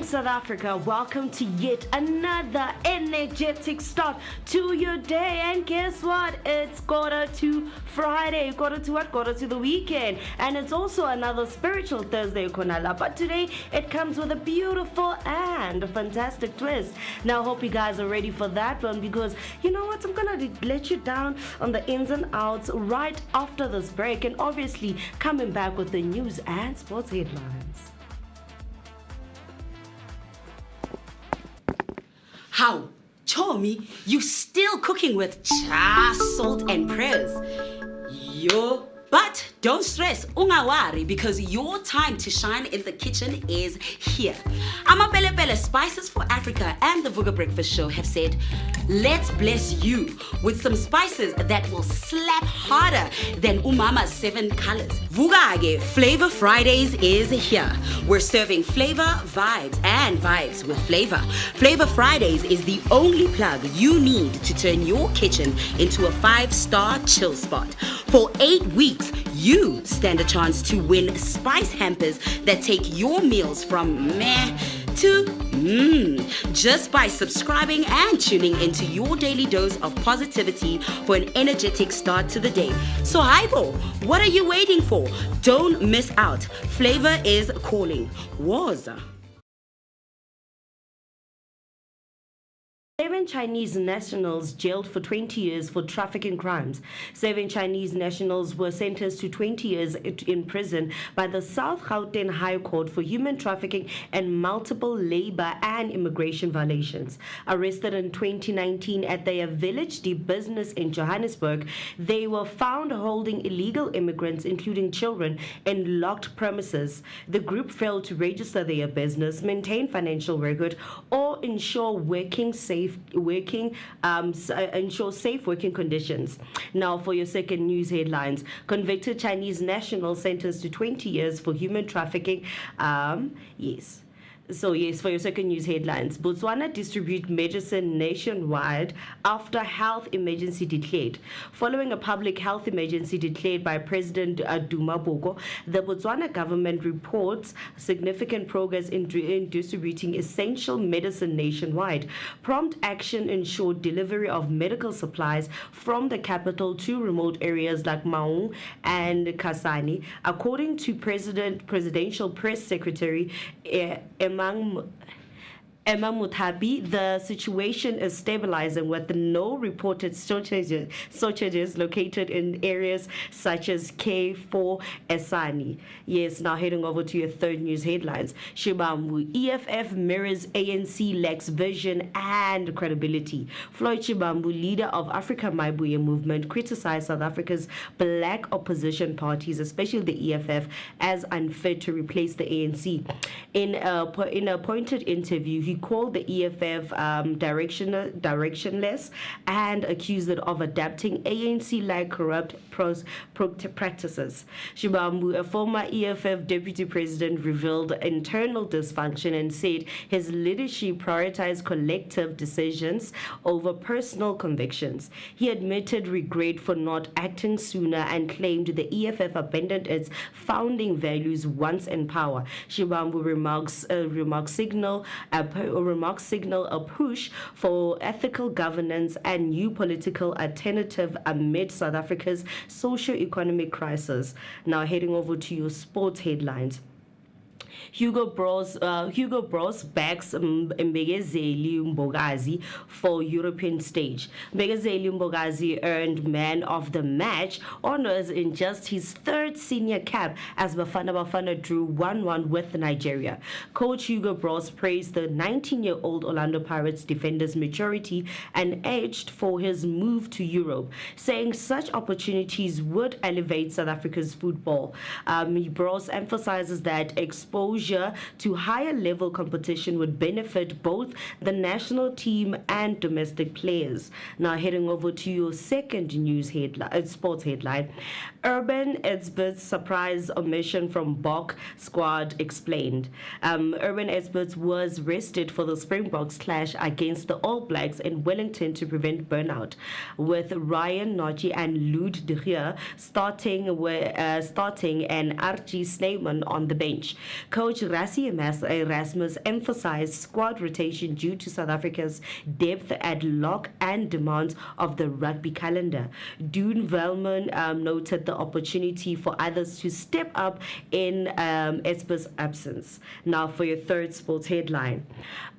South Africa, welcome to yet another energetic start to your day. And guess what? It's quarter to Friday. Quarter to what? Quarter to the weekend. And it's also another spiritual Thursday, Konala. But today it comes with a beautiful and a fantastic twist. Now, I hope you guys are ready for that one, because you know what? I'm gonna let you down on the ins and outs right after this break, and obviously coming back with the news and sports headlines. How? Chomi, you still cooking with cha, salt and prayers. Yo. But don't stress, ungawari, because your time to shine in the kitchen is here. Amapele Spices for Africa and the Vooka Breakfast Show have said, let's bless you with some spices that will slap harder than Umama's 7 colors. Vooka Flavor Fridays is here. We're serving flavor, vibes, and vibes with flavor. Flavor Fridays is the only plug you need to turn your kitchen into a 5-star chill spot. For 8 weeks, you stand a chance to win spice hampers that take your meals from meh to just by subscribing and tuning into your daily dose of positivity for an energetic start to the day. So Haibo, what are you waiting for? Don't miss out. Flavor is calling. Waza. 7 Chinese nationals jailed for 20 years for trafficking crimes. 7 Chinese nationals were sentenced to 20 years in prison by the South Gauteng High Court for human trafficking and multiple labor and immigration violations. Arrested in 2019 at their Village D business in Johannesburg, they were found holding illegal immigrants, including children, in locked premises. The group failed to register their business, maintain financial record, or ensure ensure safe working conditions. Now, for your second news headlines, convicted Chinese national sentenced to 20 years for human trafficking. For your second news headlines, Botswana distribute medicine nationwide after health emergency declared. Following a public health emergency declared by President Duma Boko, the Botswana government reports significant progress in distributing essential medicine nationwide. Prompt action ensured delivery of medical supplies from the capital to remote areas like Maung and Kasane, according to Presidential Press Secretary Emma Mutabi. The situation is stabilizing with no reported shortages located in areas such as K4 Esani. Yes, now heading over to your third news headlines. Shibambu, EFF mirrors ANC lacks vision and credibility. Floyd Shibambu, leader of Africa Maibuye movement, criticized South Africa's black opposition parties, especially the EFF, as unfit to replace the ANC. In a pointed interview, he called the EFF directionless and accused it of adapting ANC-like corrupt practices. Shibambu, a former EFF deputy president, revealed internal dysfunction and said his leadership prioritized collective decisions over personal convictions. He admitted regret for not acting sooner and claimed the EFF abandoned its founding values once in power. Shibambu remarks signal a push for ethical governance and new political alternative amid South Africa's socio-economic crisis. Now heading over to your sports headlines. Hugo Bros backs Mbegezeli Mbogazi for European stage. Mbegezeli Mbogazi earned Man of the Match honors in just his third senior cap as Bafana drew 1-1 with Nigeria. Coach Hugo Bros praised the 19-year-old Orlando Pirates defender's maturity and edged for his move to Europe, saying such opportunities would elevate South Africa's football. Bros emphasizes that exposure exposure to higher level competition would benefit both the national team and domestic players. Now, heading over to your second news headline, sports headline. Urban Edsbert's surprise omission from Bok squad explained. Urban Edsberts was rested for the Springboks clash against the All Blacks in Wellington to prevent burnout, with Ryan Nochi and Lud de Geer starting and Archie Snyman on the bench. Coach Rassie Erasmus emphasized squad rotation due to South Africa's depth at lock and demands of the rugby calendar. Dune Velman noted the opportunity for others to step up in Esper's absence. Now for your third sports headline.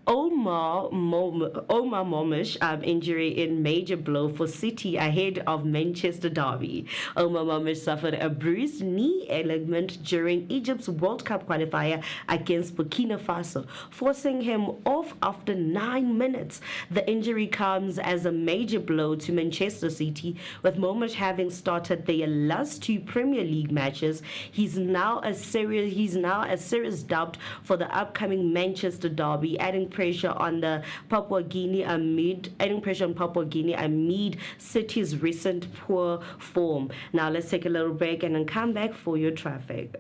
Omar Momish injury in major blow for City ahead of Manchester derby. Omar Momish suffered a bruised knee ligament during Egypt's World Cup qualifier against Burkina Faso, forcing him off after 9 minutes. The injury comes as a major blow to Manchester City, with Momish having started their last 2 Premier League matches. He's now a serious doubt for the upcoming Manchester derby, adding pressure on Papua Guinea amid City's recent poor form. Now let's take a little break and then come back for your traffic.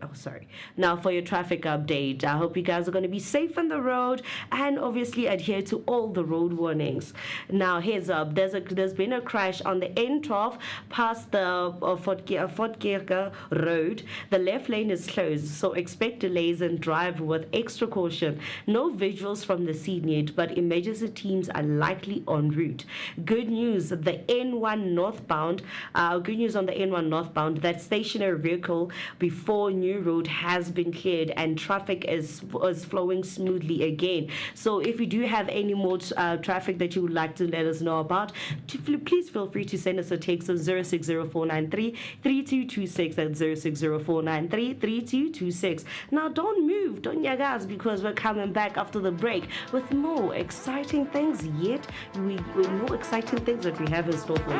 Now for your traffic update. I hope you guys are going to be safe on the road and obviously adhere to all the road warnings. Now heads up, there's been a crash on the N12 past the Fort Gerga Road. The left lane is closed, so expect delays and drive with extra caution. No visuals from the scene yet, but emergency teams are likely en route. Good news, the N1 northbound. Good news on the N1 northbound. That stationary vehicle before New Road has been cleared and traffic is flowing smoothly again. So if you do have any more traffic that you would like to let us know about, please feel free to send us a text on 0604933226. That's 0604933226. Now don't move, don't yagas, because we're coming back after the break with more exciting things more exciting things that we have in store for you.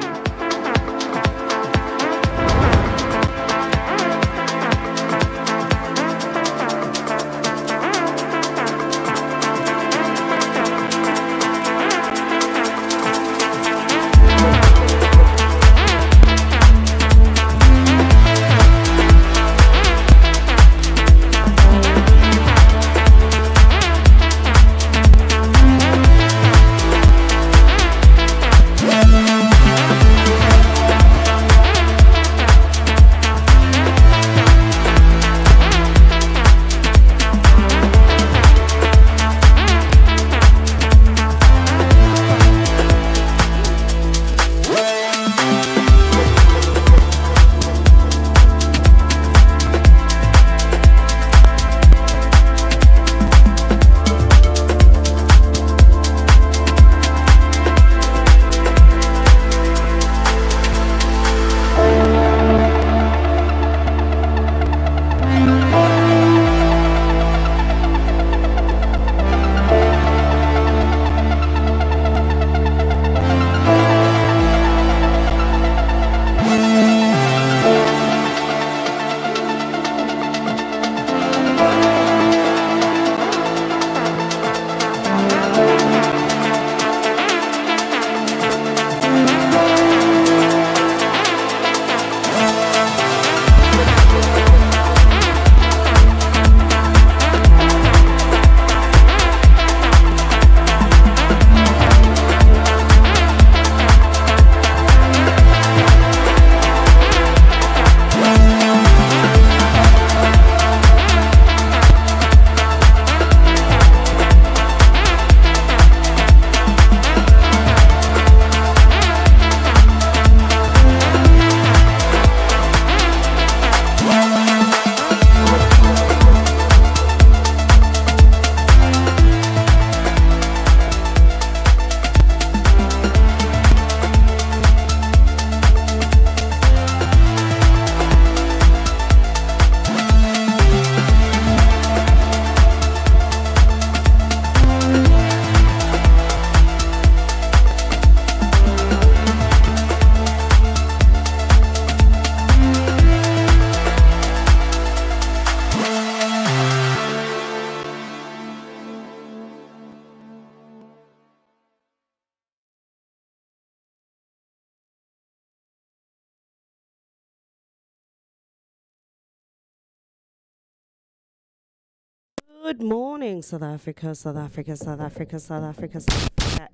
Good morning, South Africa, South Africa, South Africa, South Africa, South Africa.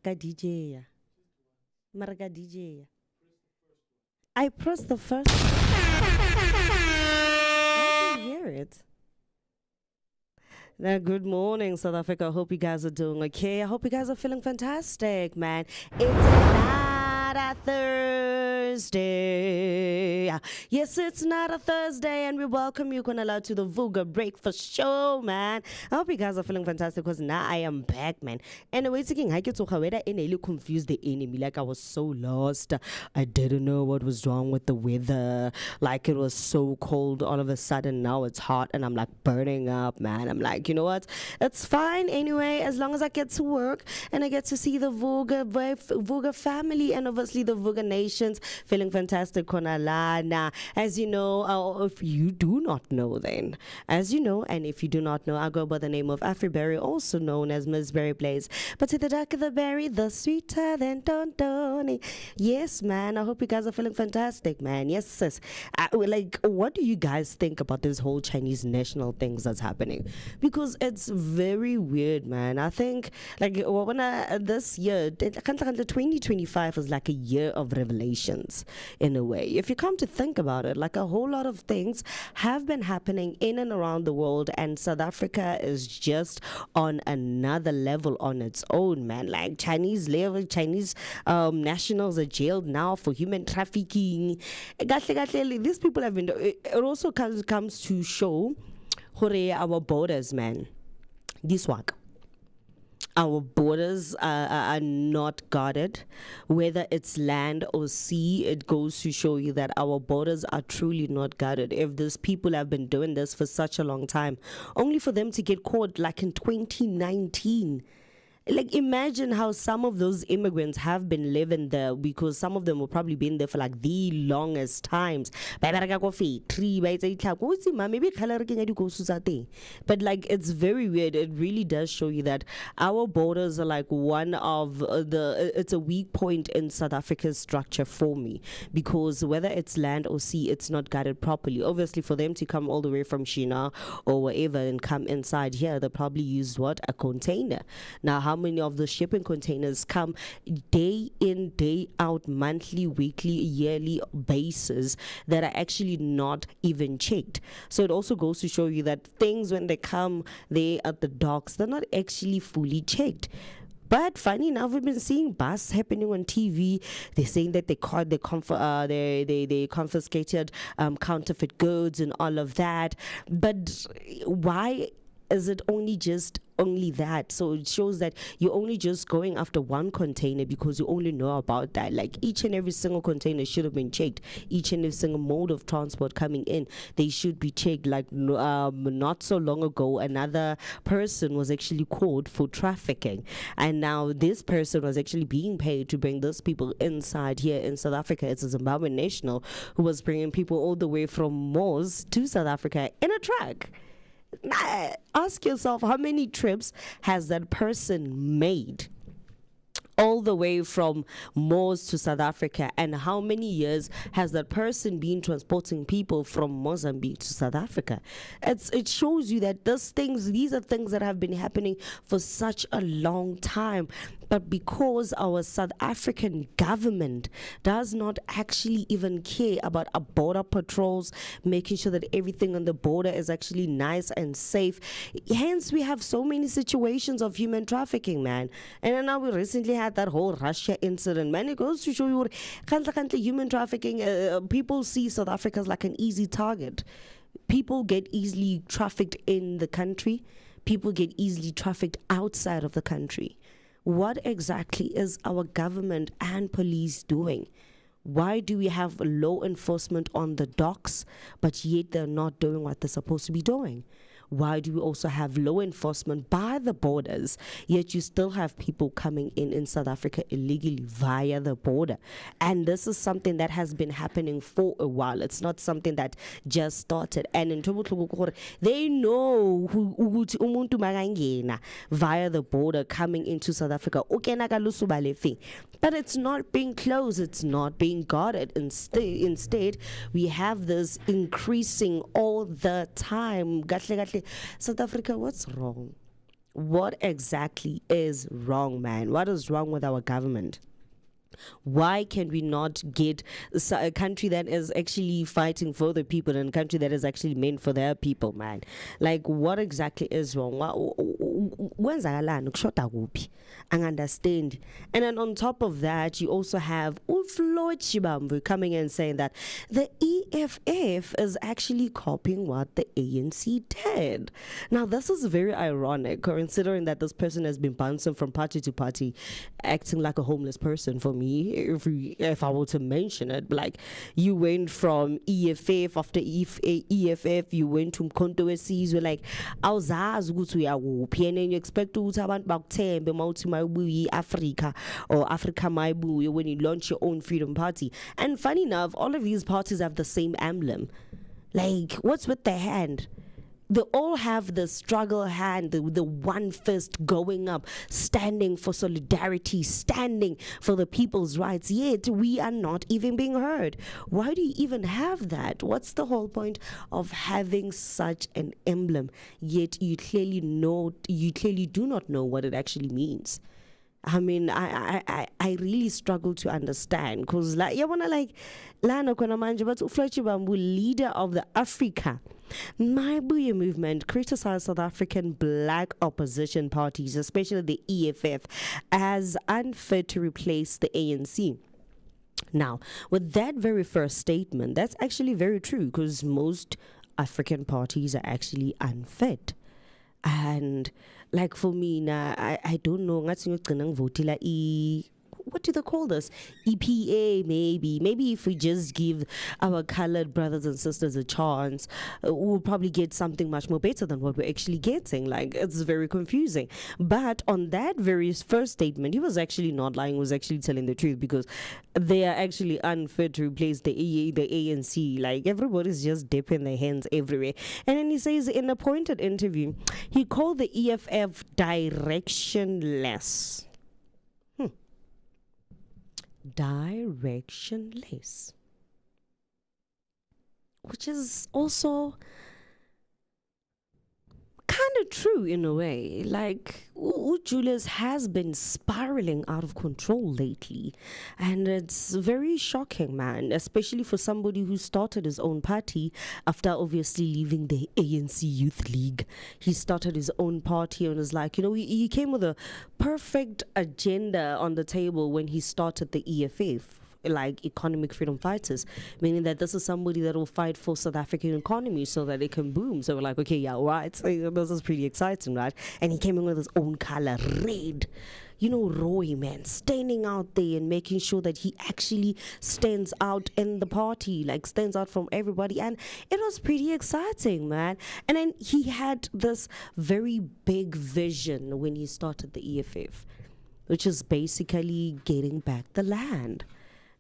Ka DJ ya. Mara ka DJ ya. I pressed the first. I can hear it. Now, good morning, South Africa. I hope you guys are doing okay. I hope you guys are feeling fantastic, man. It's not a Thursday. Yes, it's not a Thursday, and we welcome you, Konala, to the Vooka Breakfast Show, man. I hope you guys are feeling fantastic because now I am back, man. Anyway, thinking I get to Haweda and I confused the enemy. Like I was so lost. I didn't know what was wrong with the weather. Like it was so cold all of a sudden. Now it's hot, and I'm like burning up, man. I'm like, you know what? It's fine anyway, as long as I get to work and I get to see the Vooka family and obviously the Vooka nations feeling fantastic. Konalana. As you know, if you do not know, then as you know, and if you do not know, I go by the name of Afriberry, also known as Miss Berry Blaze. But to the darker the berry, the sweeter than Don. Yes, man. I hope you guys are feeling fantastic, man. Yes, sis. Like, what do you guys think about this whole Chinese national things that's happening? Because it's very weird, man. I think like this year, 2025 was like a year of revelations in a way. If you come to think about it, like a whole lot of things have been happening in and around the world, and South Africa is just on another level on its own, man. Like Chinese nationals are jailed now for human trafficking. These people have been. It also comes to show our borders, man. This work. Our borders are not guarded, whether it's land or sea. It goes to show you that our borders are truly not guarded. If these people have been doing this for such a long time, only for them to get caught like in 2019. Like, imagine how some of those immigrants have been living there, because some of them will probably been there for like the longest times. But like, it's very weird. It really does show you that our borders are like one of it's a weak point in South Africa's structure for me, because whether it's land or sea, it's not guarded properly. Obviously, for them to come all the way from China or wherever and come inside here, they probably used what? A container. Now, how many of the shipping containers come day in, day out, monthly, weekly, yearly basis that are actually not even checked? So it also goes to show you that things, when they come there at the docks, they're not actually fully checked. But funny enough, we've been seeing busts happening on TV. They're saying that they confiscated counterfeit goods and all of that. But why is it only that? So it shows that you're only just going after one container because you only know about that. Like, each and every single container should have been checked. Each and every single mode of transport coming in, they should be checked. Like, not so long ago, another person was actually caught for trafficking, and now this person was actually being paid to bring those people inside here in South Africa. It's a Zimbabwean national who was bringing people all the way from Moors to South Africa in a truck. Ask yourself, how many trips has that person made all the way from Moors to South Africa, and how many years has that person been transporting people from Mozambique to South Africa? It shows you that these are things that have been happening for such a long time. But because our South African government does not actually even care about our border patrols, making sure that everything on the border is actually nice and safe, hence we have so many situations of human trafficking, man. And then now we recently had that whole Russia incident, man. It goes to show you human trafficking. People see South Africa as like an easy target. People get easily trafficked in the country. People get easily trafficked outside of the country. What exactly is our government and police doing? Why do we have law enforcement on the docks, but yet they're not doing what they're supposed to be doing? Why do we also have law enforcement by the borders, yet you still have people coming in South Africa illegally via the border? And this is something that has been happening for a while. It's not something that just started. And in Topical, they know who umuntu magangena via the border coming into South Africa. But it's not being closed, it's not being guarded. Instead, we have this increasing all the time. South Africa, what's wrong? What exactly is wrong, man? What is wrong with our government? Why can we not get a country that is actually fighting for the people and a country that is actually meant for their people, man? Like, what exactly is wrong? I understand. And then on top of that, you also have Floyd Shibambu coming in saying that the EFF is actually copying what the ANC did. Now, this is very ironic, considering that this person has been bouncing from party to party, acting like a homeless person for me, if I were to mention it. Like, you went from EFF, after EFF, you went to Mkhonto weSizwe, like, awuzazi ukuthi uyakuphi, and then you expect ukuthi abantu bakuthembe mawuthi mayibuya Africa or Africa mayibuya when you launch your own freedom party. And funny enough, all of these parties have the same emblem. Like, what's with the hand? They all have the struggle hand, the one fist going up, standing for solidarity, standing for the people's rights, yet we are not even being heard. Why do you even have that? What's the whole point of having such an emblem, yet you clearly do not know what it actually means? I mean, I really struggle to understand, because like Lana Konamanje, but Floyd Shibambu, leader of the Africa Mayibuye movement, criticized South African black opposition parties, especially the EFF, as unfit to replace the ANC. Now, with that very first statement, that's actually very true, because most African parties are actually unfit. And like for me now, I don't know, what do they call this? EPA, maybe if we just give our colored brothers and sisters a chance, we'll probably get something much more better than what we're actually getting. Like, it's very confusing. But on that very first statement, he was actually not lying, he was actually telling the truth, because they are actually unfit to replace the ANC. Like, everybody's just dipping their hands everywhere. And then he says in a pointed interview, he called the EFF directionless. Directionless, which is also kind of true in a way. Like, Julius has been spiraling out of control lately, and it's very shocking, man, especially for somebody who started his own party after obviously leaving the ANC Youth League. He started his own party and was like, he came with a perfect agenda on the table when he started the EFF, like economic freedom fighters, meaning that this is somebody that will fight for South African economy so that it can boom. So we're like, okay, yeah, right. So this is pretty exciting, right? And he came in with his own color, red. Roy, man, standing out there and making sure that he actually stands out in the party, like stands out from everybody. And it was pretty exciting, man. And then he had this very big vision when he started the EFF, which is basically getting back the land.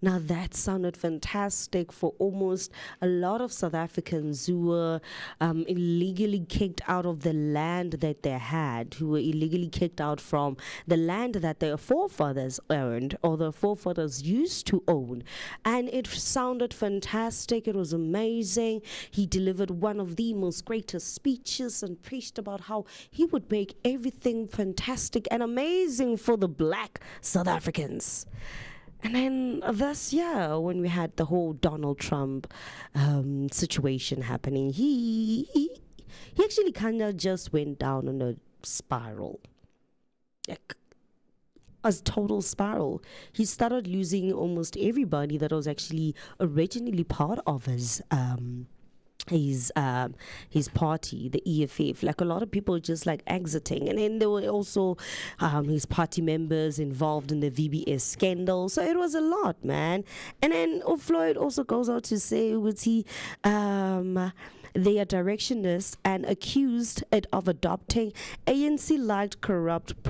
Now, that sounded fantastic for almost a lot of South Africans who were illegally kicked out of the land that they had, who were illegally kicked out from the land that their forefathers owned, or their forefathers used to own. And it sounded fantastic. It was amazing. He delivered one of the most greatest speeches and preached about how he would make everything fantastic and amazing for the black South Africans. And then this year, when we had the whole Donald Trump situation happening, he actually kind of just went down on a spiral, like a total spiral. He started losing almost everybody that was actually originally part of his party, the EFF. Like, a lot of people just like exiting, and then there were also his party members involved in the VBS scandal. So it was a lot, man. And then Floyd also goes out to say, They are directionless and accused it of adopting ANC-like corrupt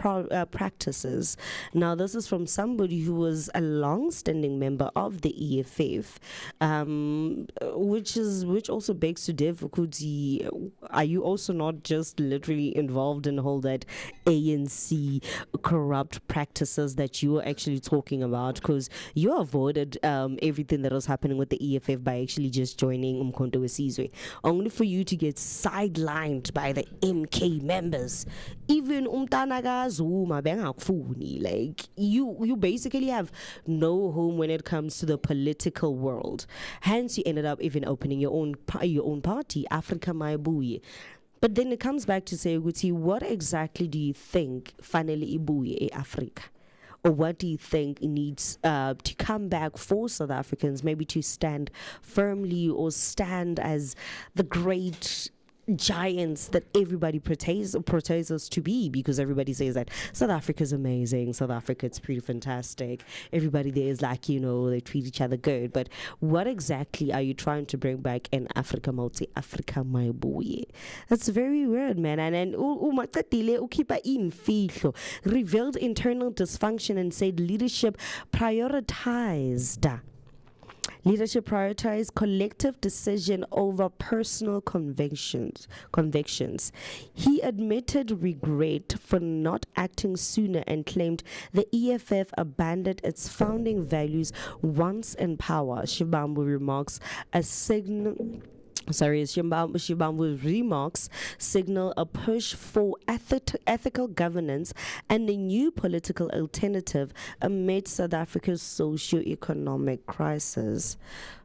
practices. Now, this is from somebody who was a long-standing member of the EFF, which also begs to differ. Are you also not just literally involved in all that ANC corrupt practices that you are actually talking about? Because you avoided everything that was happening with the EFF by actually just joining Umkhonto Wesizwe, only for you to get sidelined by the MK members. Even Zuma bengakufuni. Like you basically have no home when it comes to the political world. Hence, you ended up even opening your own party, Africa Maibuye. But then it comes back to say, Guti, what exactly do you think finally ibuye Africa? Or what do you think needs to come back for South Africans, maybe to stand firmly or stand as the great giants that everybody portrays us to be? Because everybody says that South Africa is amazing, South Africa, it's pretty fantastic, everybody there is like, they treat each other good. But what exactly are you trying to bring back in Africa Africa Maibuye? That's very weird, man. And revealed internal dysfunction and said leadership prioritized collective decision over personal convictions. He admitted regret for not acting sooner and claimed the EFF abandoned its founding values once in power. Shibambu remarks Shibambu's remarks signal a push for ethical governance and a new political alternative amid South Africa's socio-economic crisis.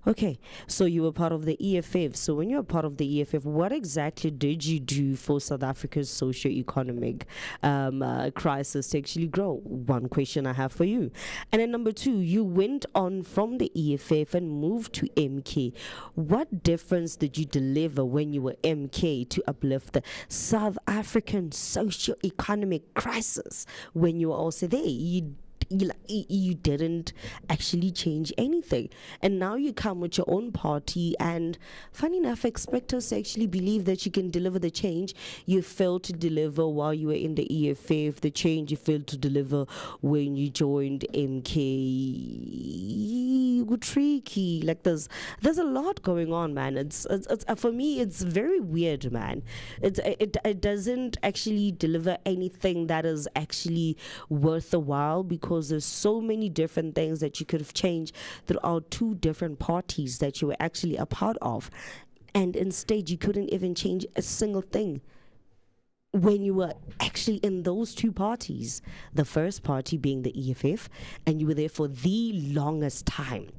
Okay, so you were part of the EFF. So when you were part of the EFF, what exactly did you do for South Africa's socio-economic crisis to actually grow? One question I have for you. And then number two, you went on from the EFF and moved to MK. What difference did you deliver when you were MK to uplift the South African socio-economic crisis when you were also there? You didn't actually change anything, and now you come with your own party, and funny enough, expect us to actually believe that you can deliver the change you failed to deliver while you were in the EFF, the change you failed to deliver when you joined MK. Tricky. Like there's a lot going on, man. It's for me, it's very weird, man. It doesn't actually deliver anything that is actually worth the while, because there's so many different things that you could have changed throughout two different parties that you were actually a part of, and instead you couldn't even change a single thing when you were actually in those two parties, the first party being the EFF, and you were there for the longest time.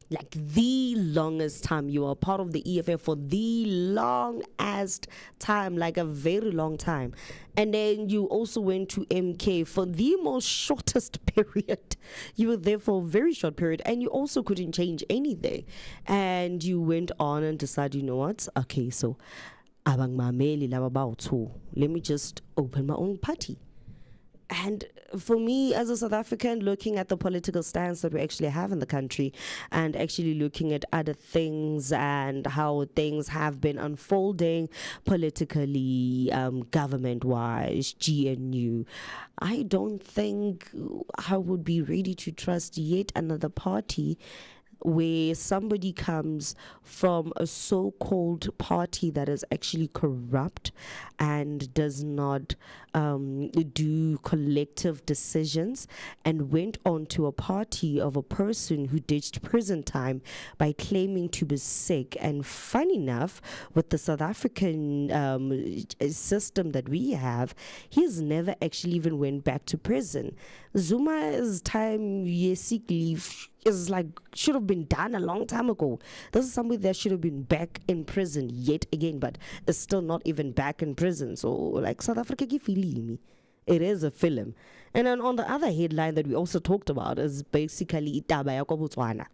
Like the longest time. You were a part of the EFF for the longest time, like a very long time. And then you also went to MK for the most shortest period. You were there for a very short period, and you also couldn't change anything. And you went on and decided, you know what? Okay, so let me just open my own party. And for me, as a South African, looking at the political stance that we actually have in the country, and actually looking at other things and how things have been unfolding politically, government-wise, GNU, I don't think I would be ready to trust yet another party where somebody comes from a so-called party that is actually corrupt and does not do collective decisions, and went on to a party of a person who ditched prison time by claiming to be sick. And funny enough, with the South African system that we have, he's never actually even went back to prison. Zuma's time, sick leave, is like should have been done a long time ago. This is somebody that should have been back in prison yet again, but is still not even back in prison. So like South Africa, give me. It is a film, And then on the other headline that we also talked about is basically Taba ya kwa Botswana.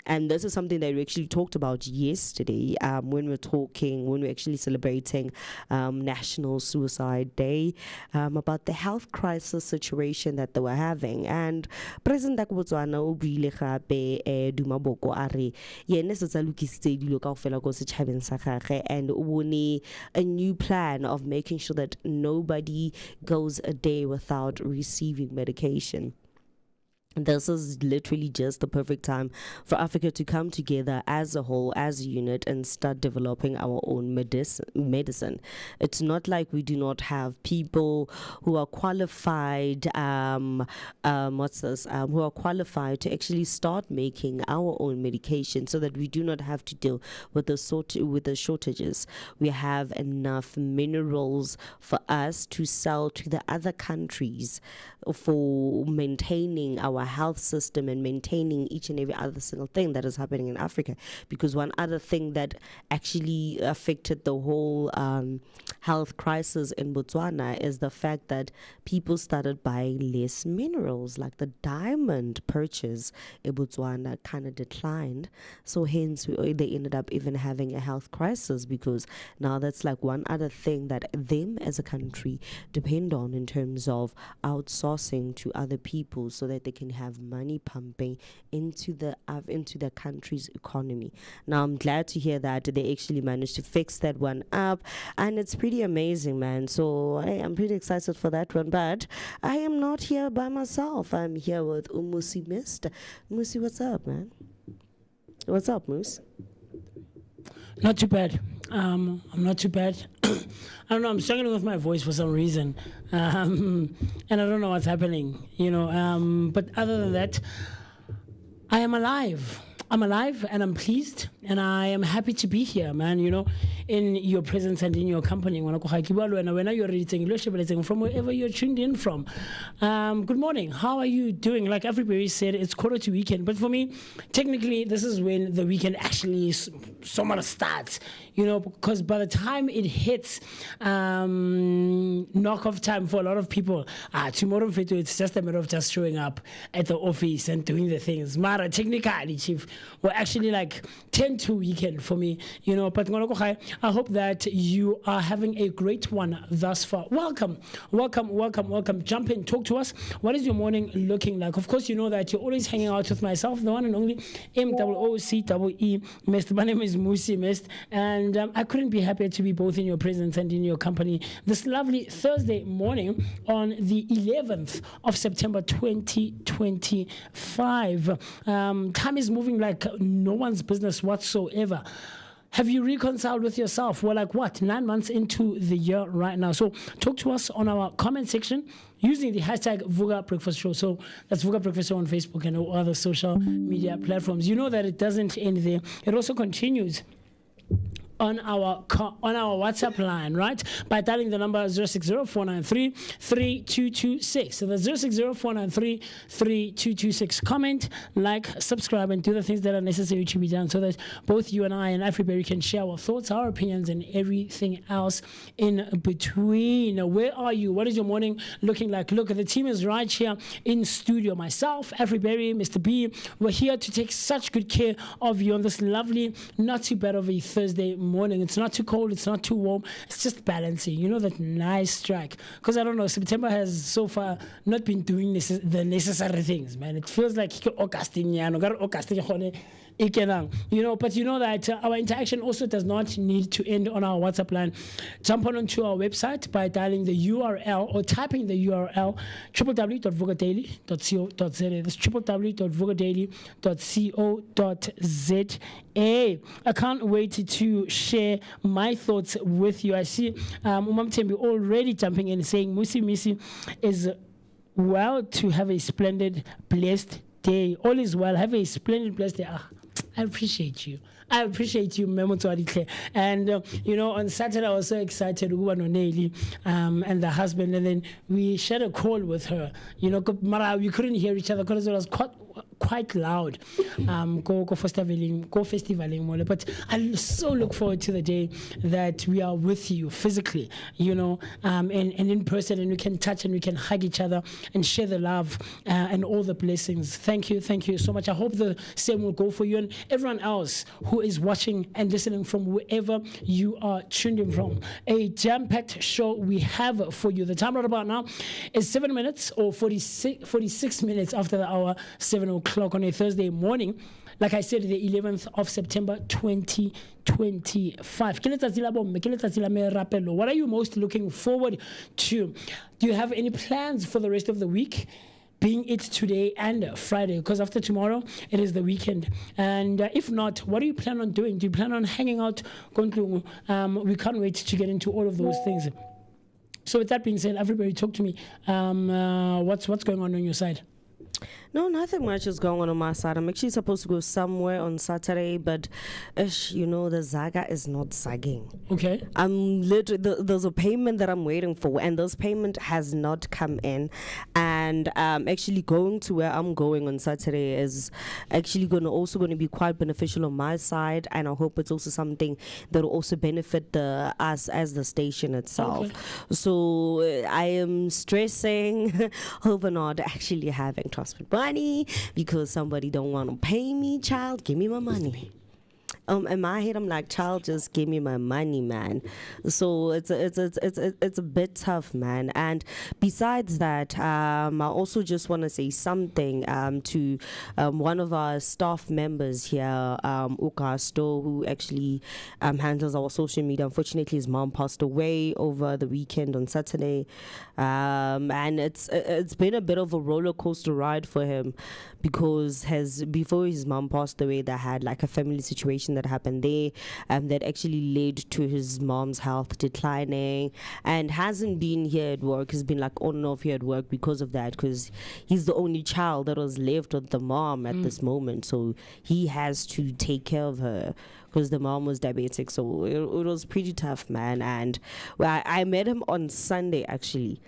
And this is something that we actually talked about yesterday when we're actually celebrating National Suicide Day, about the health crisis situation that they were having. And President Botswana o buile gape Duma Boko a re yene se tsa lokisitse dilo kaofela go setšhabeng sa gagwe, and o bone a new plan of making sure that nobody goes a day without receiving medication. This is literally just the perfect time for Africa to come together as a whole, as a unit, and start developing our own medicine. It's not like we do not have people who are qualified, who are qualified to actually start making our own medication, so that we do not have to deal with the shortages. We have enough minerals for us to sell to the other countries for maintaining our health system and maintaining each and every other single thing that is happening in Africa. Because one other thing that actually affected the whole health crisis in Botswana is the fact that people started buying less minerals, like the diamond purchase in Botswana kind of declined. So hence they ended up even having a health crisis, because now that's like one other thing that them as a country depend on in terms of outsourcing to other people, so that they can have money pumping into the country's economy. Now I'm glad to hear that they actually managed to fix that one up, and it's pretty amazing, man. So I'm pretty excited for that one. But I am not here by myself. I'm here with Umusi Mist. Musi, what's up, man? What's up, Moose? Not too bad. I'm not too bad. I don't know, I'm struggling with my voice for some reason. And I don't know what's happening, But other than that, I am alive. I'm alive and I'm pleased and I am happy to be here, man, in your presence and in your company. When you're reading from wherever you're tuned in from. Good morning. How are you doing? Like everybody said, it's quarter to weekend. But for me, technically, this is when the weekend actually somewhat starts, because by the time it hits knock-off time for a lot of people, tomorrow, it's just a matter of just showing up at the office and doing the things. Mara, technically, Chief, we're actually like 10 to weekend for me, but I hope that you are having a great one thus far. Welcome. Jump in, talk to us. What is your morning looking like? Of course, you know that you're always hanging out with myself, the one and only MOOCEE Mist. My name is Musi Mist, and I couldn't be happier to be both in your presence and in your company this lovely Thursday morning on the 11th of September 2025. Time is moving like no one's business whatsoever. Have you reconciled with yourself? We're like, 9 months into the year right now. So talk to us on our comment section using the hashtag Vooka Breakfast Show. So that's Vooka Breakfast Show on Facebook and all other social media platforms. You know that it doesn't end there. It also continues on our WhatsApp line, right? By dialing the number 060-493-3226. So that's 060-493-3226. Comment, like, subscribe, and do the things that are necessary to be done so that both you and I and everybody can share our thoughts, our opinions, and everything else in between. Where are you? What is your morning looking like? Look, the team is right here in studio. Myself, everybody, Mr. B, we're here to take such good care of you on this lovely, not too bad of a Thursday morning. It's not too cold, it's not too warm, it's just balancing, that nice strike. Because I don't know, September has so far not been doing the necessary things, man. It feels like but you know that our interaction also does not need to end on our WhatsApp line. Jump onto our website by dialing the URL or typing the URL www.vookadaily.co.za. That's www.vookadaily.co.za. I can't wait to share my thoughts with you. I see Umam Tembi already jumping in saying Musi Misi is well to have a splendid, blessed day. All is well. Have a splendid, blessed day. I appreciate you. Memo Twadikle. And, on Saturday I was so excited, and the husband, and then we shared a call with her. Mara, we couldn't hear each other because it was quite quite loud. Go festivaling mole. But I so look forward to the day that we are with you physically, and in person, and we can touch and we can hug each other and share the love and all the blessings. Thank you so much. I hope the same will go for you and everyone else who is watching and listening from wherever you are tuned in from. A jam-packed show we have for you. The time right about now is 7 minutes or 46 minutes after the hour 7 o'clock on a Thursday morning. Like I said, the 11th of September 2025. What are you most looking forward to? Do you have any plans for the rest of the week? Being it today and Friday, because after tomorrow it is the weekend. And if not, what do you plan on doing? Do you plan on hanging out? We can't wait to get into all of those things. So with that being said, everybody talk to me. What's going on your side? No, nothing much is going on my side. I'm actually supposed to go somewhere on Saturday, but the Zaga is not zagging. Okay. I'm literally, there's a payment that I'm waiting for, and this payment has not come in. And actually going to where I'm going on Saturday is actually also going to be quite beneficial on my side, and I hope it's also something that will also benefit us as the station itself. Okay. So I am stressing over not actually having transport money because somebody don't want to pay me. Child, give me my money. In my head, I'm like, child, just give me my money, man. So it's a bit tough, man. And besides that, I also just want to say something to one of our staff members here, Ukasto, who actually handles our social media. Unfortunately, his mom passed away over the weekend on Saturday, and it's been a bit of a roller coaster ride for him because before his mom passed away, they had like a family situation that happened there that actually led to his mom's health declining, and hasn't been here at work. He's been like on and off here at work because of that, because he's the only child that was left with the mom at this moment, so he has to take care of her because the mom was diabetic. So it was pretty tough, man. And I met him on Sunday actually.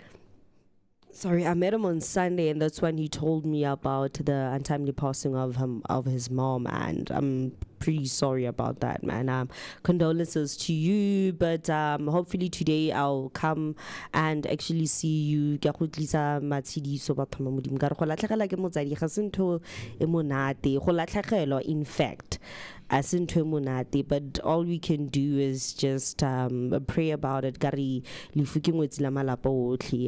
I met him on Sunday, and that's when he told me about the untimely passing of his mom, and I'm pretty sorry about that, man. Condolences to you, but hopefully today I'll come and actually see you. In fact, but all we can do is just pray about it.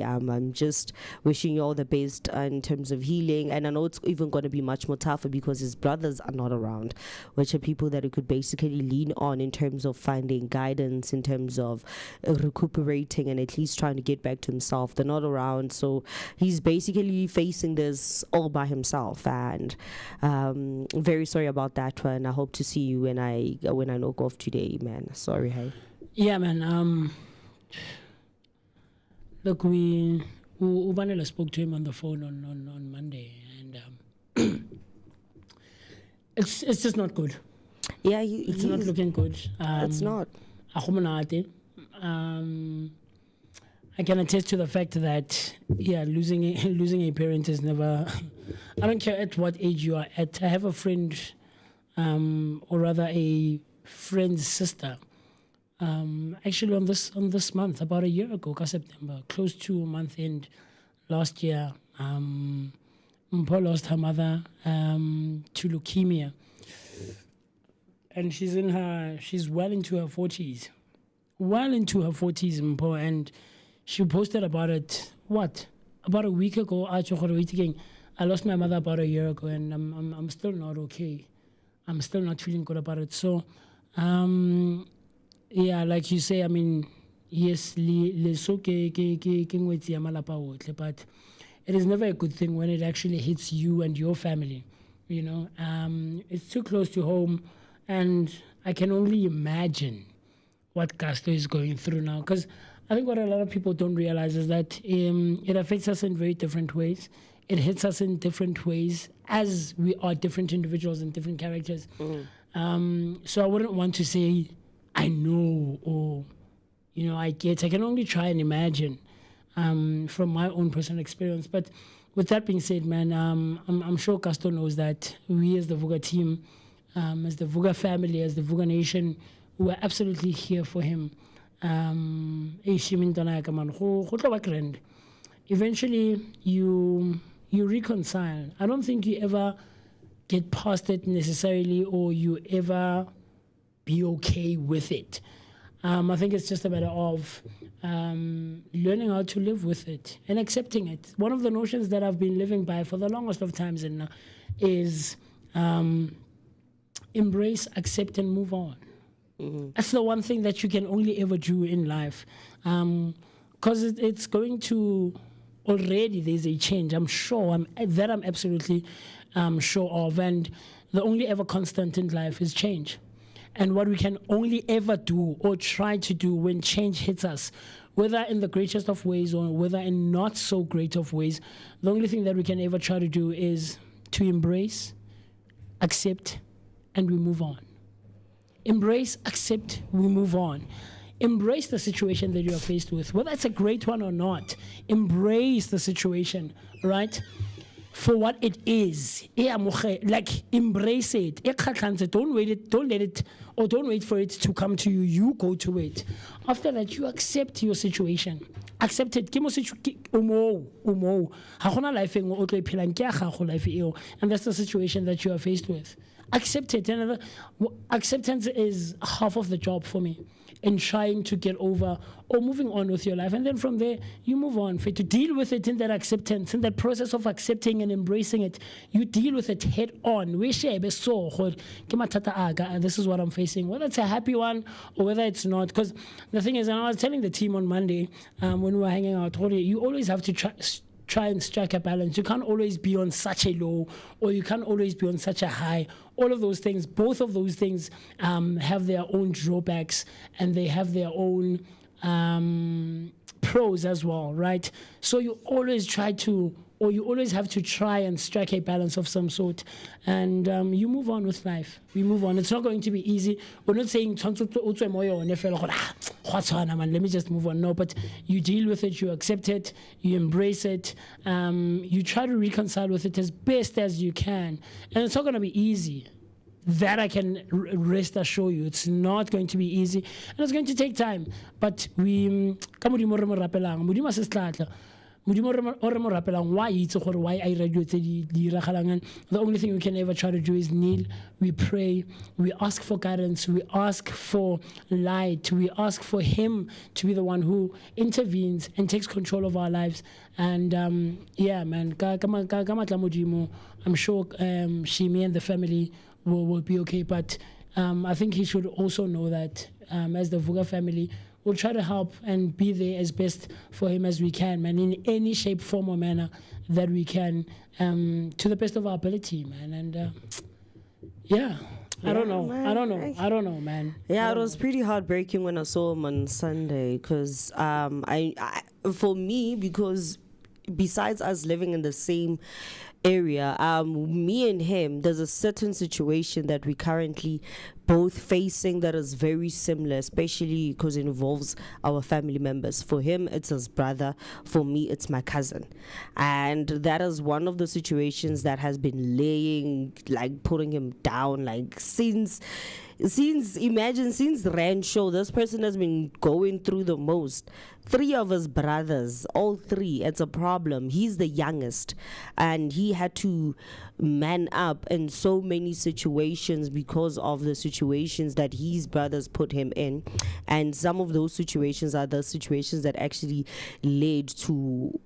I'm just wishing you all the best in terms of healing, and I know it's even going to be much more tougher because his brothers are not around, which are people that he could basically lean on in terms of finding guidance, in terms of recuperating and at least trying to get back to himself. They're not around, so he's basically facing this all by himself, and very sorry about that one. I hope to see you when I knock off today, man. Sorry, hey. Yeah, man. Look, Ubanela spoke to him on the phone on Monday, and it's just not good. Yeah, it's not looking good. It's not. I can attest to the fact that losing a parent is never. I don't care at what age you are at. I have a friend, or rather a friend's sister. Actually, on this month, about a year ago, September, close to a month end last year, Mpho lost her mother to leukemia, and she's well into her 40s, Mpho, and she posted about it. About a week ago, I lost my mother about a year ago, and I'm still not okay. I'm still not feeling good about it. So, like you say, I mean, yes, but it is never a good thing when it actually hits you and your family. It's too close to home, and I can only imagine what Castro is going through now. Because I think what a lot of people don't realize is that it affects us in very different ways. It hits us in different ways as we are different individuals and different characters. So I wouldn't want to say I know or I get. I can only try and imagine from my own personal experience. But with that being said, man, I'm sure Casto knows that we as the Vooka team, as the Vooka family, as the Vooka nation, we're absolutely here for him. Eventually, you reconcile. I don't think you ever get past it necessarily, or you ever be okay with it. I think it's just a matter of learning how to live with it and accepting it. One of the notions that I've been living by for the longest of times is embrace, accept, and move on. That's the one thing that you can only ever do in life, because it's going to, already there's a change. I'm sure, I'm absolutely sure of, and the only ever constant in life is change. And what we can only ever do or try to do when change hits us, whether in the greatest of ways or whether in not so great of ways, the only thing that we can ever try to do is to embrace, accept, and we move on. Embrace, accept, we move on. Embrace the situation that you are faced with, whether it's a great one or not. Embrace the situation, right? For what it is. Like, embrace it. Don't wait for it to come to you. You go to it. After that, you accept your situation. Accept it. And that's the situation that you are faced with. Accept it. And acceptance is half of the job for me in trying to get over or moving on with your life. And then from there, you move on. To deal with it in that acceptance, in that process of accepting and embracing it, you deal with it head on. This is what I'm facing, whether it's a happy one or whether it's not. Because the thing is, and I was telling the team on Monday when we were hanging out, you always have to try and strike a balance. You can't always be on such a low, or you can't always be on such a high. All of those things, both of those things have their own drawbacks, and they have their own pros as well, right? So you always have to try and strike a balance of some sort, and you move on with life. We move on. It's not going to be easy. We're not saying let me just move on. No, but you deal with it, you accept it, you embrace it, you try to reconcile with it as best as you can, and it's not going to be easy. That I can rest assure you, it's not going to be easy, and it's going to take time. But we why I radio the only thing we can ever try to do is kneel, we pray, we ask for guidance, we ask for light, we ask for him to be the one who intervenes and takes control of our lives. And yeah, man, I'm sure Shimi and the family will be okay, but I think he should also know that as the Vooka family, we'll try to help and be there as best for him as we can, man, in any shape, form, or manner that we can, to the best of our ability, man. And yeah, I don't know, man. Yeah, it was pretty heartbreaking when I saw him on Sunday, because for me, because besides us living in the same area, me and him, there's a certain situation that we currently both facing that is very similar, especially because it involves our family members. For him, it's his brother. For me, it's my cousin. And that is one of the situations that has been putting him down, since the Rand show. This person has been going through the most. 3 of his brothers, all 3, it's a problem. He's the youngest, and he had to man up in so many situations because of the situations that his brothers put him in. And some of those situations are the situations that actually led to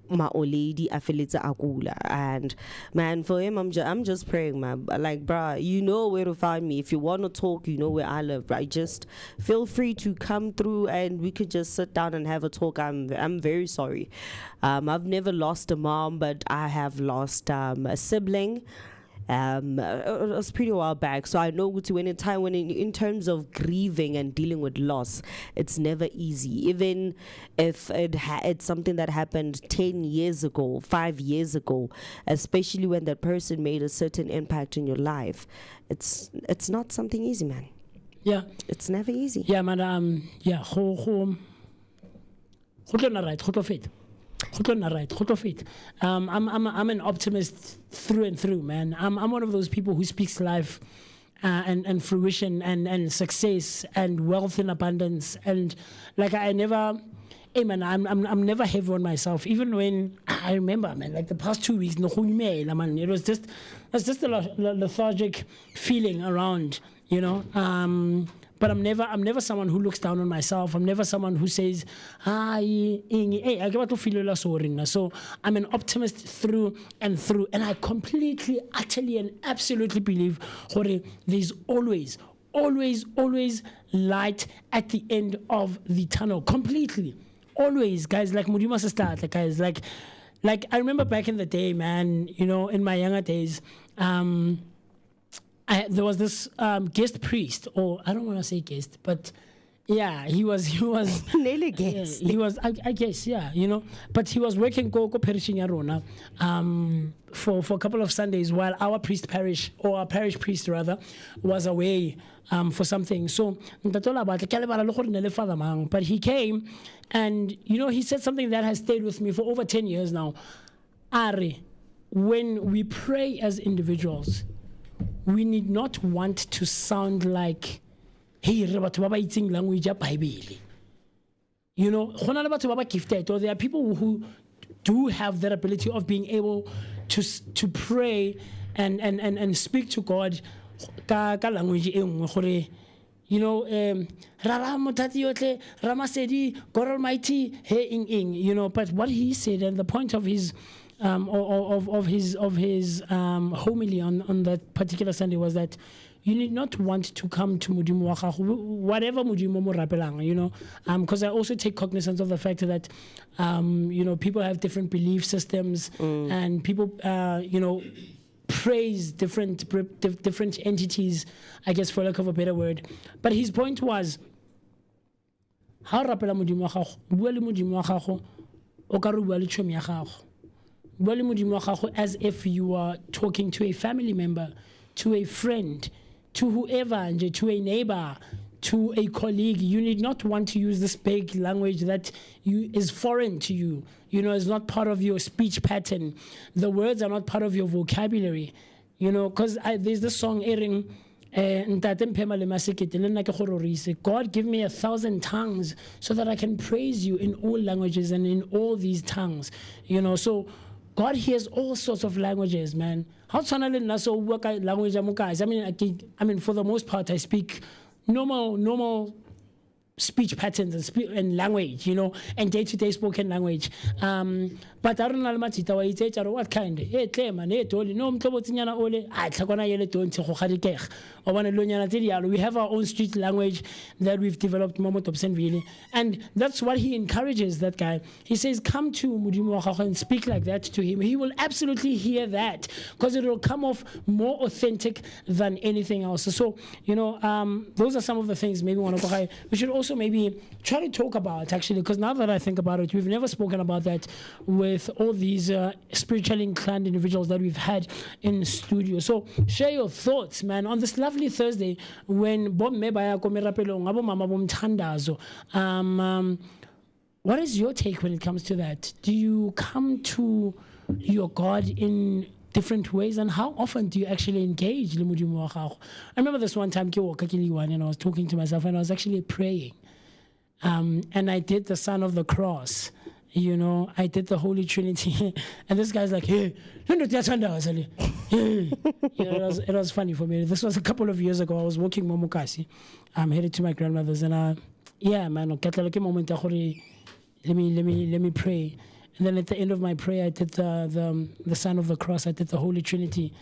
my old lady affiliate akula. And man, for him, I'm just praying, man. Bruh, you know where to find me. If you want to talk, you know where I live, right? Just feel free to come through and we could just sit down and have a talk. I'm very sorry. I've never lost a mom, but I have lost a sibling. It was pretty a while back, so I know when in terms of grieving and dealing with loss, it's never easy. Even if it's something that happened 10 years ago, 5 years ago, especially when that person made a certain impact in your life, it's not something easy, man. Yeah, it's never easy. Yeah, man. Yeah, I'm an optimist through and through, man. I'm one of those people who speaks life and fruition and success and wealth in abundance, and like I never. Hey man, I'm never heavy on myself. Even when I remember, man, like the past 2 weeks, man, it was just a lethargic feeling around, you know. But I'm never someone who looks down on myself. I'm never someone who says, hey, I get to feel sorry. So I'm an optimist through and through, and I completely, utterly, and absolutely believe there's always light at the end of the tunnel. Completely. Always, guys, like Mudima start, like guys, like I remember back in the day, man, you know, in my younger days, there was this guest priest, or I don't want to say guest, but yeah, he was nearly guest. He was, I guess, yeah, you know, but he was working go perishing Arona for a couple of Sundays while our parish priest rather was away for something. So but he came, and you know, he said something that has stayed with me for over 10 years now. When we pray as individuals, we need not want to sound like, hey, language Bible. You know, gifted, or there are people who do have that ability of being able to pray and speak to God ka language e nngwe, you know, Ramasedi, God Almighty, hey, you know. But what he said, and the point of his homily on that particular Sunday was that you need not want to come to Mudimu wa gago, whatever Mudimu mo rapelang, you know, because I also take cognizance of the fact that, you know, people have different belief systems, and people, you know, praise different entities, I guess, for lack of a better word. But his point was, how rapela Mudimu wa gago, bua le Mudimu wa gago, o ka re bua le tšhomi ya gago. Bua le Mudimu wa gago as if you are talking to a family member, to a friend, to whoever, to a neighbor, to a colleague. You need not want to use this big language that is foreign to you. You know, it's not part of your speech pattern. The words are not part of your vocabulary. You know, because there's this song airing, God, give me 1,000 tongues so that I can praise you in all languages and in all these tongues. You know, so God hears all sorts of languages, man. How language guys? I mean, for the most part, I speak normal speech patterns and language, you know, and day-to-day spoken language. But I don't know what kind. We have our own street language that we've developed, Dobsonville, and that's what he encourages, that guy. He says, come to Mudimu and speak like that to him. He will absolutely hear that, because it will come off more authentic than anything else. So, you know, those are some of the things maybe we should also maybe try to talk about, actually, because now that I think about it, we've never spoken about that with all these spiritually inclined individuals that we've had in studio. So share your thoughts, man, on this lovely Thursday when what is your take when it comes to that? Do you come to your God in different ways, and how often do you actually engage? I remember this one time and I was talking to myself and I was actually praying, and I did the sign of the cross. You know, I did the Holy Trinity, and this guy's like, hey, you know, it was funny for me. This was a couple of years ago. I was walking Momokasi. I'm headed to my grandmother's, and yeah, man, let me pray. And then at the end of my prayer, I did the sign of the cross. I did the Holy Trinity.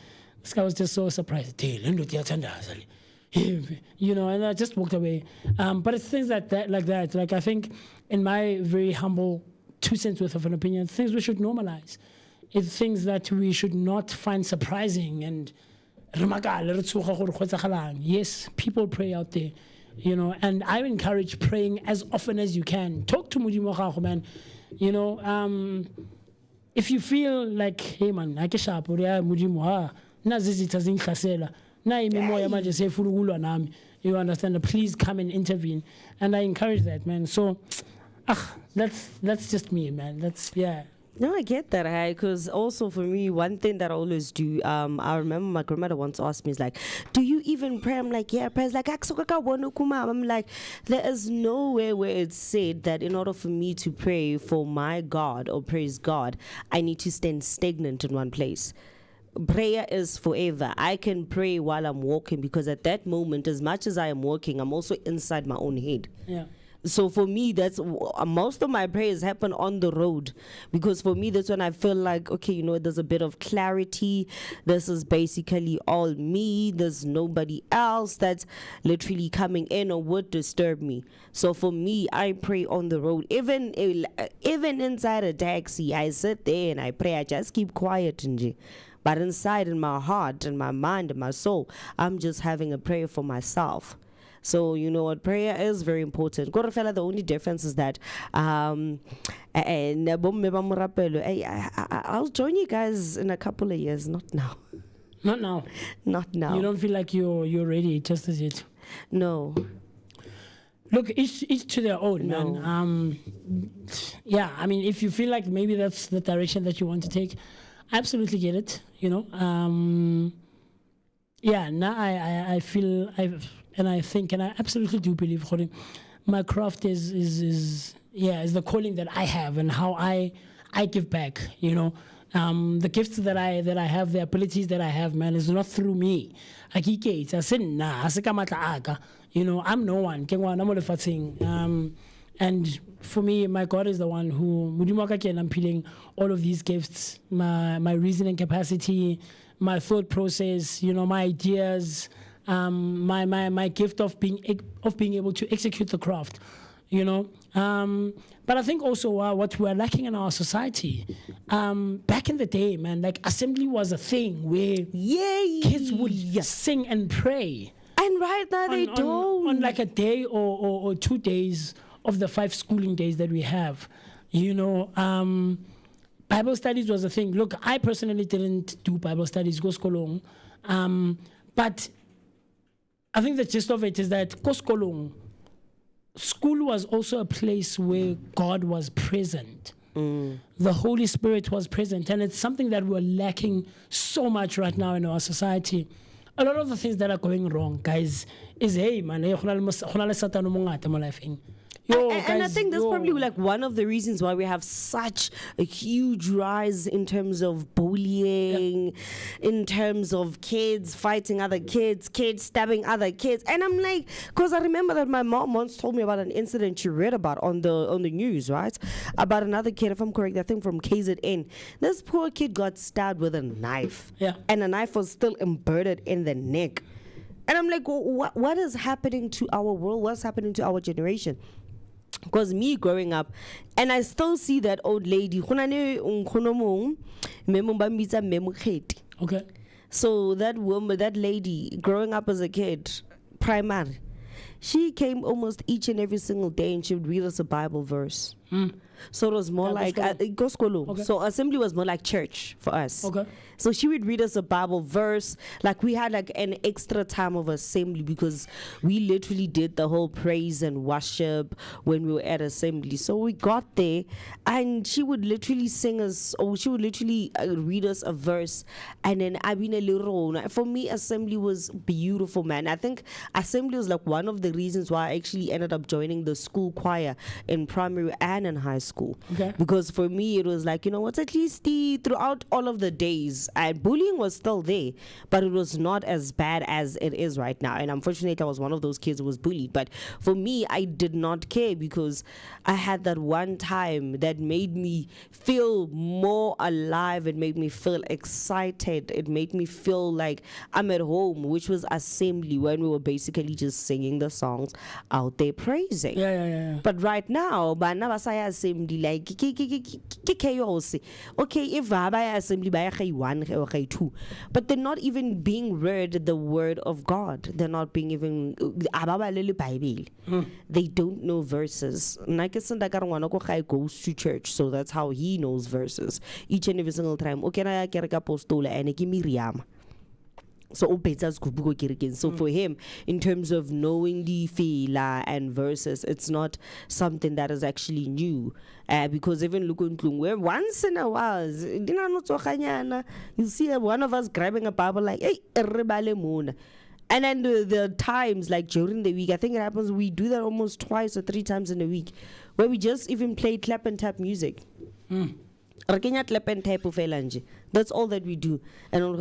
This guy was just so surprised. You know, and I just walked away. But it's things like that. Like, I think, in my very humble 2 cents worth of an opinion, things we should normalize. It's things that we should not find surprising. And yes, people pray out there, you know, and I encourage praying as often as you can. Talk to Mudimu, man. You know, if you feel like, hey man, you understand, please come and intervene. And I encourage that, man. So That's just me, man. That's yeah. No, I get that, because also for me, one thing that I always do, I remember my grandmother once asked me, is like, do you even pray? I'm like, yeah, prayers like, I'm like, there is nowhere where it's said that in order for me to pray for my God or praise God, I need to stand stagnant in one place. Prayer is forever. I can pray while I'm walking, because at that moment, as much as I am walking, I'm also inside my own head. Yeah. So for me, that's most of my prayers happen on the road, because for me, that's when I feel like, okay, there's a bit of clarity. This is basically all me. There's nobody else that's literally coming in or would disturb me. So for me, I pray on the road. Even inside a taxi, I sit there and I pray. I just keep quiet, but inside in my heart and my mind and my soul, I'm just having a prayer for myself. So, what prayer is very important. The only difference is that I'll join you guys in a couple of years, not now. Not now. Not now. You don't feel like you're ready just as yet? No. Look, each to their own, man. Yeah, I mean, if you feel like maybe that's the direction that you want to take, I absolutely get it, Yeah, now I feel and I think, and I absolutely do believe, my craft is the calling that I have, and how I give back. The gifts that I have, the abilities that I have, man, is not through me. I said, I'm no one. And for me, my God is the one who I'm peeling all of these gifts, my reasoning capacity, my thought process, my ideas, my gift of being able to execute the craft, But I think also what we're lacking in our society, back in the day, man, like assembly was a thing where kids would sing and pray. And right now they don't. On like a day or 2 days of the 5 schooling days that we have, Bible studies was a thing. Look, I personally didn't do Bible studies, go skolong, but I think the gist of it is that go skolong, school was also a place where God was present. The Holy Spirit was present, and it's something that we're lacking so much right now in our society. A lot of the things that are going wrong, guys, is hey man, and I think that's probably like one of the reasons why we have such a huge rise in terms of bullying, in terms of kids fighting other kids, kids stabbing other kids. And I'm like, because I remember that my mom once told me about an incident she read about on the news, right? About another kid, if I'm correct, I think from KZN. This poor kid got stabbed with a knife. Yeah. And the knife was still embedded in the neck. And I'm like, well, what is happening to our world? What's happening to our generation? Because me growing up, and I still see that old lady. Okay. So that woman, that lady, growing up as a kid, primary, she came almost each and every single day, and she would read us a Bible verse. So it was more like okay. So assembly was more like church for us. Okay. So she would read us a Bible verse. Like we had like an extra time of assembly because we literally did the whole praise and worship when we were at assembly. So we got there, and she would literally sing us, or she would literally read us a verse, and then for me, assembly was beautiful, man. I think assembly was like one of the reasons why I actually ended up joining the school choir in primary and in high school. Okay. Because for me, it was like, at least throughout all of the days, bullying was still there, but it was not as bad as it is right now. And unfortunately, I was one of those kids who was bullied. But for me, I did not care because I had that one time that made me feel more alive. It made me feel excited. It made me feel like I'm at home, which was assembly, when we were basically just singing the songs out there praising. Yeah. But right now, assembly, like chaos. Okay, if I assembly by one or 2, but they're not even being read the word of God. They're not being even they don't know verses. Goes to church, so that's how he knows verses each and every single time. Okay, na kereka apostola and give me riam. So so for him, in terms of knowing the fila and verses, it's not something that is actually new. Because even where once in a while, you see one of us grabbing a Bible like, hey, and then the times, like during the week, I think it happens, we do that almost 2 or 3 times in a week, where we just even play clap and tap music. That's all that we do. And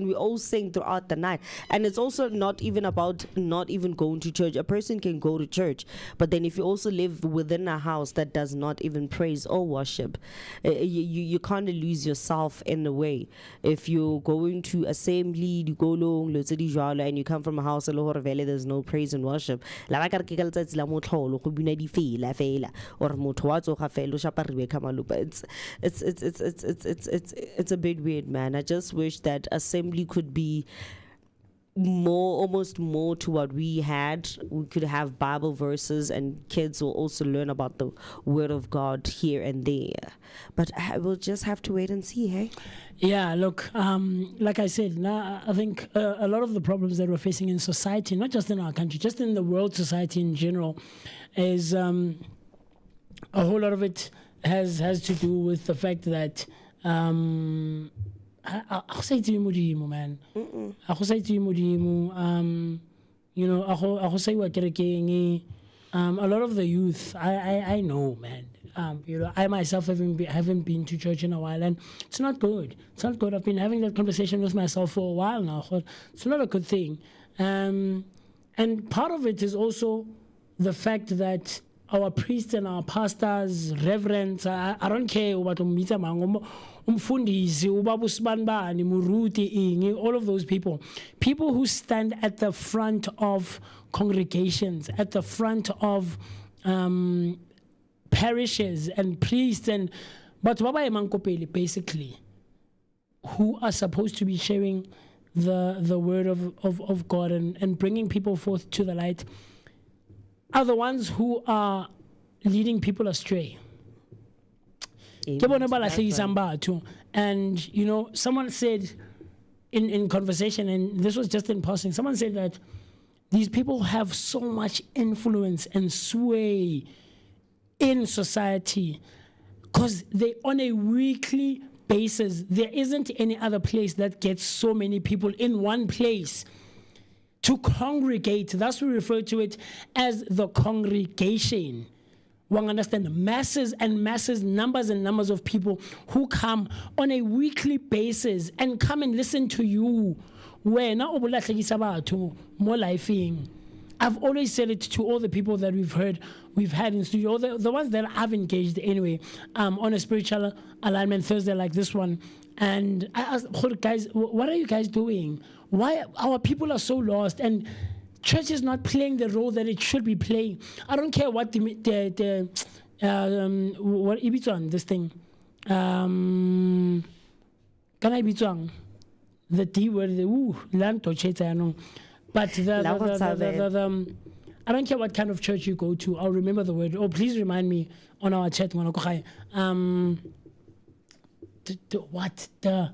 we all sing throughout the night. And it's also not even about not even going to church. A person can go to church, but then if you also live within a house that does not even praise or worship, you kind of lose yourself in a way. If you're going to assembly, you go long, and you come from a house there's no praise and worship. It's a bit weird, man. I just wish that assembly could be almost more to what we had. We could have Bible verses, and kids will also learn about the Word of God here and there. But we'll just have to wait and see, hey? Yeah, look, like I said, I think a lot of the problems that we're facing in society, not just in our country, just in the world society in general, is a whole lot of it has to do with the fact that I'll say to you, Modimo, man. I'll say to you, Modimo, you know, I'll say what a lot of the youth, I know, man. You know, I myself haven't been to church in a while, and it's not good. It's not good. I've been having that conversation with myself for a while now. It's not a good thing. And part of it is also the fact that our priests and our pastors, reverends, I don't care what umfundisi, ubabusbanbani, muruti, all of those people who stand at the front of congregations, at the front of parishes and priests, and but basically, who are supposed to be sharing the word of God and bringing people forth to the light, are the ones who are leading people astray. And you know, someone said in conversation, and this was just in passing, someone said that these people have so much influence and sway in society because they, on a weekly basis, there isn't any other place that gets so many people in one place to congregate. Thus we refer to it as the congregation. One understand masses and masses, numbers and numbers of people who come on a weekly basis and come and listen to you. When more lifing. I've always said it to all the people that we've had in studio, the ones that I've engaged anyway, on a spiritual alignment Thursday like this one. And I asked, guys, what are you guys doing? Why our people are so lost, and church is not playing the role that it should be playing. I don't care what what Ibitswang, this thing. Can I be wrong? The D word, land to know. But I don't care what kind of church you go to. I'll remember the word. Oh, please remind me on our chat. What the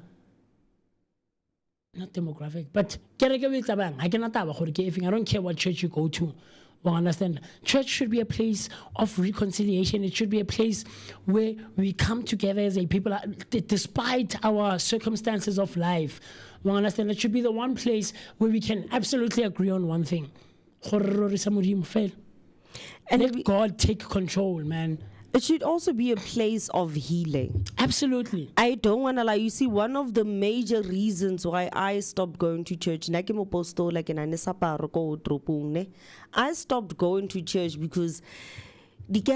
not demographic, but I cannot I don't care what church you go to. Well, understand, church should be a place of reconciliation. It should be a place where we come together as a people, despite our circumstances of life. Well, understand, it should be the one place where we can absolutely agree on one thing. And let God take control, man. It should also be a place of healing. Absolutely. I don't want to lie. You see, one of the major reasons why I stopped going to church, I stopped going to church because and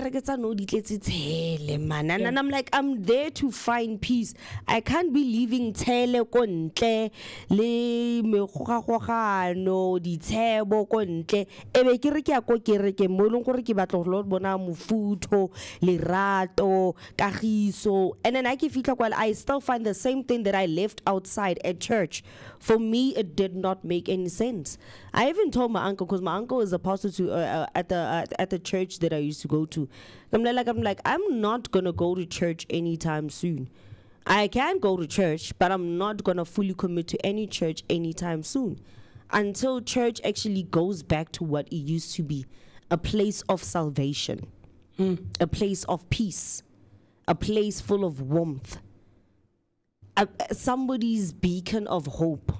I'm like, I'm there to find peace. I can't be leaving tele kontle le megogagogano ditshebo kontle ebe ke re ke ya ko kereke mo leng gore ke batla go bona mofutho lerato kagiso, and then I ke fitla kwala I still find the same thing that I left outside at church. For me, it did not make any sense. I even told my uncle, because my uncle is a pastor at the church that I used to go to. I'm like, I'm not gonna go to church anytime soon. I can go to church, but I'm not going to fully commit to any church anytime soon until church actually goes back to what it used to be, a place of salvation, a place of peace, a place full of warmth, somebody's beacon of hope.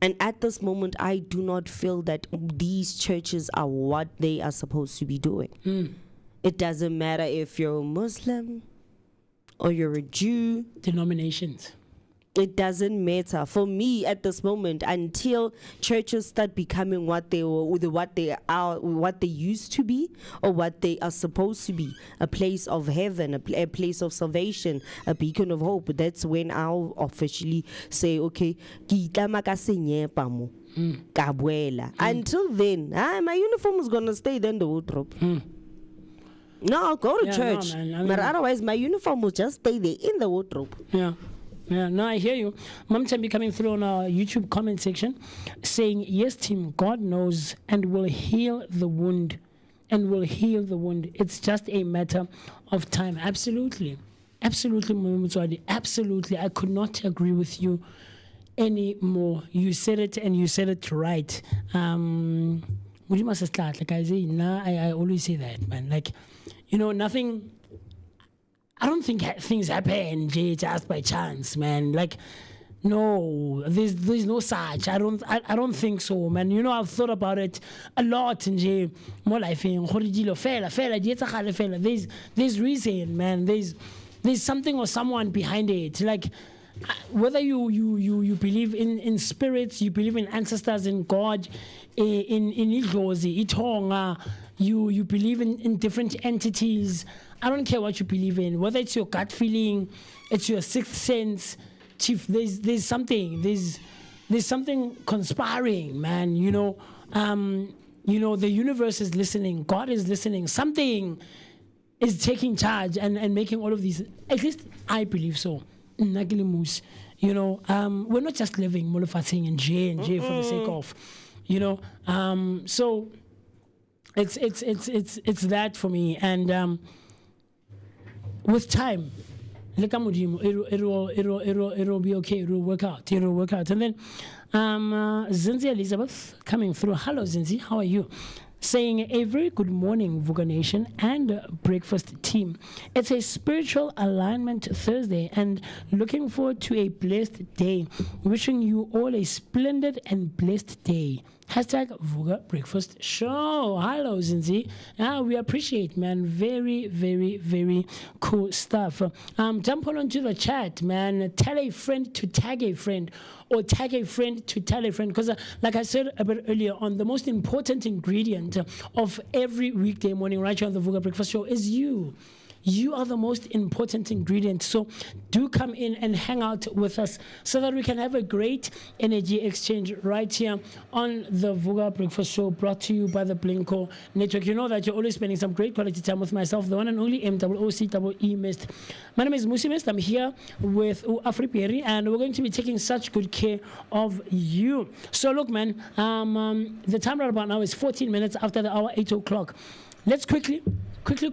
And at this moment, I do not feel that these churches are what they are supposed to be doing. It doesn't matter if you're a Muslim or you're a Jew. Denominations. It doesn't matter for me at this moment until churches start becoming what they are, what they used to be, or what they are supposed to be, a place of heaven, a place of salvation, a beacon of hope. That's when I'll officially say, okay, ki itlama ka senyepa mo, ka buela. Until then, my uniform is gonna stay there in the wardrobe. No, I'll go to church, but otherwise my uniform will just stay there in the wardrobe. Yeah, no, I hear you. Mom Tambi coming through on our YouTube comment section saying, yes, team, God knows and will heal the wound. It's just a matter of time. Absolutely. Absolutely, Mumutswadi. Absolutely. I could not agree with you anymore. You said it and you said it right. Like I say, I always say that, man. Like, nothing... I don't think things happen just by chance, man. Like, no, there's no such. I don't think so, man. I've thought about it a lot in more life. There's reason, man. There's something or someone behind it. Like, whether you believe in spirits, you believe in ancestors, in God, in Idlozi, Itonga, you believe in different entities. I don't care what you believe in, whether it's your gut feeling, it's your sixth sense, Chief. There's something conspiring, man. The universe is listening, God is listening, something is taking charge and making all of these. At least I believe so. We're not just living Molofating and J for the sake of, So it's that for me, and with time, it'll be okay. It'll work out. And then Zinzi Elizabeth coming through. Hello, Zinzi. How are you? Saying a very good morning, Vooka Nation and breakfast team. It's a spiritual alignment Thursday and looking forward to a blessed day. Wishing you all a splendid and blessed day. Hashtag Vooka Breakfast Show. Hello, Zinzi. We appreciate, man. Very, very, very cool stuff. Jump on onto the chat, man. Tell a friend to tag a friend, or tag a friend to tell a friend. Because, like I said a bit earlier on, the most important ingredient of every weekday morning right here on the Vooka Breakfast Show is you. You are the most important ingredient. So do come in and hang out with us so that we can have a great energy exchange right here on the Vooka Breakfast Show, brought to you by the Blinko Network. You know that you're always spending some great quality time with myself, the one and only MOOCEE Mist. My name is Musi Mist. I'm here with Afri Peri, and we're going to be taking such good care of you. So look, man, the time right about now is 14 minutes after the hour, 8 o'clock. Let's quickly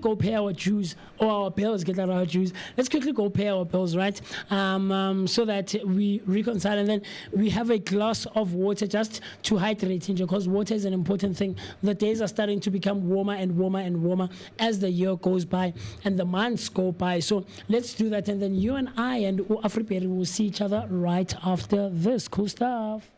go pay our dues, or our bills, get out of our dues. Let's quickly go pay our bills, right? So that we reconcile, and then we have a glass of water just to hydrate, because water is an important thing. The days are starting to become warmer and warmer and warmer as the year goes by and the months go by. So let's do that, and then you and I and Afriperi will see each other right after this. Cool stuff.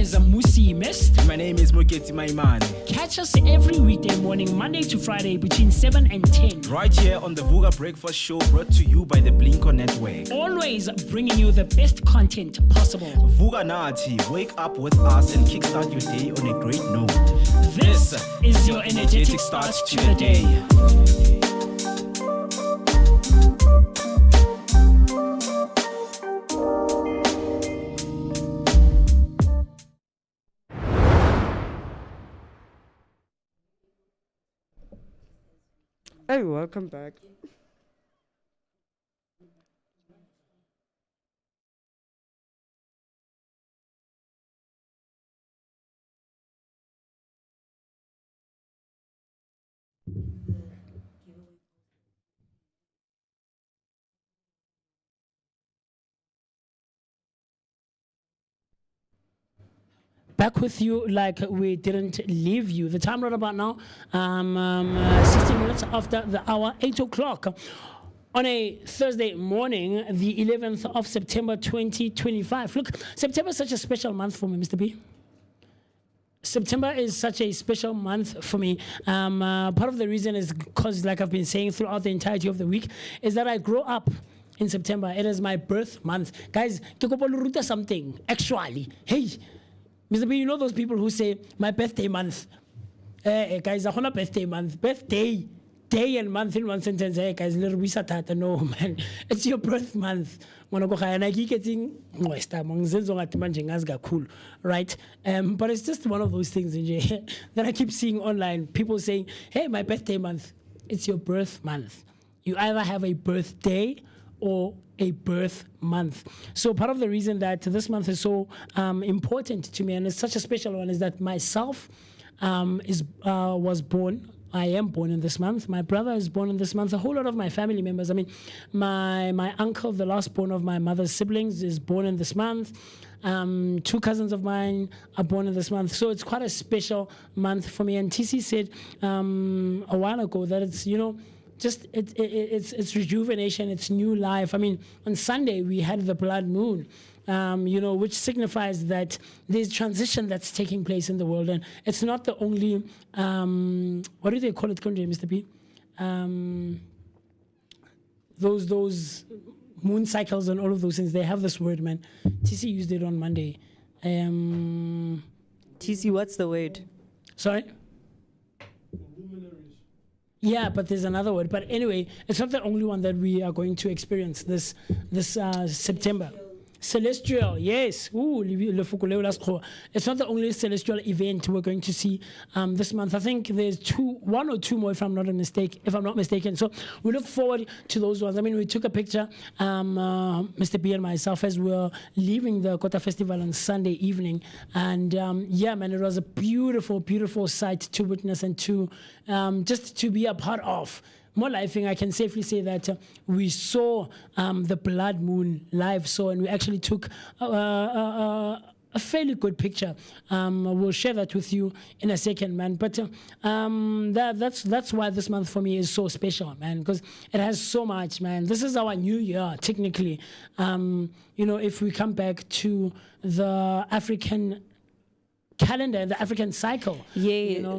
Musi Mist. My name is Moketi Maimane. Catch us every weekday morning, Monday to Friday, between 7 and 10. Right here on the Vooka Breakfast Show, brought to you by the Blinko Network. Always bringing you the best content possible. Vooka Nati, wake up with us and kickstart your day on a great note. This is your energetic start to the day. Hey, welcome back. Back with you like we didn't leave you. The time right about now, 16 minutes after the hour, 8 o'clock. On a Thursday morning, the 11th of September 2025. Look, September is such a special month for me, Mr. B. September is such a special month for me. Part of the reason is because, like I've been saying throughout the entirety of the week, is that I grow up in September. It is my birth month. Guys, ke kopa le ruta something, actually. Hey, Mr. B, you know those people who say, my birthday month? Guys, I want a birthday month. Birthday, day and month in one sentence. Hey, guys, little bisa tata. No, man. It's your birth month. Right? But it's just one of those things that I keep seeing online. People saying, hey, my birthday month. It's your birth month. You either have a birthday or a birth month. So part of the reason that this month is so important to me, and it's such a special one, is that myself was born. I am born in this month. My brother is born in this month. A whole lot of my family members. I mean, my uncle, the last born of my mother's siblings, is born in this month. 2 cousins of mine are born in this month. So it's quite a special month for me. And TC said a while ago that it's, just it's rejuvenation, it's new life. I mean, on Sunday we had the blood moon, which signifies that there's transition that's taking place in the world, and it's not the only what do they call it, Mr. P? Those moon cycles and all of those things. They have this word, man. TC used it on Monday. TC, what's the word? Sorry. Yeah, but there's another word. But anyway, it's not the only one that we are going to experience this September. Celestial, yes. Ooh, it's not the only celestial event we're going to see this month. I think there's one or two more, if I'm not mistaken. So we look forward to those ones. I mean, we took a picture, Mr. B and myself, as we were leaving the Kota Festival on Sunday evening, and yeah, man, it was a beautiful, beautiful sight to witness and to just to be a part of. More lifing, I can safely say that we saw the blood moon live, and we actually took a fairly good picture. We'll share that with you in a second, man. But that's why this month for me is so special, man, because it has so much, man. This is our new year, technically. If we come back to the African calendar and the African cycle. Yeah.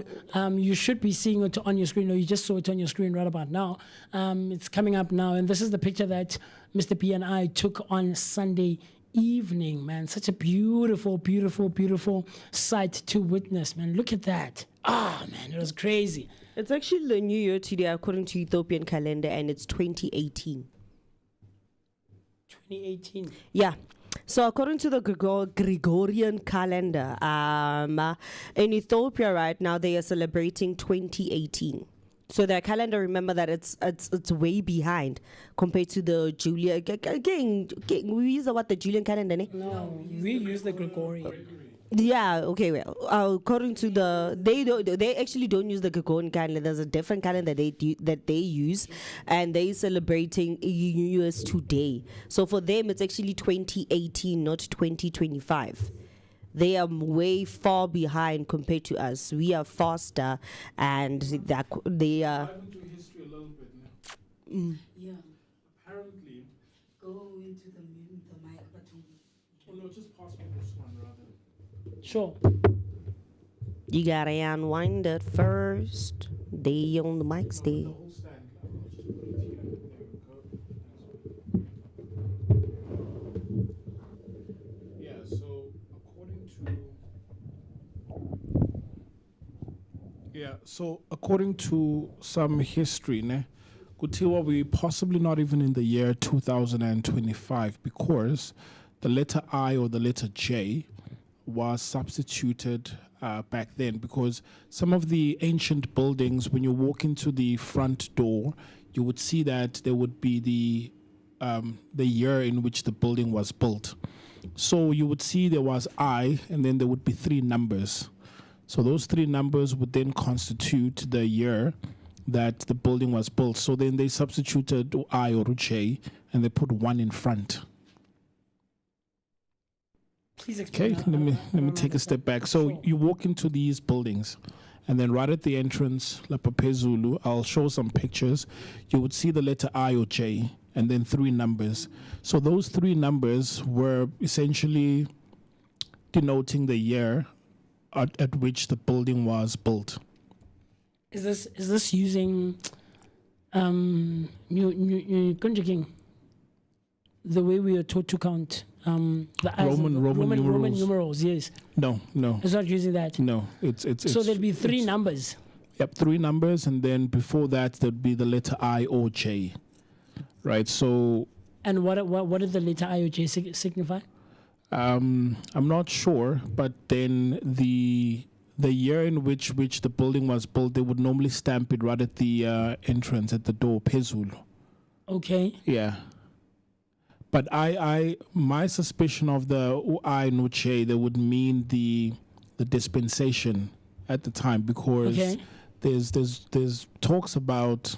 You should be seeing it on your screen, or you just saw it on your screen right about now. It's coming up now, and this is the picture that Mr. P and I took on Sunday evening, man. Such a beautiful, beautiful, beautiful sight to witness, man. Look at that. Man, it was crazy. It's actually the new year today according to Ethiopian calendar, and it's 2018. 2018. Yeah. So according to the Gregorian calendar, in Ethiopia right now, they are celebrating 2018. So their calendar, remember that it's way behind compared to the Julian. Again, we use the Julian calendar, ne? No, we use the Gregorian. Yeah, okay, well, according to they actually don't use the Gregorian calendar. There's a different calendar that they use, and they celebrating New Year's today. So for them, it's actually 2018, not 2025. They are way far behind compared to us. We are faster, and they are. Dive into history a little bit now. Yeah. Apparently, Go into the mic button. oh no, just pass me this one rather. Sure. You gotta unwind it first. They on the mic The stay. whole stand. I'll just put it here. There we go. Yeah. So according to some history, ne, kutiwa we possibly not even in the year 2025 because the letter I or the letter J was substituted back then, because some of the ancient buildings, when you walk into the front door, you would see that there would be the year in which the building was built. So you would see there was I, and then there would be 3 numbers. So those 3 numbers would then constitute the year that the building was built. So then they substituted I or J and they put 1 in front. Please explain. Okay, let me take a step back. So you walk into these buildings, and then right at the entrance, Lapape Zulu, I'll show some pictures. You would see the letter I or J, and then 3 numbers. So those 3 numbers were essentially denoting the year at which the building was built. Is this using conjugating the way we are taught to count? The Roman numerals, yes. No. It's not using that. No, it's so there'd be 3 numbers. Yep, 3 numbers, and then before that there'd be the letter I or J, right? So. And what did the letter I or J signify? I'm not sure, but then the year in which the building was built, they would normally stamp it right at the entrance at the door, Pezulu. Okay. Yeah. But my suspicion of the I Nuche, they would mean the dispensation at the time, because there's talks about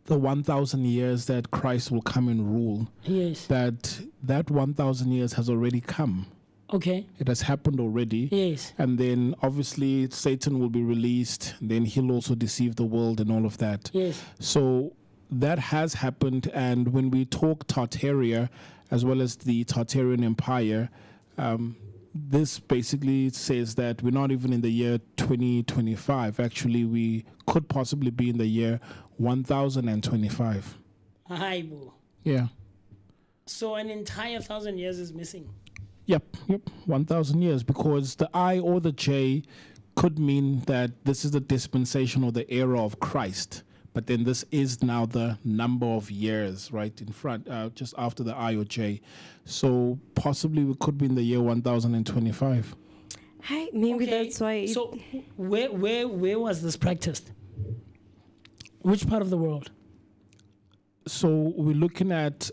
the 1,000 years that Christ will come and rule. Yes. That 1,000 years has already come. Okay. It has happened already. Yes. And then obviously Satan will be released. Then he'll also deceive the world and all of that. Yes. So that has happened. And when we talk Tartaria, as well as the Tartarian Empire, this basically says that we're not even in the year 2025. Actually, we could possibly be in the year 1025. Yeah. So an entire 1,000 years is missing. Yep, 1,000 years, because the I or the J could mean that this is the dispensation or the era of Christ, but then this is now the number of years right in front, just after the I or J. So possibly we could be in the year 1025. Hi, maybe that's why. So where was this practiced? Which part of the world? So we're looking at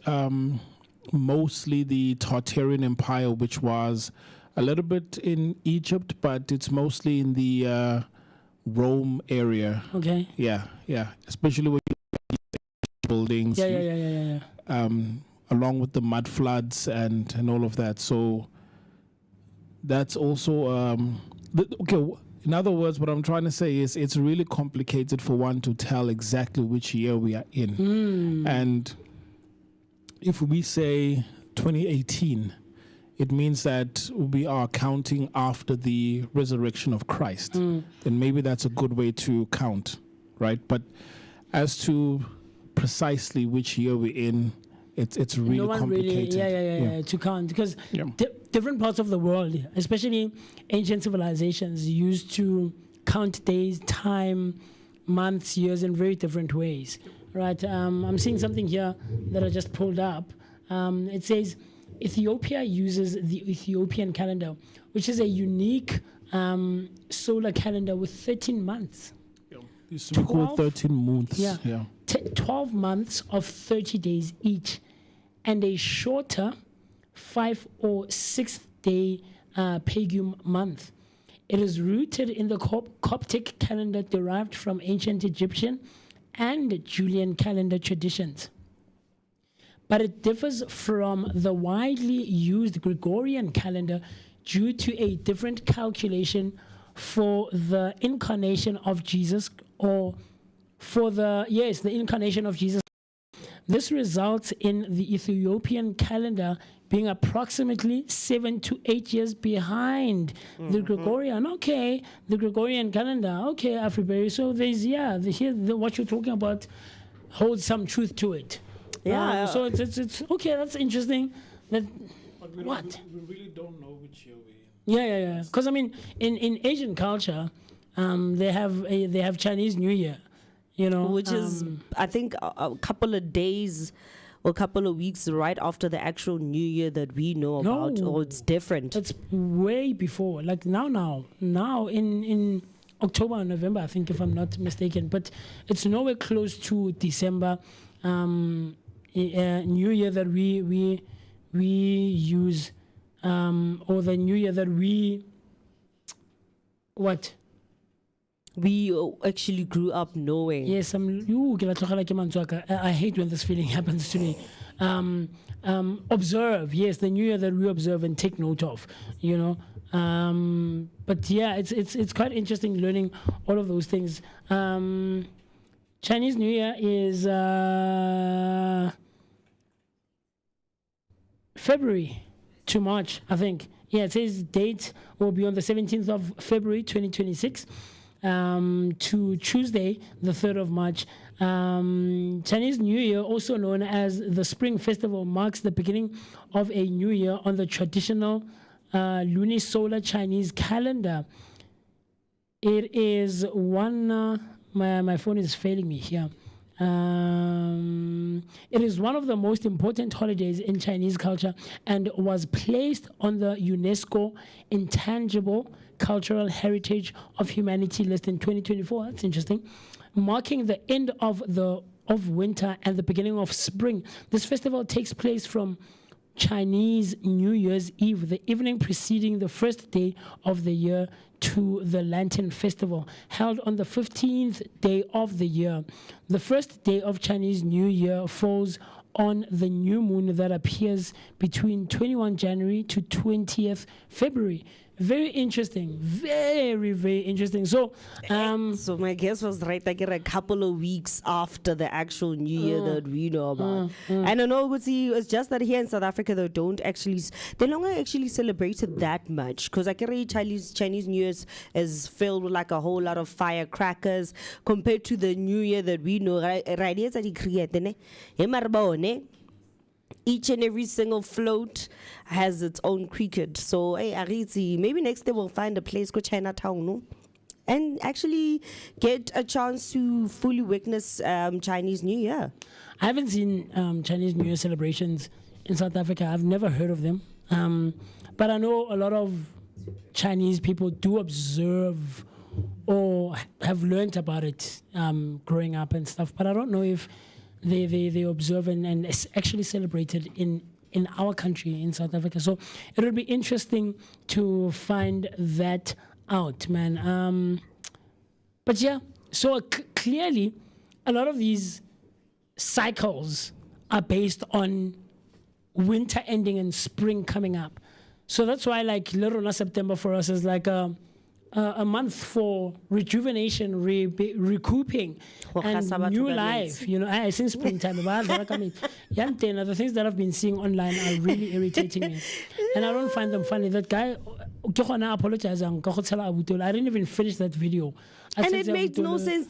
mostly the Tartarian Empire, which was a little bit in Egypt, but it's mostly in the Rome area. Okay. Yeah. Especially with buildings. Yeah. Along with the mud floods and all of that. So that's also in other words, what I'm trying to say is it's really complicated for one to tell exactly which year we are in. And if we say 2018, it means that we are counting after the resurrection of Christ. Then maybe that's a good way to count, right? But as to precisely which year we're in, it's really complicated. To count, because different parts of the world, especially ancient civilizations, used to count days, time, months, years in very different ways, right? I'm seeing something here that I just pulled up. It says Ethiopia uses the Ethiopian calendar, which is a unique solar calendar with 13 months. It's called 13 months. 12 months of 30 days each, and a shorter 5 or 6 day Pagum month. It is rooted in the Coptic calendar derived from ancient Egyptian and Julian calendar traditions. But it differs from the widely used Gregorian calendar due to a different calculation for the incarnation of Jesus, or for the incarnation of Jesus. This results in the Ethiopian calendar being approximately 7 to 8 years behind the Gregorian. Okay, the Gregorian calendar. Okay, Afriberry. So there's what you're talking about holds some truth to it. Yeah. So it's okay. That's interesting. But we really don't know which year we're in. Yeah. Because I mean, in Asian culture, they have Chinese New Year. Which is, I think, a couple of days or a couple of weeks right after the actual New Year that we know about, or it's different. It's way before, like now in October or November, I think, if I'm not mistaken. But it's nowhere close to December, New Year that we use, or the New Year that we we actually grew up knowing. Yes, I hate when this feeling happens to me. Observe, yes, the new year that we observe and take note of, you know. But yeah, it's quite interesting learning all of those things. Chinese New Year is February to March, I think. Yeah, it says date will be on the 17th of February 2026 to Tuesday, the 3rd of March. Chinese New Year, also known as the Spring Festival, marks the beginning of a new year on the traditional lunisolar Chinese calendar. It is one, my phone is failing me here. It is one of the most important holidays in Chinese culture and was placed on the UNESCO Intangible Cultural Heritage of Humanity list in 2024. That's interesting. Marking the end of winter and the beginning of spring. This festival takes place from Chinese New Year's Eve, the evening preceding the first day of the year, to the Lantern Festival, held on the 15th day of the year. The first day of Chinese New Year falls on the new moon that appears between 21 January to 20th February. Very interesting. Very, very interesting. So, So my guess was right, like a couple of weeks after the actual New Year that we know about. And I know, it's just that here in South Africa, they don't actually, they don't actually celebrate it that much. Because I can read Chinese New Year's is filled with like a whole lot of firecrackers compared to the New Year that we know. Right? Each and every single float has its own cricket. So, hey, Ariti, maybe next day we'll find a place called Chinatown, no? And actually get a chance to fully witness Chinese New Year. I haven't seen Chinese New Year celebrations in South Africa. I've never heard of them. But I know a lot of Chinese people do observe or have learned about it growing up and stuff. But I don't know if they observe and it's actually celebrated in our country, in South Africa. So it'll be interesting to find that out, man. But yeah, so clearly a lot of these cycles are based on winter ending and spring coming up. So that's why like Lerona September for us is like a month for rejuvenation, recouping, and new life. You know, since springtime, the things that I've been seeing online are really irritating me, and I don't find them funny. That guy, I didn't even finish that video. And it makes no sense.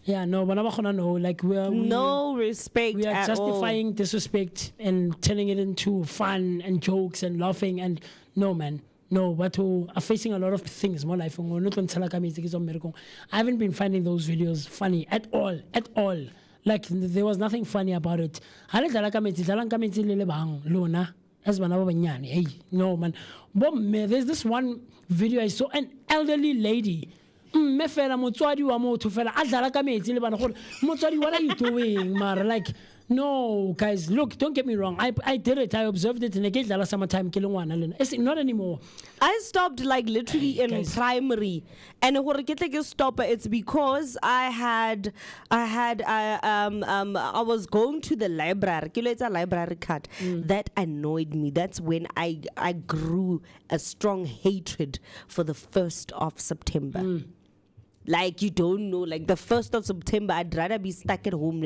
Yeah, no, like no respect. We are at justifying all. Disrespect and turning it into fun and jokes and laughing. And no, man. No, but are facing a lot of things more life. I haven't been finding those videos funny at all. Like there was nothing funny about it. Hey, no man. But there's this one video I saw, an elderly lady. What are you doing, Mar? Like, no, guys, look, don't get me wrong. I did it. I observed it in a summertime. It's not anymore. I stopped like literally in primary, and when I get like a stopper, it's because I was going to the library. It's a library card that annoyed me. That's when I grew a strong hatred for the 1st of September. Like, you don't know, like the 1st of September, I'd rather be stuck at home.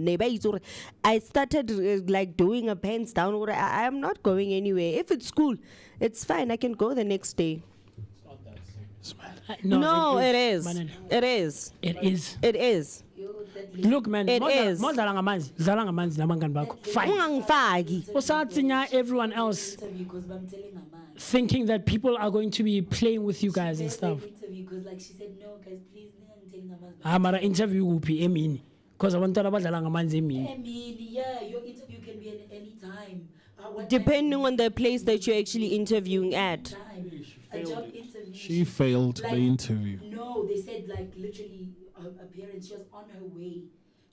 I started like doing a pants down. Or I am not going anywhere. If it's school, it's fine. I can go the next day. No, it is. It is. It is. It is. Look, man. It is. Fine. Everyone else thinking that people are going to be playing with you guys and stuff. Because like she said, no, guys, please, I'm an interview will be Emin because I want to know about yeah, your interview can be at any time. Depending on the place that you're actually interviewing at. She failed the interview. No, they said like literally her appearance. She was on her way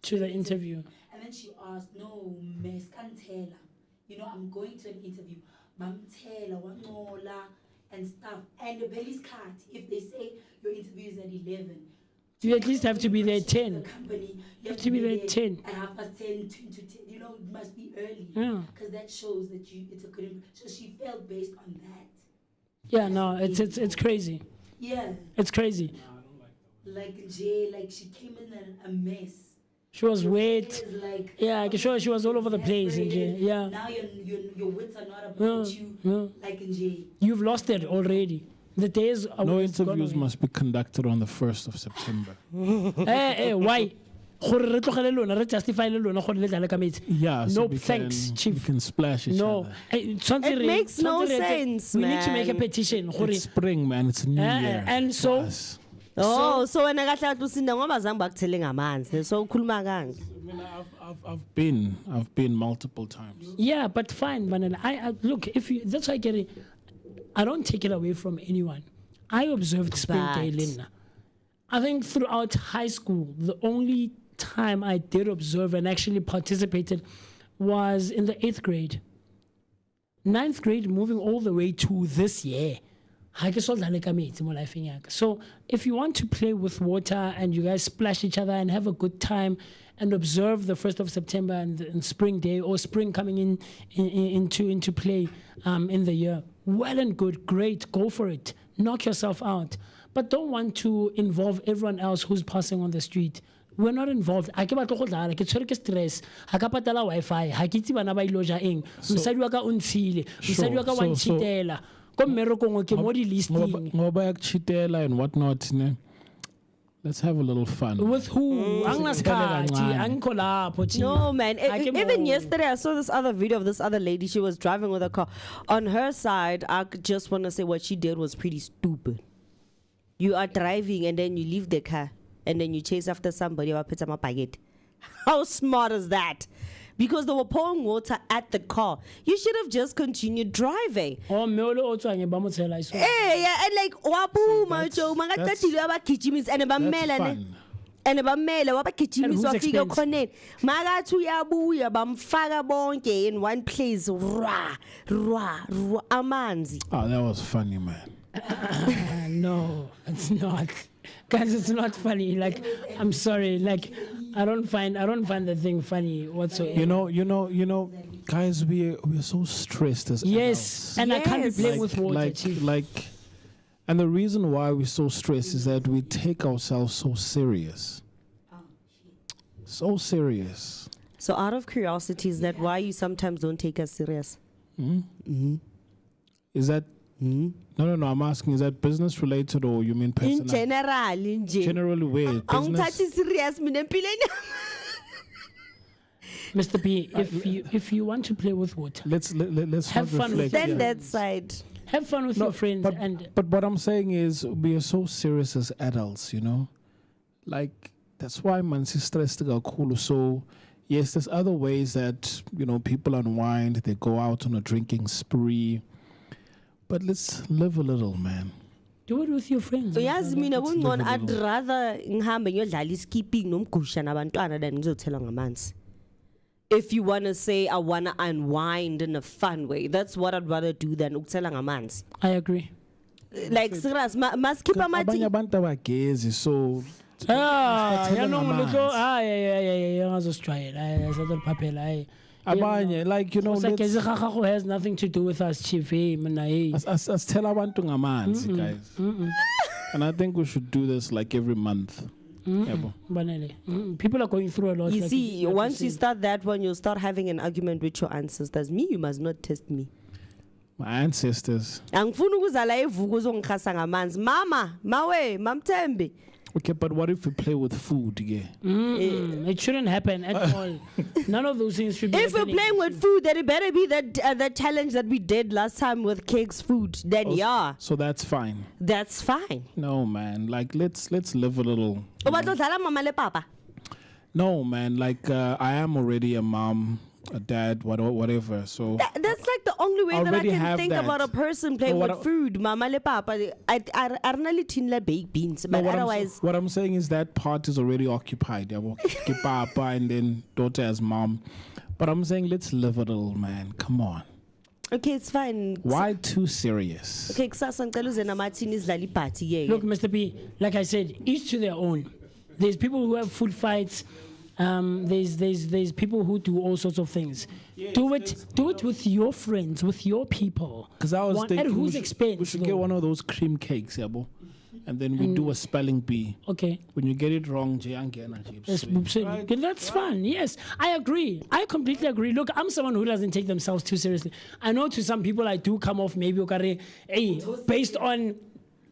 to the interview. And then she asked, no, Miss Cantella, I'm going to an interview. Mam Tela, Wanola, and stuff. And the police card, if they say your interview is at 11, You at least have to be there at 10. the company, you have to be there at 10. At 10:30, 10 to 10. You know, it must be early. Yeah. Because that shows that it's a good. So she failed based on that. Yeah, no, it's crazy. Yeah. It's crazy. Like Jay, like she came in a mess. She was wet. It's like, Yeah, I can show she was all over the place. And yeah. Now your wits are not about you, like in Jay. You've lost it already. The days are No always gone interviews away. must be conducted on the 1st of September. Why? Gore re tlogele lona, re justify le lona gore le dlale ka metsi. Yeah, so Nope, we thanks, can, Chief. we can splash each No, other. It makes no sense, We need to make a man. petition. gore- It's spring, man. It's a new year. and for so- us. Oh, so wena kahle kahle usinda ngoba zange bakuthele ngamanzi. So ukhuluma kanje. I mean, I've been multiple times. Yeah, but fine, Manela. I look, if you, that's why I get it. I don't take it away from anyone. I observed Spring Day, But- Linda. I think throughout high school, the only time I did observe and actually participated was in the 8th grade. 9th grade, moving all the way to this year. So if you want to play with water and you guys splash each other and have a good time and observe the 1st of September and Spring Day or spring coming into play in the year, well and good, great, go for it. Knock yourself out. But don't want to involve everyone else who's passing on the street. We're not involved. I ke batla go dlala, ke tshwere ke stress. Ha ka patala Wi-Fi, ha ke itse bana ba ilo ja eng. Mosadi wa ka o ntshile, mosadi wa ka wa ntshitela. Ko mmerekong ke mo di listing. Ngoba yakchitela and whatnot, ne? Let's have a little fun. With who? Angnaskati, angikho lapho. No, man. Ake Even mo. yesterday, I saw this other video of this other lady. She was driving with a car. On her side, I just want to say what she did was pretty stupid. You are driving and then you leave the car and then you chase after somebody. How smart is that? Because they were pouring water at the car. You should have just continued driving. Oh, meolo o tswang ba mo tshela iso. Yeah, and like wapu that's- macho that's- mangathatile abagijimis and That's bamela fun. and bamela And wabagijimis whose wafika expense? khoneni makathi uyabuya bamfaka bonke in one place rwa amanzi. Oh, that was funny, man. No, it's not. Guys, it's not funny. Like, I'm sorry. Like, I don't find the thing funny whatsoever. You know, guys, we're so stressed as Yes, and I can't be Yes. playing with water, Chief. and the reason why we're so stressed is that we take ourselves so serious. So serious. So out of curiosity, is that why you sometimes don't take us serious? Is that no? I'm asking. Is that business related or you mean In personal? general, Generally, where business? angithathi serious mina empilweni. Mr. P, if you want to play with water, Let's Have not fun with reflect. Stand here. that side. have fun with your friends but what I'm saying is we are so serious as adults, you know. Like that's why man's stressed to go cool. So yes, there's other ways that people unwind. They go out on a drinking spree. But let's live a little, man. do it with your friends. Uyazi mina kungcono I'd rather ngihambe ngiyodlala iskipping nomgusha nabantwana than ngizothela ngamanzi. If you want to say I want to unwind in a fun way, that's what I'd rather do than ukuthela ngamanzi. I agree. Like serious, must keep Abanye amati. abantu abagezi, so Yeah, no, yeah, I'll just try it. I said the papel. abanye, like let's Has nothing to do with us, Chief. Hey, mana, hey. as tell abantu ngamanzi, guys. And I think we should do this like every month. Yabo. Banele. People are going through a lot. You like see, like once you said. start that one, you'll start having an argument with your ancestors. Me, you must not test me. My ancestors. Angifuni ukuzala evuko uzongikhasa ngamanzi. Mama, mawe, mamthembi. Okay, but what if we play with food? Yeah. It shouldn't happen at all. None of those things should be If we're happening. playing with food, then it better be that challenge that we did last time with cakes food. Then yeah, So that's fine. that's fine. No, man. Like let's live a little. Ubatodlala mama le papa. No, man. Like I am already a mom, a dad, whatever. So That's like the only way that I Already can have think that. about a person playing No, what with food. Mama le papa. I really tin la baked beans, but no, otherwise. what I'm saying is that part is already occupied. Yabo. Ke papa and then daughter as mom. But I'm saying let's live a little, man. Come on. Okay, it's fine. Why too serious? Okay, kusasa ngicela uze namathini izidlala ibhathi ke. Look, Mr. B, like I said, each to their own. There's people who have food fights. There's people who do all sorts of things. Do it with your friends, with your people. Because I was thinking at whose expense? we should though? get one of those cream cakes, yabo, and then we do a spelling bee. Okay. When you get it wrong, That's fun. Yes, I agree. I completely agree. Look, I'm someone who doesn't take themselves too seriously. I know to some people I do come off maybe based on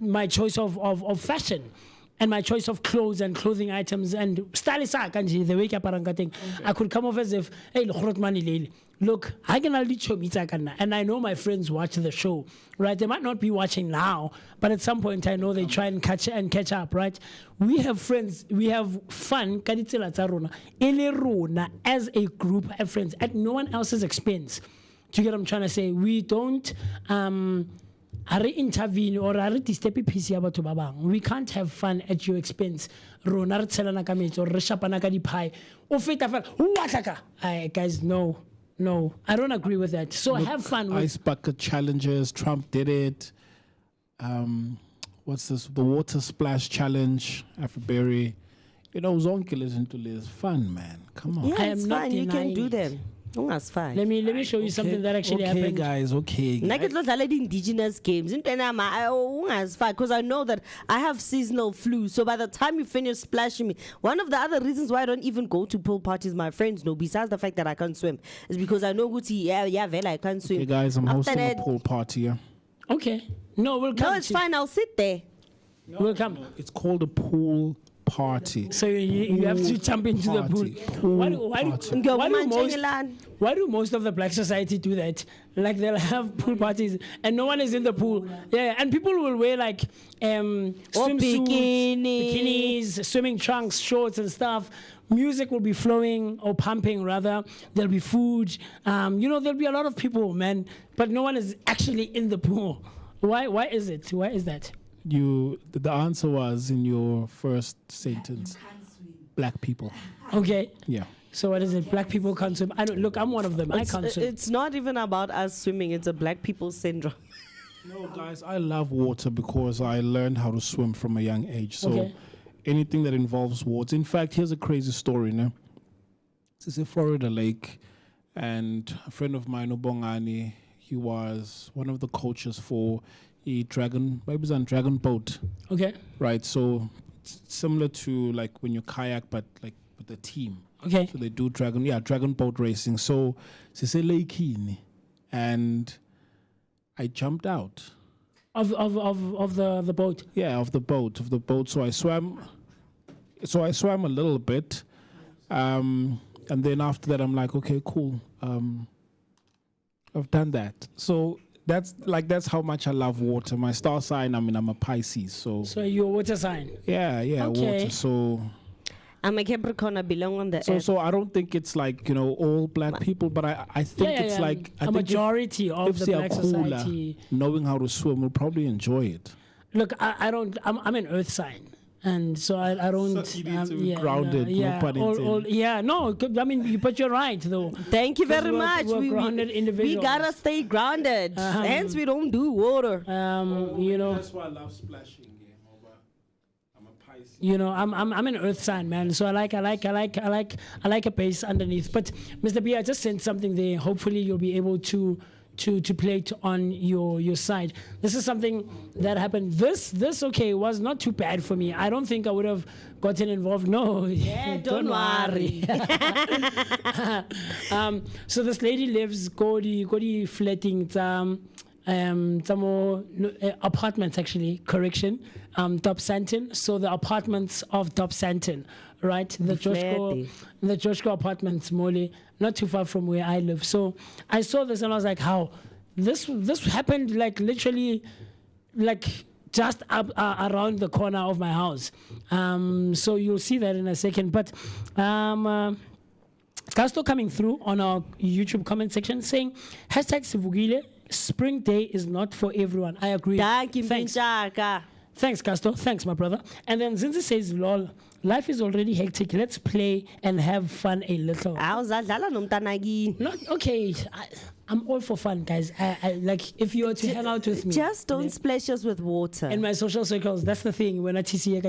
my choice of fashion and my choice of clothes and clothing items and style the wake up thing. I could come off as if, hey, look, I can only show me and I know my friends watch the show, right? They might not be watching now, but at some point I know they try and catch up, right? We have friends, we have fun, as a group of friends at no one else's expense. Do you get what I'm trying to say? We don't intervene or we can't have fun at your expense. Guys, no, I don't agree with that. So have fun with ice bucket challenges. Trump did it. What's this? The water splash challenge. Afroberry. You know, Zonke listen to this. Fun, man. Come on. Yeah, I it's am not fine. You can denying do it. them. Oh, that's fine. Let me show you something that actually okay, happened. Guys, okay. Naked los the indigenous games. Because I know that I have seasonal flu. So by the time you finish splashing me, one of the other reasons why I don't even go to pool parties, my friends know, besides the fact that I can't swim, is because I know I can't swim. Okay, guys, I'm After hosting a that- pool party. Yeah? Okay. No, we'll come. No, it's fine. I'll sit there. We'll come. It's called a pool party. So you have to jump into the pool. Why do most of the black society do that? Like they'll have pool parties and no one is in the pool. Yeah, and people will wear like swimsuits, bikinis, swimming trunks, shorts and stuff. Music will be flowing or pumping rather. There'll be food. There'll be a lot of people, man. But no one is actually in the pool. Why is it? Why is that? The answer was in your first sentence. Black people. Okay. Yeah. So what is it? Black people can't swim. I'm one of them. I can't swim. It's not even about us swimming. It's a black people syndrome. No, guys, I love water because I learned how to swim from a young age. So Okay. anything that involves water. In fact, here's a crazy story. No? This is a Florida lake, and a friend of mine, Obongani, he was one of the coaches for a dragon boat. Okay. Right, so it's similar to like when you kayak, but like with a team. Okay. So they do dragon boat racing. So it's a lake, and I jumped out. Of the boat. Yeah, of the boat. So I swam a little bit, and then after that I'm like, okay, cool. I've done that. So that's how much I love water. My star sign, I'm a Pisces. So you're a water sign. yeah, Okay. water. So I'm a Capricorn. I belong on the earth. so I don't think it's like all black people, but I think it's like I a think majority of if the they are black cooler, society. knowing how to swim, will probably enjoy it. Look, I'm an earth sign. And so I don't. So you need to be grounded, no pun intended. But you're right, though. Thank you very We're- much. we're grounded we individuals. gotta stay grounded. Hence, we don't do water. That's why I love splashing. I'm a Pisces. I'm an earth sign, man. So I like a base underneath. But Mr. B, I just sent something there. Hopefully you'll be able to play it on your side. This is something that happened. This was not too bad for me. I don't think I would have gotten involved. No, don't worry. So this lady lives Godi flatting apartments actually. Correction, Dobsonville. So the apartments of Dobsonville, right? The Joshko apartments, Molly, not too far from where I live. So I saw this and I was like, how this happened like literally like just up around the corner of my house. So you'll see that in a second. But Casto coming through on our YouTube comment section saying #Sivugile, spring day is not for everyone. I agree. Thanks. Thanks, Casto. Thanks, my brother. And then Zinzi says, lol, life is already hectic. Let's play and have fun a little. Not okay. I'm all for fun, guys. I like if you were to hang out with me. Just don't splash us with water. In my social circles, that's the thing. When I see if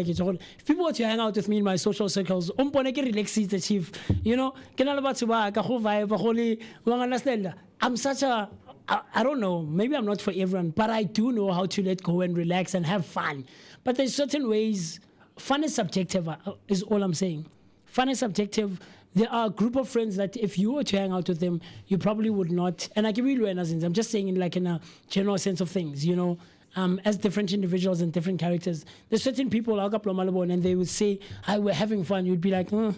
people were to hang out with me in my social circles, relax the chief. You know, understand. I'm such a I don't know, maybe I'm not for everyone, but I do know how to let go and relax and have fun. But there's certain ways, fun is subjective, is all I'm saying. Fun is subjective. There are a group of friends that if you were to hang out with them, you probably would not. And I give you I'm just saying in a general sense of things, you know, as different individuals and different characters. There's certain people, and they would say, hi, we're having fun. You'd be like, you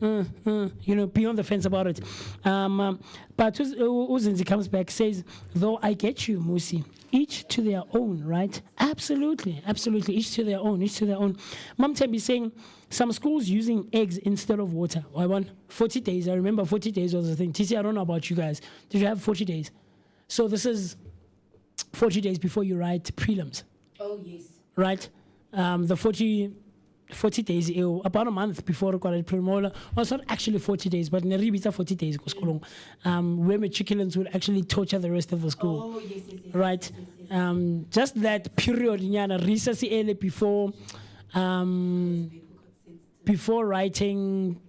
know, be on the fence about it. But Uzinzi comes back, says, though I get you, Musi, each to their own, right? Absolutely, each to their own. Mom Tembi saying, some schools using eggs instead of water. I want 40 days. I remember 40 days was the thing. TC, I don't know about you guys. Did you have 40 days? So this is 40 days before you write prelims. Oh, yes. Right? The 40 days, about a month before required premolar. Well, it's not actually 40 days, but Neribita 40 days, where matriculants would actually torture the rest of the school. Oh, yes. Right? Just that period, recess before writing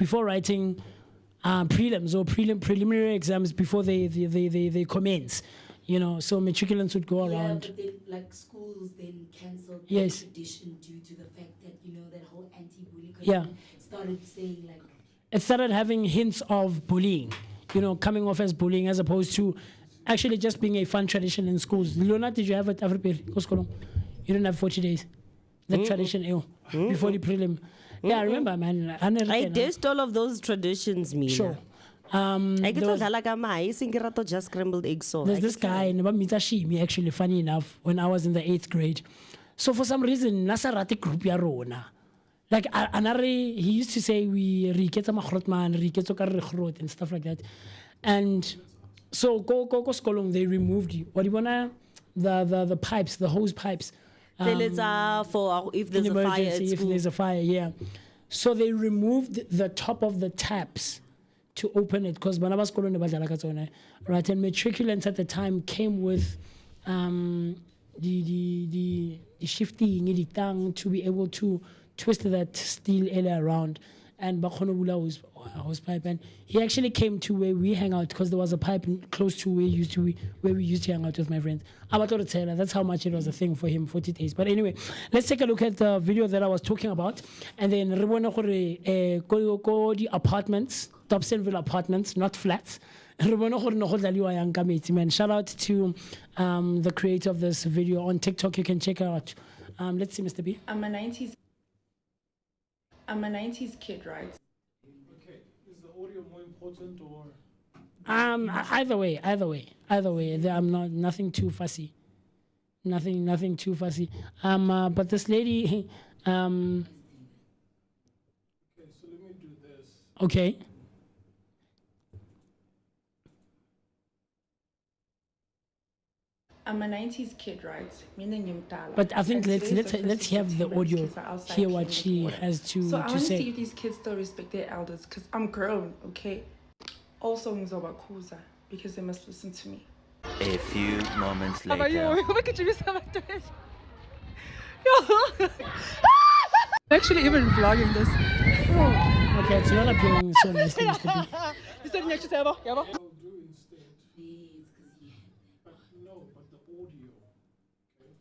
prelims or preliminary exams before they commence. You know, so matriculants would go around. But then, schools then cancelled Yes. the tradition due to the fact that, you know, that whole anti-bullying Yeah. started saying, It started having hints of bullying, you know, coming off as bullying as opposed to actually just being a fun tradition in schools. Lona, did you have it? You didn't have 40 days. That tradition, before the prelim. Yeah, I remember, man. I ditched all of those traditions, me. Sure. I get to just scrambled egg sauce. There's this guy, Shimi, actually, funny enough, when I was in the 8th grade. So for some reason, Nasarati group ya rona. Like, he used to say, we riketa machrotman, riketa karrechrot, and stuff like that. And so, go skolong, they removed what do you wanna? The pipes, the hose pipes. For if there's a fire at if school. there's a fire, yeah. So they removed the top of the taps to open it because right, and matriculants at the time came with the shifting the tongue to be able to twist that steel area around. And Bakhonobula was pipe, and he actually came to where we hang out because there was a pipe close to where we used to hang out with my friends. That's how much it was a thing for him, 40 days. But anyway, let's take a look at the video that I was talking about, and then the apartments, Dobsonville apartments, not flats. Man, shout out to the creator of this video on TikTok. You can check it out. Let's see, Mr. B. I'm a 90s kid, right? Okay, is the audio more important or? Either way. I'm nothing too fussy. Nothing too fussy. But this lady. Okay, so let me do this. Okay. I'm a 90s kid, right? But I think let's have the audio, hear what she has to So I want to see say. if these kids still respect their elders, because I'm grown, okay? All songs are about Kuza, because they must listen to me. A few moments later. I'm actually even vlogging this. Okay, it's not appearing so nicely, Mr. B. I'll do instead. But no, but the audio. Okay,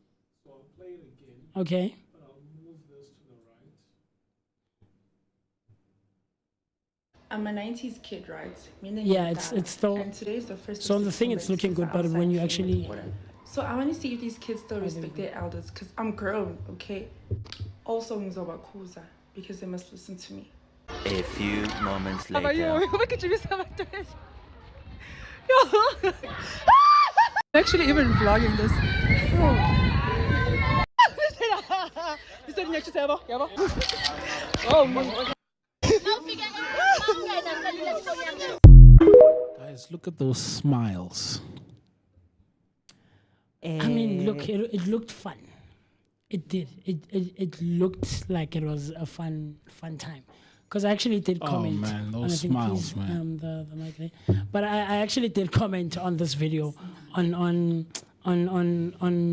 so I'll play it again, Okay. but I'll move this to the right. I'm a 90s kid, right? Yeah, it's still. And today's the first. So on the thing, it's looking good, but when you actually. So I want to see if these kids still respect their elders, because I'm grown, okay? All songs are about Kuza, because they must listen to me. A few moments later. I'm actually even vlogging this. Oh my God. Guys, look at those smiles. I mean, look, it looked fun. It did. It looked like it was a fun time. because I actually did comment. Oh man, and I those think smiles, please, man. The mic there. But I actually did comment on this video on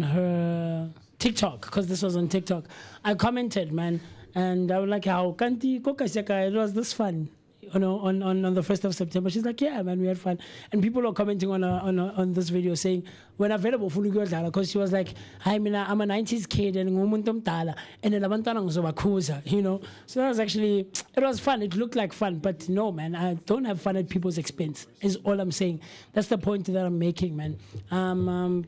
her TikTok, because this was on TikTok. I commented, man, and I was like, how kanti kokaseka, it was this fun, you know, on the 1st of September. She's like, yeah, man, we had fun. And people are commenting on this video saying, when available, because she was like, I'm a 90s kid and you know. So that was actually, it was fun. It looked like fun, but no, man, I don't have fun at people's expense, is all I'm saying. That's the point that I'm making, man.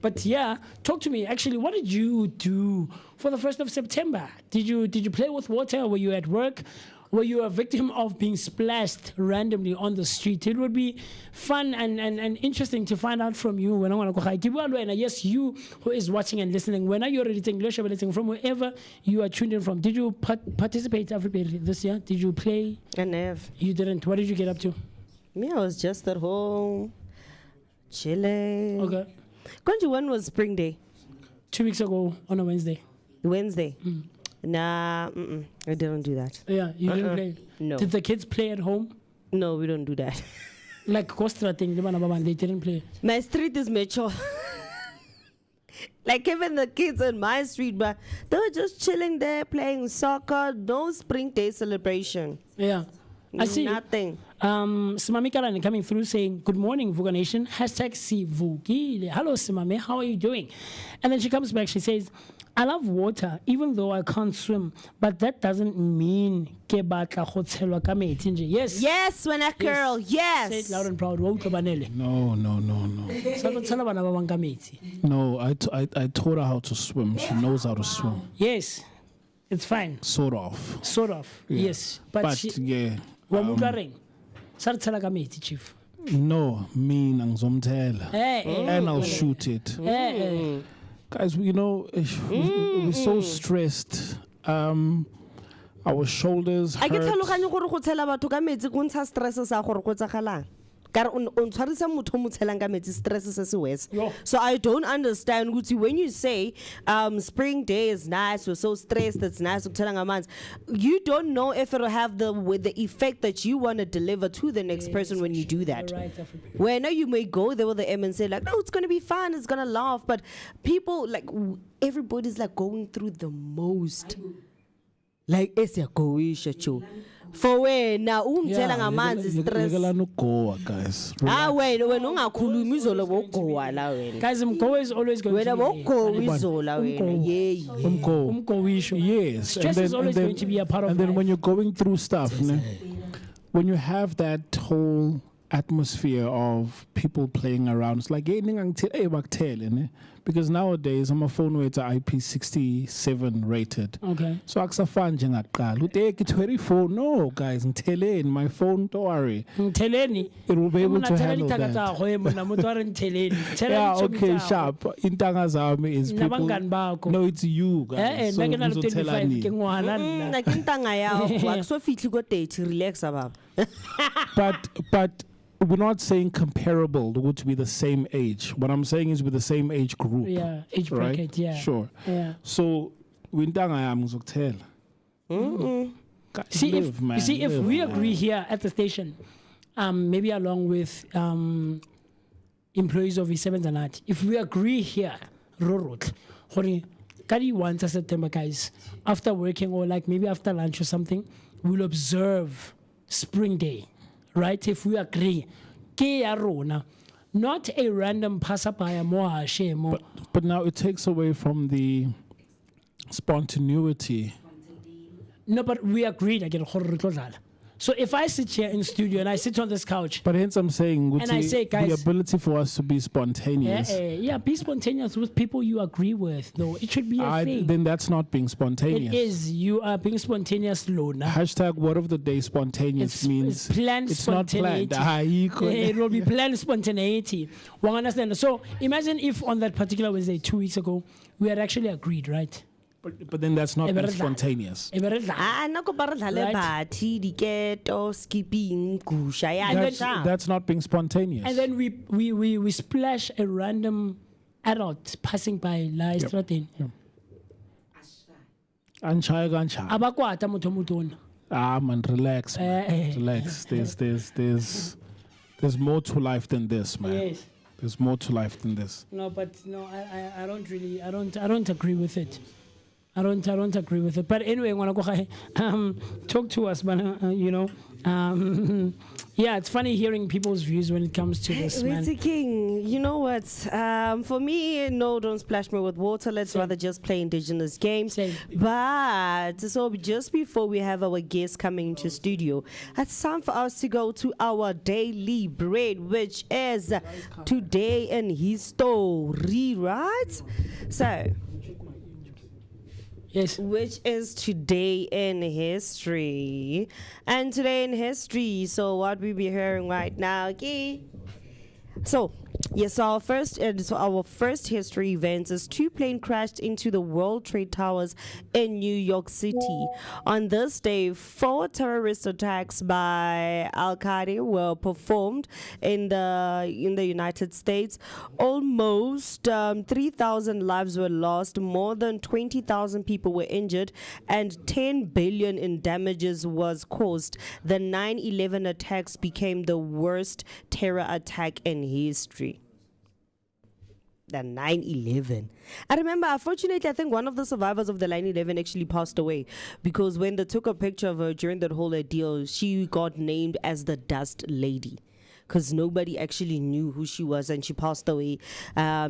But yeah, talk to me. Actually, what did you do for the 1st of September? Did you play with water? Were you at work? Were you a victim of being splashed randomly on the street? It would be fun and interesting to find out from you. Yes, you who is watching and listening, when are you already from wherever you are tuned in from? Did you participate everybody this year? Did you play? I never. You didn't. What did you get up to? Me, I was just at home, chilling. Okay. When was spring day? 2 weeks ago on a Wednesday. Wednesday. Nah, I didn't do that. Yeah, you didn't play? No. Did the kids play at home? No, we don't do that. Like Kostra thing, they didn't play. My street is mature. Like even the kids on my street, but they were just chilling there playing soccer. No spring day celebration. Yeah. I see. Nothing. Simami Kalani coming through saying, good morning, Vooka Nation. Hashtag Sivukile. Hello, Simami. How are you doing? And then she comes back. She says, I love water, even though I can't swim. But that doesn't mean ke batla go tshelwa ka metsi nje. Yes. Yes, when a girl. Yes. Say it loud and proud. Wa utlwa banele. No. Sa go tshela bana ba bang ka metsi. No, I taught her how to swim. She knows how to swim. Yes. It's fine. Sort of. Yeah. Yes. But she, yeah. Wa mutla reng. Sa re tshela ka metsi, chief. No, me ngizomthela. And I'll shoot it. Guys, you know, we're so stressed. Our shoulders I get hurt. tlhaloganya gore go tshela batho ka metsi go ntsha stress sa gore go tsagalang. Kare o ntshwarisa motho mo tshelang ka metsi stress se se wes. So I don't understand ukuthi when you say spring day is nice, we're so stressed, it's nice ukutshela ngamanzi. You don't know if it'll have the effect that you want to deliver to the next person when you do that. Right. When you may go there with the M and say like, no, it's gonna be fun, it's gonna laugh, but people like everybody's like going through the most. Like esiyagoisha cho. For when now umthela ngamanzi stress. Guys. Wena ungakhulumi izolo bogowa la wena. Guys, Mgowa is always going Wena to be bogowa izola wena. Yey. Umgowisho. Yes. Stress is always going to be a part of And then life. when you're going through stuff, when you have that whole atmosphere of people playing around, it's like because nowadays on my phone it's IP67 rated. Okay. So akusafani njengaqala. Uteke 24. No, guys, ngitheleni my phone, don't worry. It will be able to handle that. Yeah, okay, sharp. Intanga zami is people. No, it's you guys. So ngizothelani. Like intanga yawo akuso fitli go date relax ababa. But we're not saying comparable to be the same age. What I'm saying is with the same age group. Yeah, age right? bracket, yeah. Sure. Yeah. So wintanga yami ngizokutela. See, Live, man, if live, we man. agree here at the station, maybe along with employees of E7 and that, if we agree here, Kari once September, guys, after working or like maybe after lunch or something, we'll observe Spring Day, right? If we agree, not a random passerby. But now it takes away from the spontaneity. No, but we agreed. So if I sit here in studio and I sit on this couch, But hence I'm saying And I say, the guys- ability for us to be spontaneous. be spontaneous with people you agree with. No, it should be a thing. Then that's not being spontaneous. It is. You are being spontaneous, Lona. Hashtag word of the day spontaneous means it's planned it's not planned. spontaneity. It will be planned spontaneity. One understand. So imagine if on that particular Wednesday 2 weeks ago we had actually agreed, right? But then that's not being Eberedla. spontaneous. Nako ba re dlale party, diketo, skipping, gusha ya That's not being spontaneous. And then we splash a random adult passing by la estrateng. Anchaya gancha. Abakwata motho motona. Man, relax, man. Relax. There's more to life than this, man. Yes. There's more to life than this. No, but no, I don't really, I don't agree with it. I don't agree with it. But anyway, talk to us, man. Yeah, it's funny hearing people's views when it comes to this, man. Witty King, you know what? For me, no, don't splash me with water. Let's rather just play indigenous games. Same. But so just before we have our guests coming to studio, it's time for us to go to our daily bread, which is today in history, right? So. Yes. Which is today in history. And today in history, so what we be hearing right now, okay? So, yes, our first history event is 2 planes crashed into the World Trade Towers in New York City. On this day, 4 terrorist attacks by Al Qaeda were performed in the United States. Almost 3,000 lives were lost, more than 20,000 people were injured, and 10 billion in damages was caused. The 9/11 attacks became the worst terror attack in history. The 9/11. I remember, unfortunately, I think one of the survivors of the 9/11 actually passed away, because when they took a picture of her during that whole ordeal, she got named as the Dust Lady, because nobody actually knew who she was, and she passed away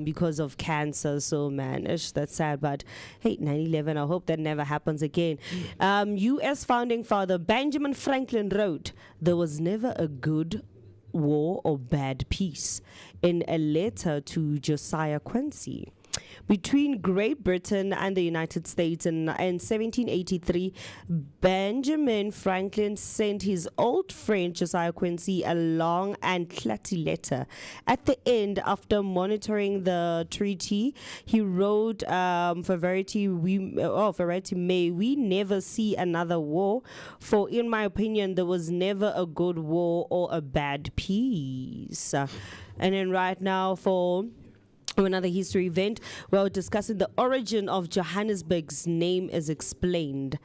because of cancer. So, man, that's sad. But hey, 9/11, I hope that never happens again. U.S. founding father Benjamin Franklin wrote, "There was never a good war or bad peace," in a letter to Josiah Quincy. Between Great Britain and the United States in 1783, Benjamin Franklin sent his old friend Josiah Quincy a long and clutty letter. At the end, after monitoring the treaty, he wrote, for verity, may we never see another war, for in my opinion, there was never a good war or a bad peace. And then right now for another history event, we're discussing the origin of Johannesburg's name is explained.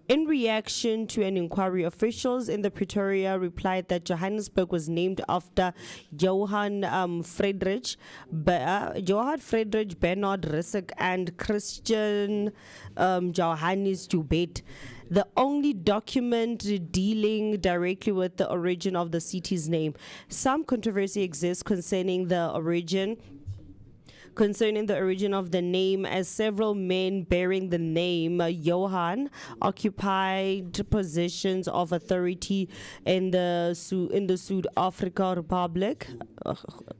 In reaction to an inquiry, officials in the Pretoria replied that Johannesburg was named after Johann Friedrich Bernard Rissik and Christian Johannes Joubert. The only document dealing directly with the origin of the city's name. Some controversy exists concerning the origin of the name, as several men bearing the name Johann occupied positions of authority in the South Africa Republic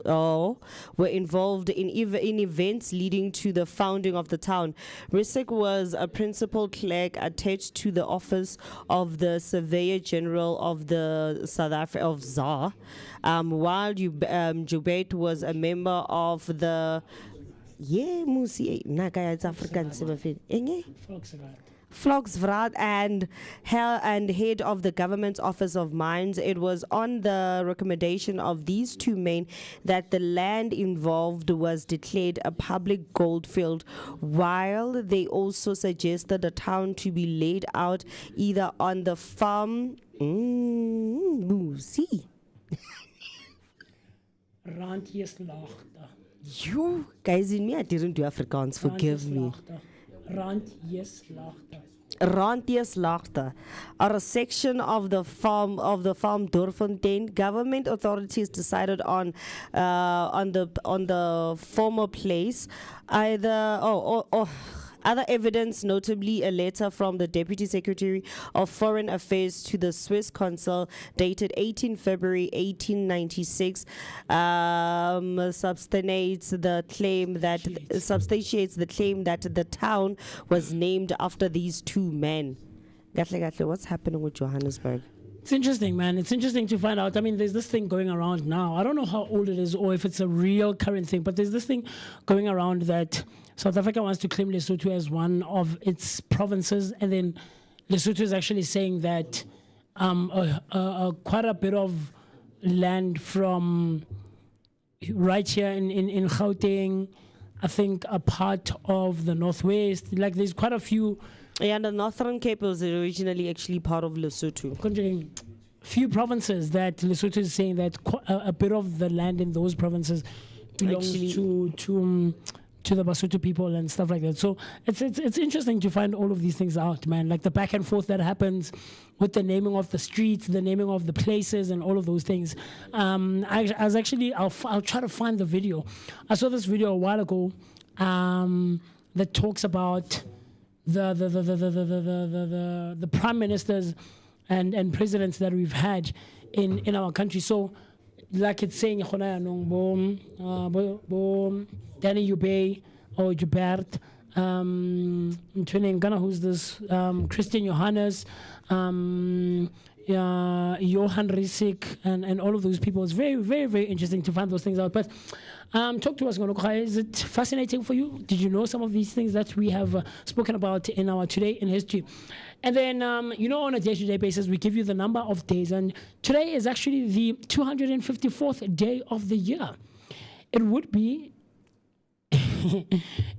were involved in events leading to the founding of the town. Rissik was a principal clerk attached to the office of the Surveyor General of the South Africa of ZAR, while Joubert was a member of the Volksraad and head of the government's Office of Mines. It was on the recommendation of these 2 men that the land involved was declared a public goldfield, while they also suggested the town to be laid out either on the farm. You guys, in me, I didn't do Afrikaans. Forgive me. Randjeslaagte are a section of the farm Dorfontein. Government authorities decided on the former place. Other evidence, notably a letter from the Deputy Secretary of Foreign Affairs to the Swiss consul dated 18 February 1896, substantiates the claim that the town was named after these 2 men. What's happening with Johannesburg? It's interesting, man. It's interesting to find out. I mean, there's this thing going around now. I don't know how old it is or if it's a real current thing, but there's this thing going around that South Africa wants to claim Lesotho as one of its provinces, and then Lesotho is actually saying that quite a bit of land from right here in Gauteng, I think, a part of the Northwest. Like, there's quite a few. Yeah, the Northern Cape was originally actually part of Lesotho. Conjuring few provinces that Lesotho is saying that a bit of the land in those provinces belongs to the Basotho people and stuff like that. So it's interesting to find all of these things out, man. Like the back and forth that happens with the naming of the streets, the naming of the places, and all of those things. I was actually, I'll try to find the video. I saw this video a while ago that talks about the prime ministers and presidents that we've had in our country. So, like it's saying, Danny Ubey or Jubert, who's this? Christian Johannes, Johan Risik, and all of those people. It's very, very, very interesting to find those things out. But talk to us, Ngonokhaya. Is it fascinating for you? Did you know some of these things that we have spoken about in our Today in History? And then, on a day-to-day basis, we give you the number of days. And today is actually the 254th day of the year. It would be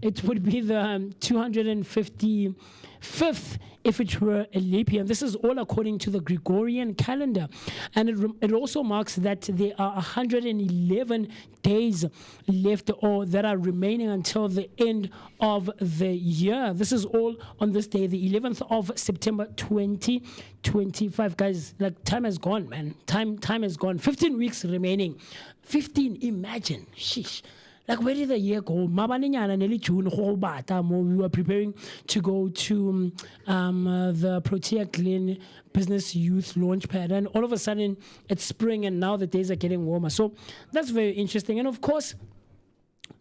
the 255th if it were a leap year. This is all according to the Gregorian calendar. And it also marks that there are 111 days left or that are remaining until the end of the year. This is all on this day, the 11th of September 2025. Guys, like time has gone, man. Time has gone. 15 weeks remaining. 15, imagine. Sheesh. Like, where did the year go? June, we were preparing to go to the Protea Glen Business Youth Launchpad, and all of a sudden it's spring, and now the days are getting warmer. So that's very interesting. And of course,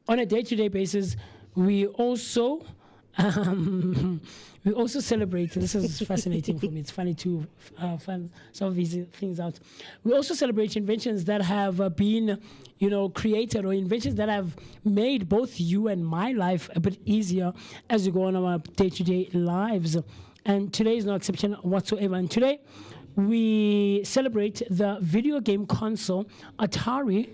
on a day-to-day basis, we also celebrate. This is fascinating for me. It's funny to find some of these things out. We also celebrate inventions that have been, created, or inventions that have made both you and my life a bit easier as we go on our day-to-day lives. And today is no exception whatsoever. And today we celebrate the video game console Atari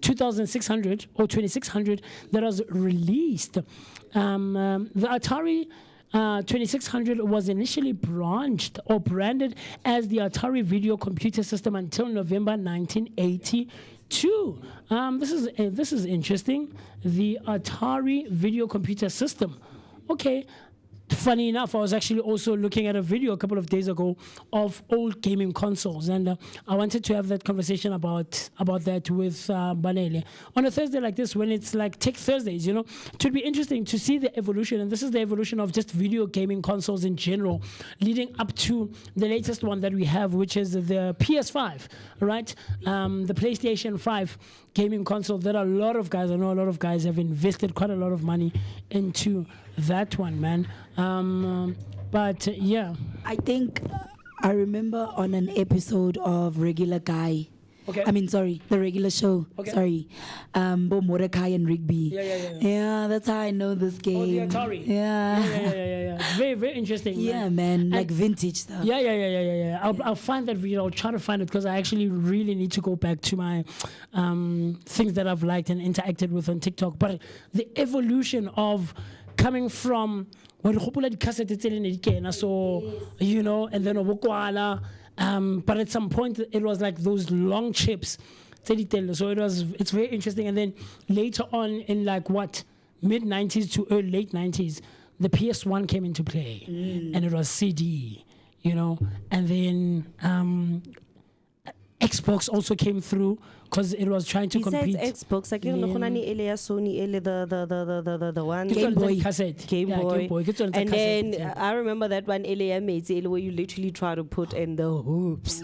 2600 or 2600 that was released. The Atari 2600 was initially branched or branded as the Atari Video Computer System until November 1982. This is interesting. The Atari Video Computer System. Okay. Funny enough, I was actually also looking at a video a couple of days ago of old gaming consoles, and I wanted to have that conversation about that with Banele. On a Thursday like this, when it's like Tech Thursdays, it would be interesting to see the evolution, and this is the evolution of just video gaming consoles in general, leading up to the latest one that we have, which is the PS5, right? The PlayStation 5 gaming console that I know a lot of guys have invested quite a lot of money into that one, man. But yeah, I think I remember on an episode of Regular Guy. Okay. The regular show. Okay. Sorry. Bo Mordecai and Rigby. Yeah. Yeah, that's how I know this game. Oh, the Atari. Yeah. It's very, very interesting. Yeah, man. Like vintage stuff. Yeah. I'll find that video. I'll try to find it because I actually really need to go back to my things that I've liked and interacted with on TikTok. But the evolution of coming from and then but at some point it was like those long chips. So it's very interesting. And then later on in mid-90s to early late 90s, the PS1 came into play, and it was CD, and then Xbox also came through because it was trying to compete. Besides Xbox, like Sony, the one Game Boy. Game Boy. And then I remember that one where you literally try to put in the hoops.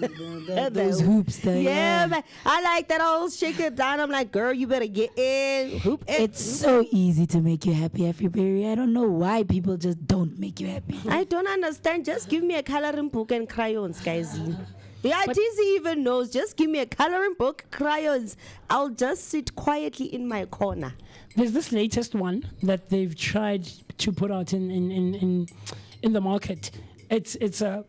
Those hoops there. Yeah, man. I like that. I'll shake it down. I'm like, girl, you better get in. Hoop. It's so easy to make you happy, Berry. I don't know why people just don't make you happy. I don't understand. Just give me a coloring book and crayons, guys. The ITZ even knows, just give me a coloring book, crayons. I'll just sit quietly in my corner. There's this latest one that they've tried to put out in the market. It's a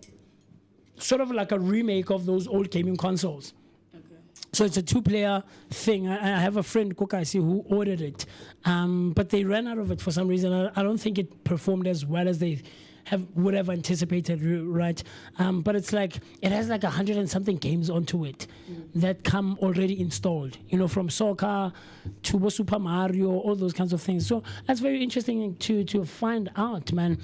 sort of like a remake of those old gaming consoles. Okay. So it's a 2-player thing. I have a friend, Kokasi, who ordered it, but they ran out of it for some reason. I don't think it performed as well as they would have anticipated, right? But it's like it has like 100 and something games onto it that come already installed. You know, from soccer to Super Mario, all those kinds of things. So that's very interesting to find out, man.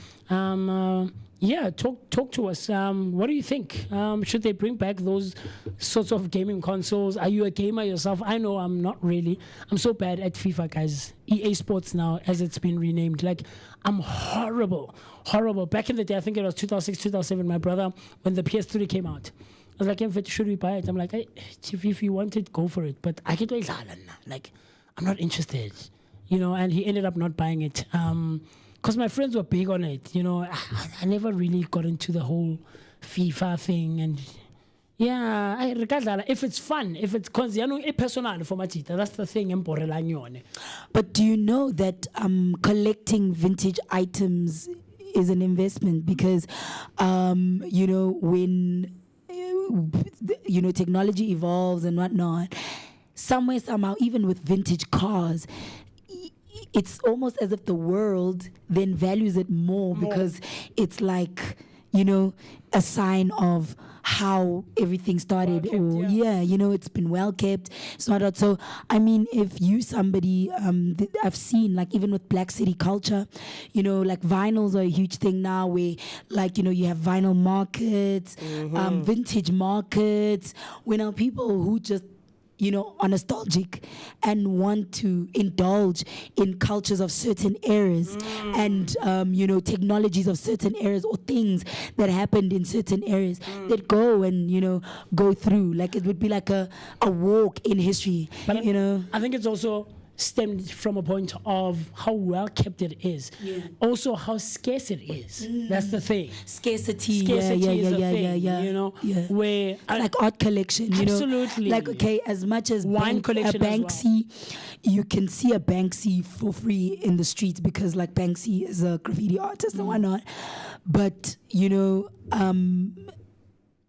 Yeah, talk to us. What do you think? Should they bring back those sorts of gaming consoles? Are you a gamer yourself? I know I'm not really. I'm so bad at FIFA, guys. EA Sports now, as it's been renamed. Like, I'm horrible. Back in the day, I think it was 2006, 2007, my brother, when the PS3 came out. I was like, should we buy it? I'm like, hey, if you want it, go for it. But I get like, I'm not interested. You know, and he ended up not buying it. Because my friends were big on it, you know. I never really got into the whole FIFA thing, and yeah, if it's fun, if it's personal for Matita, that's the thing. But do you know that collecting vintage items is an investment? Because you know, when you know, technology evolves and whatnot, somehow, even with vintage cars, it's almost as if the world then values it more because it's like, you know, a sign of how everything started. You know, it's been well kept. It's not out. So, I mean, if you somebody, I've seen, like, even with Black City culture, you know, like vinyls are a huge thing now where, like, you know, you have vinyl markets, vintage markets, where now people who just, you know, are nostalgic and want to indulge in cultures of certain eras and, you know, technologies of certain eras or things that happened in certain eras that go and, you know, go through. Like, it would be like a walk in history, but you know. I think it's also stemmed from a point of how well kept it is. Also how scarce it is. That's the thing. Scarcity is a thing, you know, where like art collection, you absolutely. know, like, okay, as much as wine collection, a Banksy, you can see a Banksy for free in the streets because, like, Banksy is a graffiti artist and whatnot, but you know,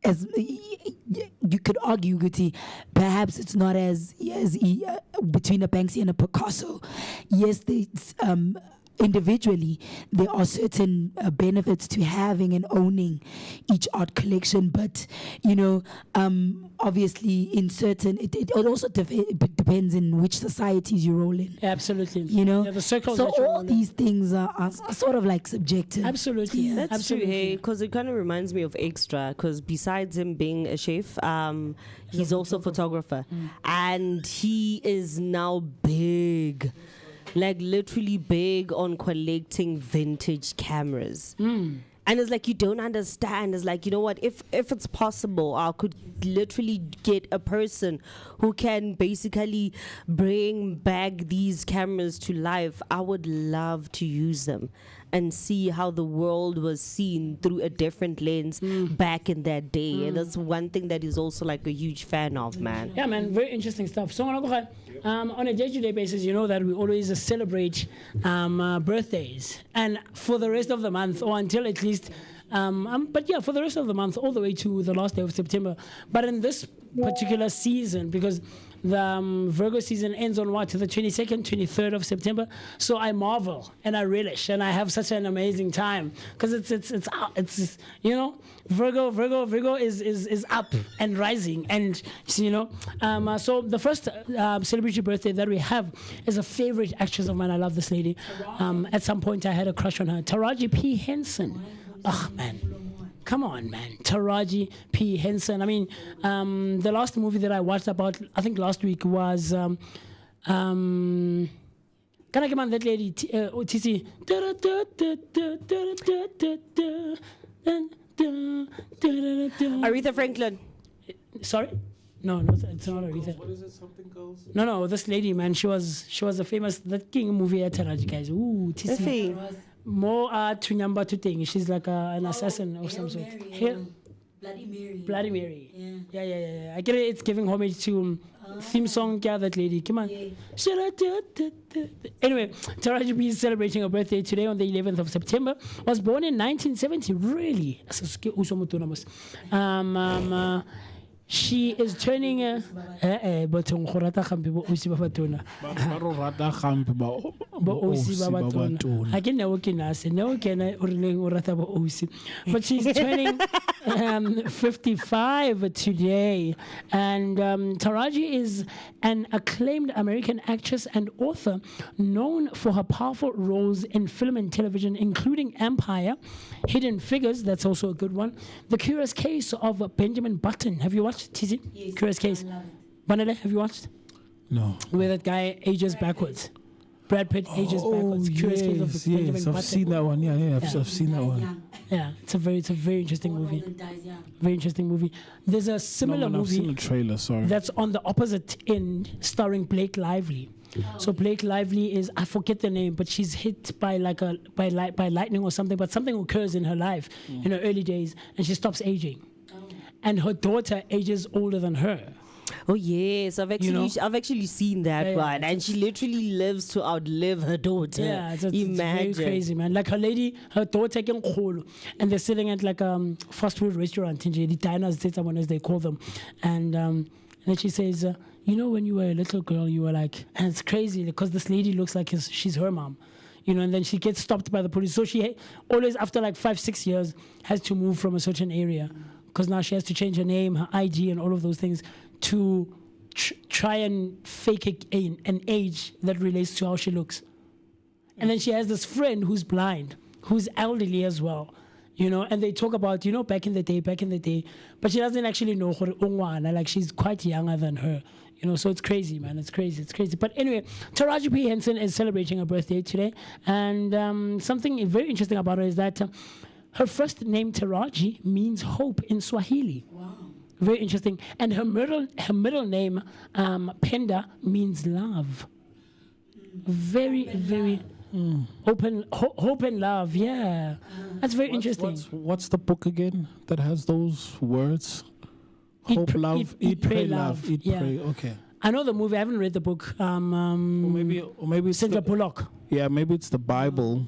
as you could argue, Guti, perhaps it's not as between a Banksy and a Picasso. Yes, individually there are certain benefits to having and owning each art collection, but you know, obviously in certain it also depends in which societies you roll in. Absolutely, you know, the circles. So all these things are sort of like subjective. Absolutely, that's absolutely. true. Hey, because it kind of reminds me of Extra. Because besides him being a chef, he's also a photographer, and he is now big. Like, literally big on collecting vintage cameras. And it's like, you don't understand. It's like, you know what, if it's possible, I could literally get a person who can basically bring back these cameras to life. I would love to use them and see how the world was seen through a different lens back in that day. And that's one thing that he's also like a huge fan of, man. Yeah, man, very interesting stuff. So on a day-to-day basis, you know that we always celebrate birthdays. And for the rest of the month, or until at least, but yeah, for the rest of the month, all the way to the last day of September. But in this particular season, because the Virgo season ends on what? The 22nd, 23rd of September. So I marvel and I relish and I have such an amazing time because it's you know, Virgo is up and rising, and you know, so the first celebrity birthday that we have is a favorite actress of mine. I love this lady. At some point I had a crush on her, Taraji P. Henson. Oh man, come on, man. Taraji P. Henson. I mean, the last movie that I watched about, I think last week, was can I come on, that lady, TC. Aretha Franklin. Sorry? No, it's not Aretha. What is it? Something Girls? No, this lady, man, she was a famous, that King movie at Taraji, guys. Ooh, TC. More Tunyamba to thing. She's like an assassin of some sort. Bloody Mary. Yeah. I get it. It's giving homage to theme song. Yeah, that lady. Come on. Yeah. Anyway, Taraji P is celebrating her birthday today on the 11th of September. Was born in 1970. Really? She is turning but go rata gampe bo ausi ba batona. Ba ro rata gampe ba Bo ausi ba batona. Ha ke neo ke nase, neo ke na o rileng o rata bo ausi. But she's turning 55 today, and Taraji is an acclaimed American actress and author known for her powerful roles in film and television, including Empire, Hidden Figures, that's also a good one, The Curious Case of Benjamin Button. Have you watched, Tizi? Yes, Curious Case. Banele, have you watched? No. Where that guy ages backwards. Brad Pitt ages backwards. Curious Case of Benjamin Button. I've seen that one. Yeah, I've seen that one. Yeah, it's a very interesting movie. Very interesting movie. There's a similar I've seen movie the trailer. Sorry. that's on the opposite end, starring Blake Lively. So Blake Lively is, I forget the name, but she's hit by by lightning or something. But something occurs in her life in her early days, and she stops aging. And her daughter ages older than her. Oh yes, I've actually seen that Yeah, one, and she literally lives to outlive her daughter. Yeah, it's Imagine. very crazy, man. Like her daughter can call, and they're sitting at like a fast food restaurant in the diners, as they call them, and then she says, you know, when you were a little girl, you were like, and it's crazy because this lady looks like she's her mom. You know, and then she gets stopped by the police. So she always, after like 5-6 years, has to move from a certain area because now she has to change her name, her ID, and all of those things to try and fake an age that relates to how she looks. And then she has this friend who's blind, who's elderly as well, you know, and they talk about, you know, back in the day, but she doesn't actually know her ungwana, like she's quite younger than her, you know, so it's crazy, man, it's crazy. But anyway, Taraji P. Henson is celebrating her birthday today, and something very interesting about her is that her first name, Taraji, means hope in Swahili. Wow. Very interesting. And her middle name, Penda, means love. Very hope and love. Yeah, that's very interesting. What's the book again that has those words? Hope, love, eat, pray, love. Eat, pray. Okay. I know the movie. I haven't read the book. Or maybe it's Sandra Bullock. Yeah, maybe it's the Bible.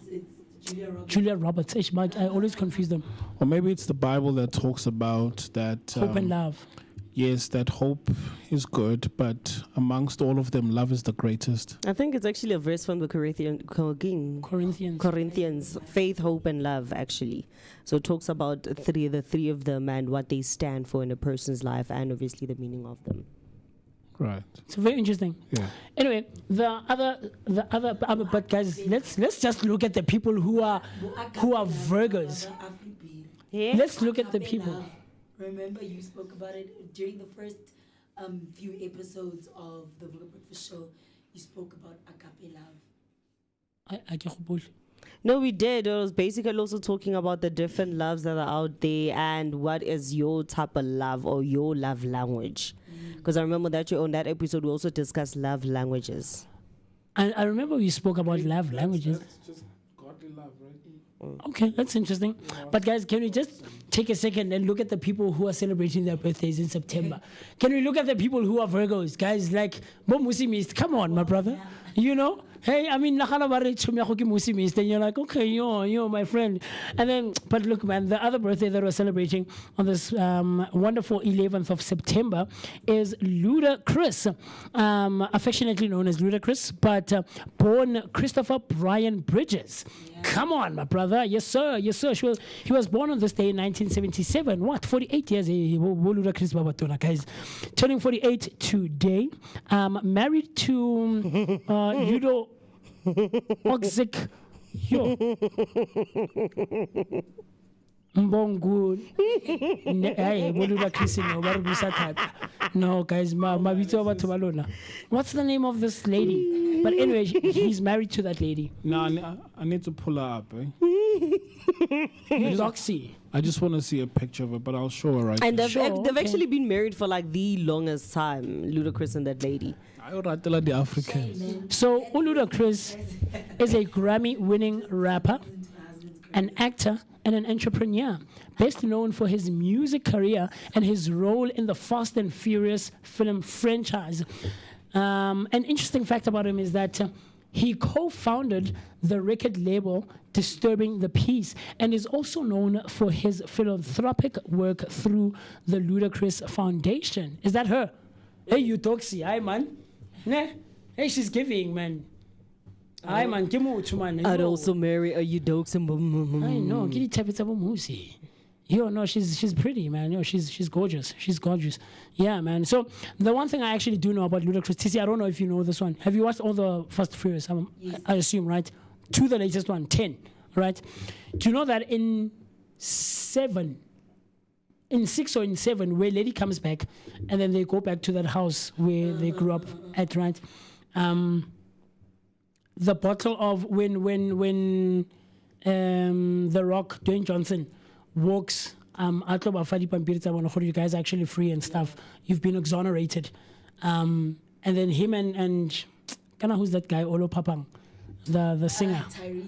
Julia Roberts. I always confuse them. Or maybe it's the Bible that talks about that. Hope and love. Yes, that hope is good, but amongst all of them, love is the greatest. I think it's actually a verse from the Corinthians. Faith, hope, and love, actually. So it talks about the three of them and what they stand for in a person's life, and obviously the meaning of them. Right. It's very interesting. Yeah. Anyway, the other, but guys, let's just look at the people who are Virgos. Yeah. Let's look at the people. Remember, you spoke about it during the first few episodes of the Vooka Breakfast Show. You spoke about agape love. No, we did. It was basically also talking about the different loves that are out there and what is your type of love or your love language. Because I remember that on that episode we also discussed love languages. And I remember we spoke about love languages. That's just godly love, right? Okay, that's interesting. But guys, can we just take a second and look at the people who are celebrating their birthdays in September? Can we look at the people who are Virgos? Guys, like, come on, my brother. You know? Hey, I mean, and you're like, okay, you're my friend. And then, but look, man, the other birthday that we're celebrating on this wonderful 11th of September is Ludacris, affectionately known as Ludacris, but born Christopher Brian Bridges. Yeah. Come on, my brother. Yes, sir. Yes, sir. He was born on this day in 1977. What? 48 years. Ludacris Babatona, guys. Turning 48 today. Married to Ludo Oxic. Yo. Mbongu. No, guys, what's the name of this lady? But anyway, he's married to that lady. No, I need to pull her up, eh? Loxy. I just want to see a picture of her, but I'll show her right And now. they've actually been married for like the longest time, Ludacris and that lady. I would tell the Africans. So Ludacris is a Grammy-winning rapper, an actor, and an entrepreneur, best known for his music career and his role in the Fast and Furious film franchise. An interesting fact about him is that he co-founded the record label disturbing the peace, and is also known for his philanthropic work through the Ludacris Foundation. Is that her? Hey, you Doxy, hi man. Nah. Hey, she's giving, man. Hi man, give me to man. I'd Yo. also marry a Eudoxum. I know. Get it tap it up Musi. Yo, no, she's pretty, man. Yo, she's gorgeous. She's gorgeous. Yeah, man. So the one thing I actually do know about Ludacris, TC, I don't know if you know this one. Have you watched all the Fast and Furious? Yes. I assume, right? To the latest one, 10, right? Do you know that in 6 or in 7, where Lady comes back, and then they go back to that house where they grew up at, right? The bottle of when The Rock, Dwayne Johnson, walks out of Afadi Pampirita, you guys are actually free and stuff. You've been exonerated. And then him and who's that guy, Olo Papang, the singer.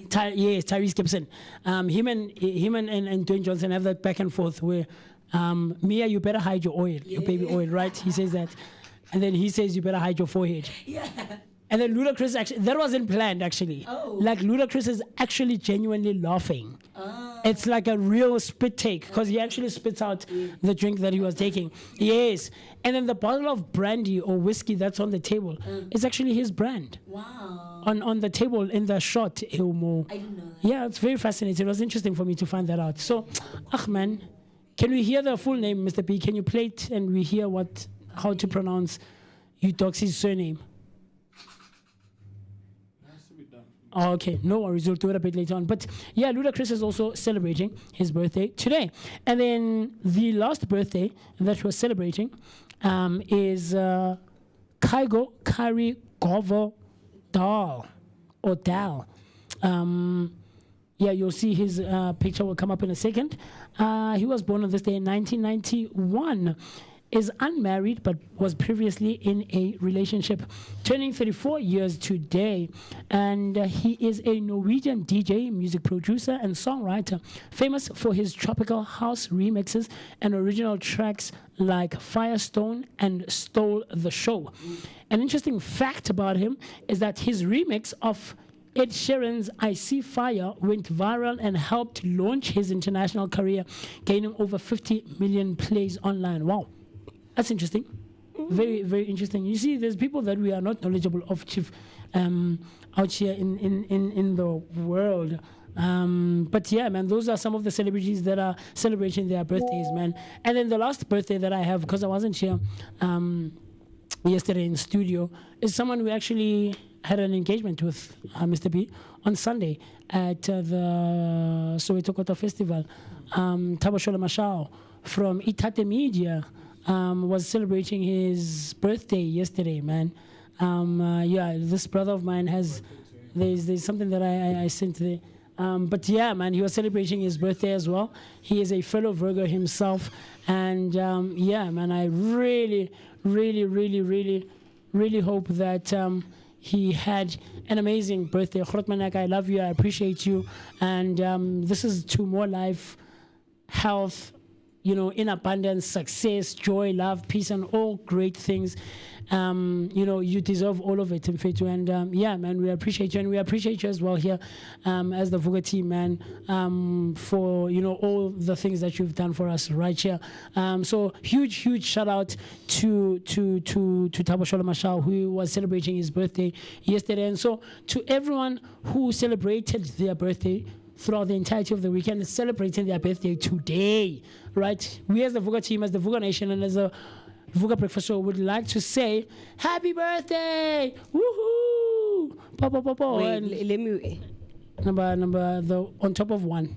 Tyrese Gibson. Him and Dwayne Johnson have that back and forth where Mia, you better hide your oil, your baby oil, right? He says that. And then he says you better hide your forehead. Yeah. And then Ludacris actually, that wasn't planned actually. Oh. Like Ludacris is actually genuinely laughing. Oh. It's like a real spit take because he actually spits out the drink that he was taking. Yes. And then the bottle of brandy or whiskey that's on the table is actually his brand. Wow. On the table in the shot. I didn't know that. Yeah, it's very fascinating. It was interesting for me to find that out. So, man, can we hear the full name, Mr. B? Can you play it and we hear how to pronounce Eudoxy's surname? Oh, okay, no worries. We'll do it a bit later on. But yeah, Ludacris is also celebrating his birthday today. And then the last birthday that we're celebrating is Kaigo Kari Govo Dal. Or Dal. Yeah, you'll see his picture will come up in a second. He was born on this day in 1991. Is unmarried but was previously in a relationship, turning 34 years today. And he is a Norwegian DJ, music producer, and songwriter, famous for his tropical house remixes and original tracks like Firestone and Stole the Show. An interesting fact about him is that his remix of Ed Sheeran's I See Fire went viral and helped launch his international career, gaining over 50 million plays online. Wow. That's interesting. Very, very interesting. You see, there's people that we are not knowledgeable of, Chief, out here in the world. But yeah, man, those are some of the celebrities that are celebrating their birthdays, man. And then the last birthday that I have, because I wasn't here yesterday in studio, is someone we actually had an engagement with, Mr. B, on Sunday at the Soweto Kota Festival. Tabashola Mashao from Itate Media was celebrating his birthday yesterday, man. Yeah, this brother of mine has, there's something that I sent there. But yeah, man, he was celebrating his birthday as well. He is a fellow Virgo himself. And yeah, man, I really hope that he had an amazing birthday. Grootmanek, I love you, I appreciate you. And this is to more life, health, you know, in abundance, success, joy, love, peace, and all great things. You know, you deserve all of it, Mfetu. And yeah, man, we appreciate you, and we appreciate you as well here as the Vooka team, man, for, you know, all the things that you've done for us right here. So huge shout out to Tabashola Mashao, who was celebrating his birthday yesterday. And so to everyone who celebrated their birthday throughout the entirety of the weekend, celebrating their birthday today, right? We as the Vooka team, as the Vooka Nation, and as a Vooka Breakfast Show would like to say, happy birthday! Woohoo! Wait, let me... Number on top of 1.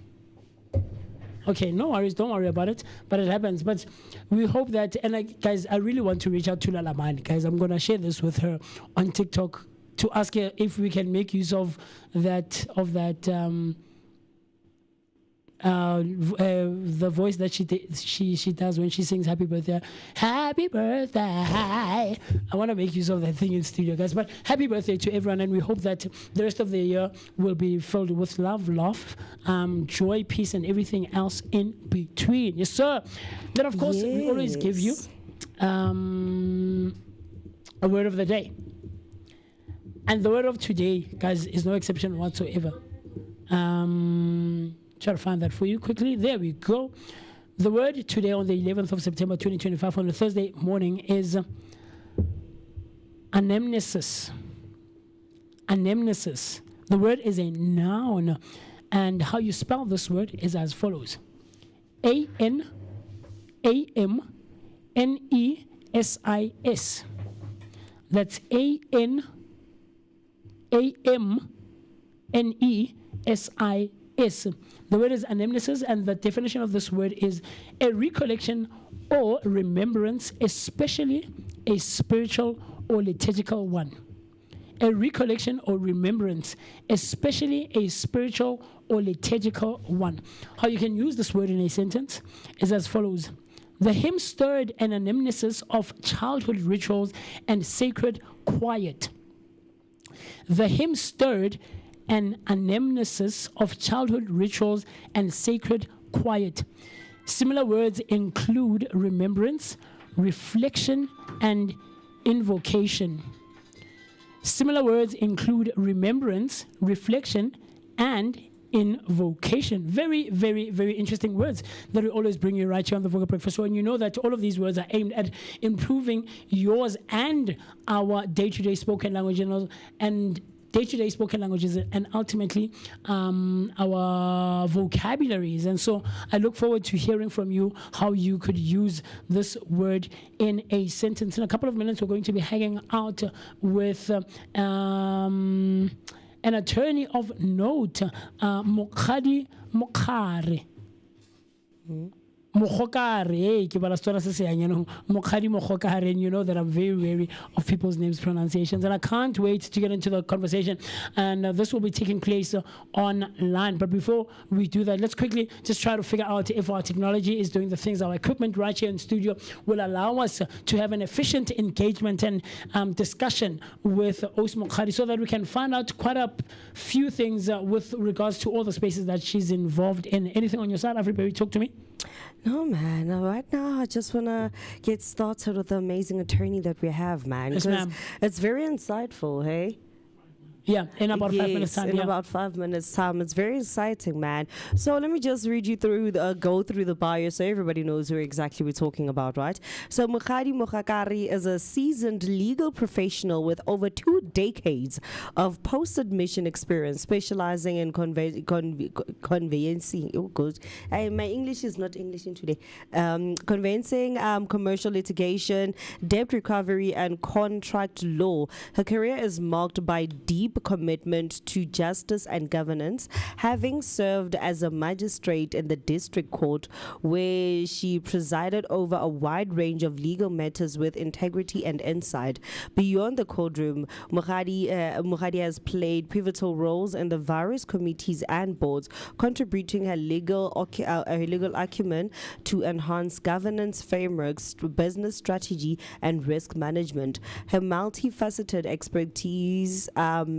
Okay, no worries, don't worry about it, but it happens. But we hope that, and guys, I really want to reach out to Lalaman. Guys, I'm going to share this with her on TikTok to ask her if we can make use of that the voice that she does when she sings happy birthday. Happy birthday. I want to make use of that thing in studio, guys. But happy birthday to everyone, and we hope that the rest of the year will be filled with love, joy, peace, and everything else in between. Yes, sir. Then, of course, we always give you a word of the day. And the word of today, guys, is no exception whatsoever. Try to find that for you quickly. There we go. The word today on the 11th of September 2025 on a Thursday morning is anamnesis. Anamnesis. The word is a noun, and how you spell this word is as follows: A-N-A-M-N-E-S-I-S. That's A-N-A-M-N-E-S-I-S. The word is anamnesis, and the definition of this word is a recollection or remembrance, especially a spiritual or liturgical one. A recollection or remembrance, especially a spiritual or liturgical one. How you can use this word in a sentence is as follows: the hymn stirred an anamnesis of childhood rituals and sacred quiet. The hymn stirred an anamnesis of childhood rituals and sacred quiet. Similar words include remembrance, reflection, and invocation. Similar words include remembrance, reflection, and invocation. Very, very, very interesting words that we always bring you right here on the Vooka Breakfast Show. And you know that all of these words are aimed at improving yours and our day-to-day spoken language and day-to-day spoken languages, and ultimately our vocabularies. And so I look forward to hearing from you how you could use this word in a sentence. In a couple of minutes, we're going to be hanging out with an attorney of note, Mokhadi Mokhare. Mokhokare, and you know that I'm very wary of people's names pronunciations, and I can't wait to get into the conversation, and this will be taking place online. But before we do that, let's quickly just try to figure out if our technology is doing the things, our equipment right here in studio will allow us to have an efficient engagement and discussion with Os Mokhadi, so that we can find out quite a few things with regards to all the spaces that she's involved in. Anything on your side, Everybody, talk to me. No, man. Right now, I just want to get started with the amazing attorney that we have, man. Yes, ma'am. It's very insightful, hey? Yeah, in about 5 minutes time. In about 5 minutes time. It's very exciting, man. So let me just read you through, go through the bio so everybody knows who exactly we're talking about, right? So Mokhadi Mokhakari is a seasoned legal professional with over 2 decades of post-admission experience, specializing in conveyancing. Oh, good. My English is not English in today. Conveyancing, commercial litigation, debt recovery, and contract law. Her career is marked by deep commitment to justice and governance, having served as a magistrate in the district court where she presided over a wide range of legal matters with integrity and insight. Beyond the courtroom, Mokhadi has played pivotal roles in the various committees and boards, contributing her legal acumen to enhance governance frameworks, business strategy, and risk management. Her multifaceted expertise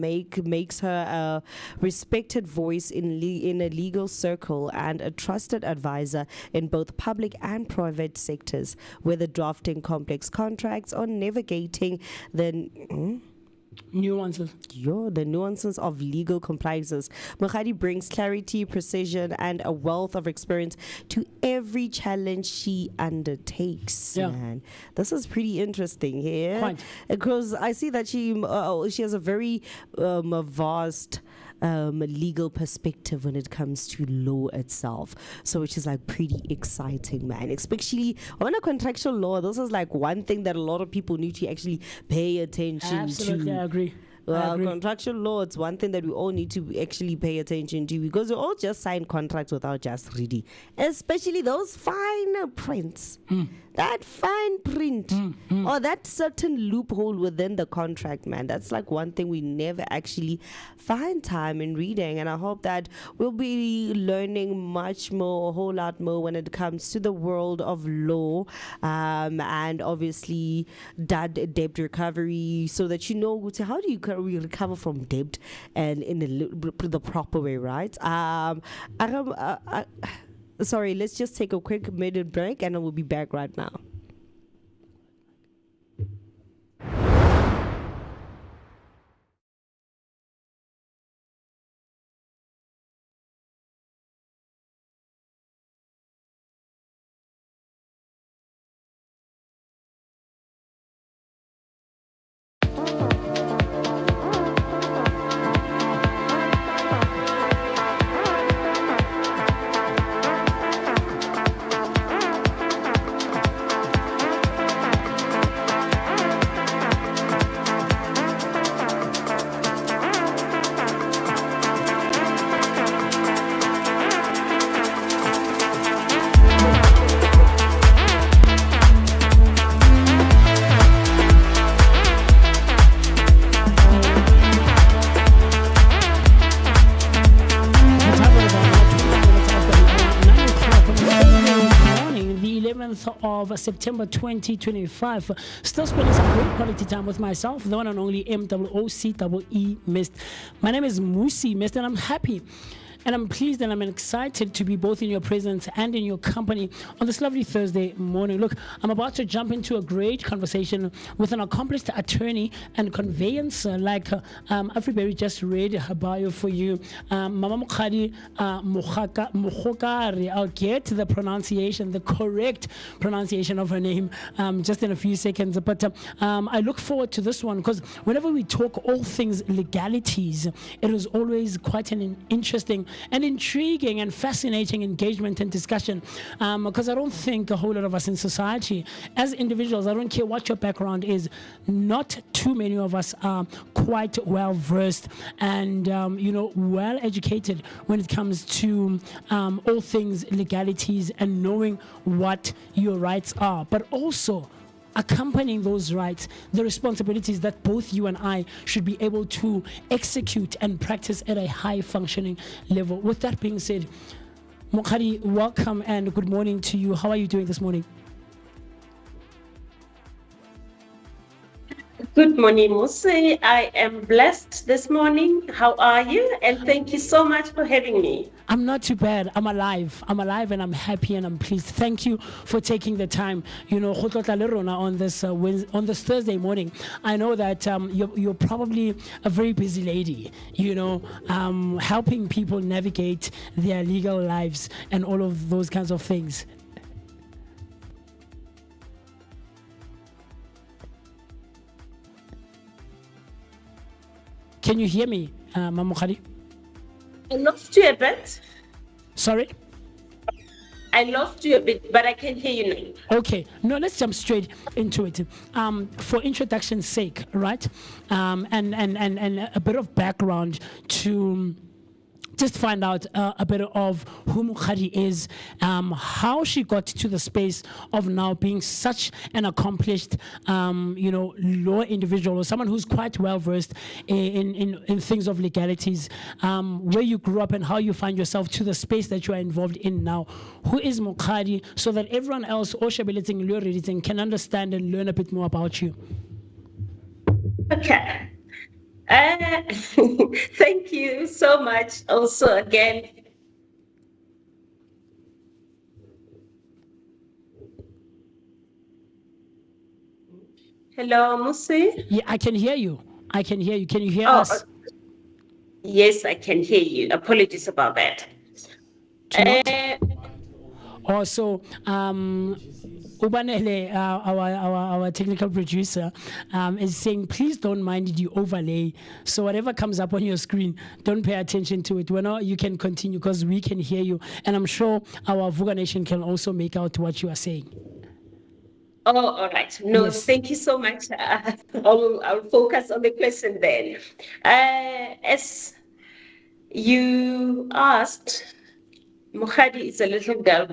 makes her a respected voice in a legal circle and a trusted advisor in both public and private sectors, whether drafting complex contracts or navigating the nuances of legal compliances. Mokhadi brings clarity, precision, and a wealth of experience to every challenge she undertakes. Yeah. Man, this is pretty interesting here. Quite. Because I see that she has a very vast legal perspective when it comes to law itself, so which is like pretty exciting, man. Especially on a contractual law, this is like one thing that a lot of people need to actually pay attention Absolutely, to. I agree. Contractual law, it's one thing that we all need to actually pay attention to, because we all just sign contracts without just reading, especially those fine prints. That fine print or that certain loophole within the contract, man. That's like one thing we never actually find time in reading, and I hope that we'll be learning much more, a whole lot more when it comes to the world of law, and obviously debt recovery, so that you know how do you recover from debt and in the proper way, right? Sorry, let's just take a quick minute break and we'll be back right now. 7th of September 2025. Still spending some great quality time with myself, the one and only MOOCEE Mist. My name is Musi Mist, and I'm happy. And I'm pleased and I'm excited to be both in your presence and in your company on this lovely Thursday morning. Look, I'm about to jump into a great conversation with an accomplished attorney and conveyancer, like Afriberry just read her bio for you. Mama Mukhadi Mukhokari. I'll get the pronunciation, the correct pronunciation of her name just in a few seconds. But I look forward to this one because whenever we talk all things legalities, it is always quite an interesting and intriguing and fascinating engagement and discussion, because I don't think a whole lot of us in society, as individuals, I don't care what your background is, not too many of us are quite well versed and well educated when it comes to all things legalities and knowing what your rights are, but also accompanying those rights, the responsibilities that both you and I should be able to execute and practice at a high functioning level. With that being said, Mukhadi, welcome and good morning to you. How are you doing this morning? Good morning, Musi. I am blessed this morning. How are you? And thank you so much for having me. I'm not too bad. I'm alive and I'm happy and I'm pleased. Thank you for taking the time, on this Thursday morning. I know that you're probably a very busy lady, helping people navigate their legal lives and all of those kinds of things. Can you hear me, Mama Khadi? I lost you a bit. Sorry? I lost you a bit, but I can hear you now. Okay. No, let's jump straight into it. For introduction's sake, right? And a bit of background to just find out a bit of who Mukhadi is, how she got to the space of now being such an accomplished, law individual or someone who's quite well versed in things of legalities, where you grew up and how you find yourself to the space that you are involved in now. Who is Mukhadi, so that everyone else can understand and learn a bit more about you? Okay. Thank you so much. Also, again, hello, Musi. Yeah, I can hear you. Can you hear us? Yes, I can hear you. Apologies about that. Also, Ubanele, our technical producer, is saying, please don't mind the overlay. So whatever comes up on your screen, don't pay attention to it. You can continue because we can hear you. And I'm sure our Vooka Nation can also make out what you are saying. Oh, all right. No, yes. Thank you so much. I'll focus on the question then. As you asked, Mukhadi is a little girl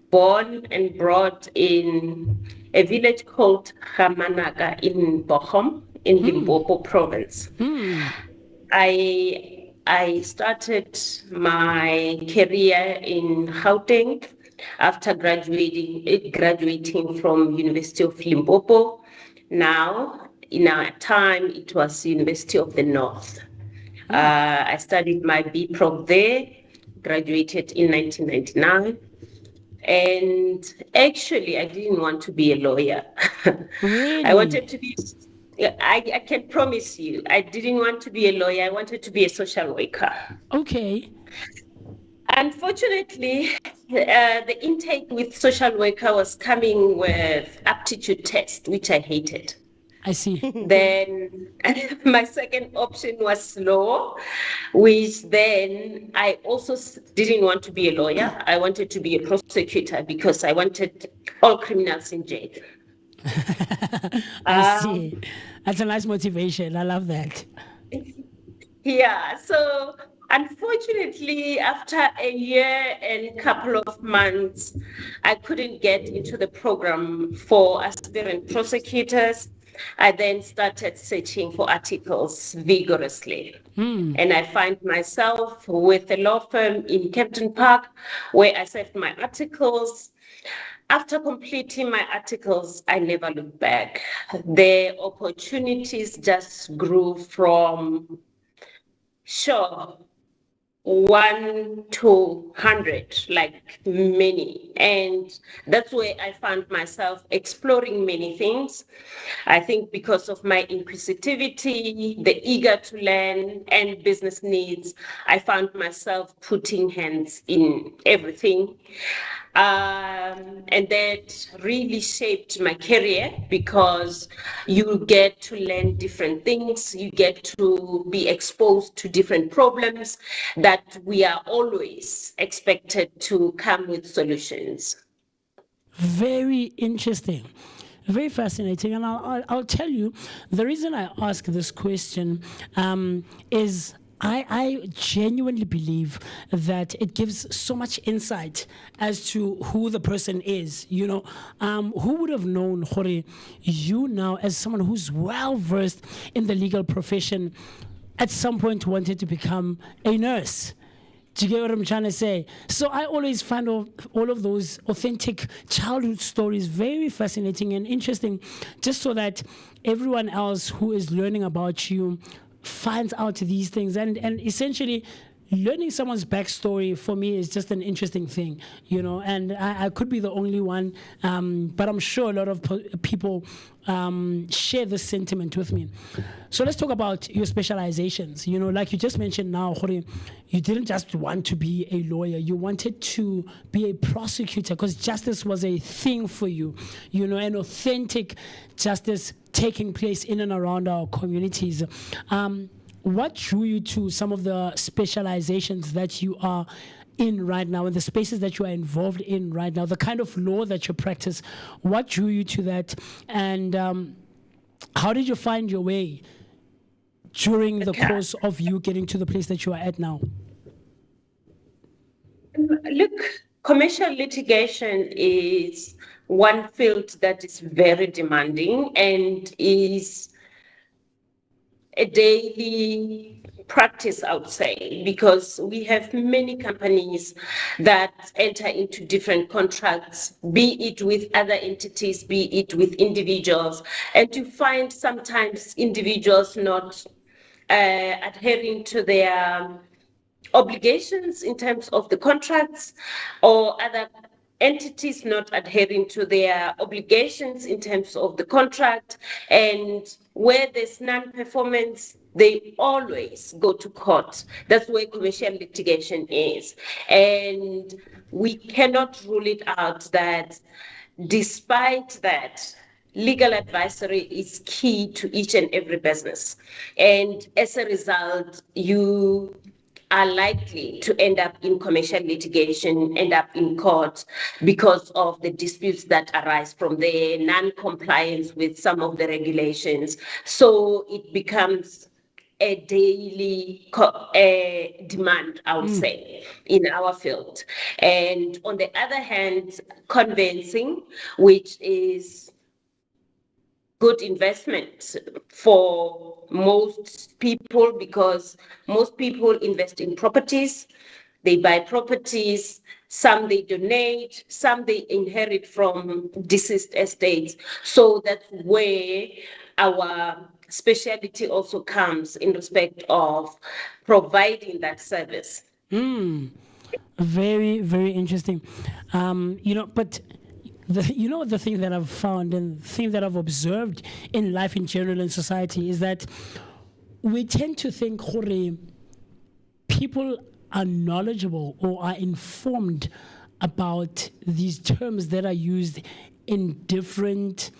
born and brought in a village called Gamanaga in Bochum, in Limpopo province. I started my career in Gauteng after graduating from University of Limpopo. Now, in our time, it was University of the North. I studied my BProc there, graduated in 1999. And actually, I didn't want to be a lawyer. Really? I wanted to be, I can promise you, I didn't want to be a lawyer. I wanted to be a social worker. Okay. Unfortunately, the intake with social worker was coming with aptitude test, which I hated. I see. Then my second option was law, which then I also didn't want to be a lawyer. I wanted to be a prosecutor because I wanted all criminals in jail. I see. That's a nice motivation. I love that. Yeah. So unfortunately, after a year and couple of months, I couldn't get into the program for aspirant prosecutors. I then started searching for articles vigorously. And I find myself with a law firm in Captain Park where I served my articles. After completing my articles, I never looked back. The opportunities just grew from, sure, 1 to 100, like many. And that's where I found myself exploring many things. I think because of my inquisitivity, the eager to learn, and business needs, I found myself putting hands in everything. And that really shaped my career because you get to learn different things, you get to be exposed to different problems that we are always expected to come with solutions. Very interesting. Very fascinating. And I'll tell you, the reason I ask this question is I genuinely believe that it gives so much insight as to who the person is. You know, who would have known, Hore, you now as someone who's well versed in the legal profession, at some point wanted to become a nurse? Do you get what I'm trying to say? So I always find all of those authentic childhood stories very fascinating and interesting, just so that everyone else who is learning about you finds out these things. And essentially, learning someone's backstory for me is just an interesting thing, you know, and I could be the only one, but I'm sure a lot of people share this sentiment with me. So let's talk about your specializations. You know, like you just mentioned now, Hore, you didn't just want to be a lawyer, you wanted to be a prosecutor because justice was a thing for you, you know, an authentic justice taking place in and around our communities. What drew you to some of the specializations that you are in right now, and the spaces that you are involved in right now, the kind of law that you practice? What drew you to that? And how did you find your way during the course of you getting to the place that you are at now? Look, commercial litigation is one field that is very demanding and is a daily practice, I would say, because we have many companies that enter into different contracts, be it with other entities, be it with individuals, and to find sometimes individuals not adhering to their obligations in terms of the contracts, or other entities not adhering to their obligations in terms of the contract, and where there's non-performance, they always go to court. That's where commercial litigation is. And we cannot rule it out that despite that, legal advisory is key to each and every business. And as a result, you are likely to end up in commercial litigation, end up in court because of the disputes that arise from the non-compliance with some of the regulations. So it becomes a daily demand, I would say, in our field. And on the other hand, conveyancing, which is good investment for most people, because most people invest in properties, they buy properties, some they donate, some they inherit from deceased estates. So that's where our specialty also comes in respect of providing that service. Very, very interesting. But the thing that I've found and the thing that I've observed in life in general in society is that we tend to think, Hore, people are knowledgeable or are informed about these terms that are used in different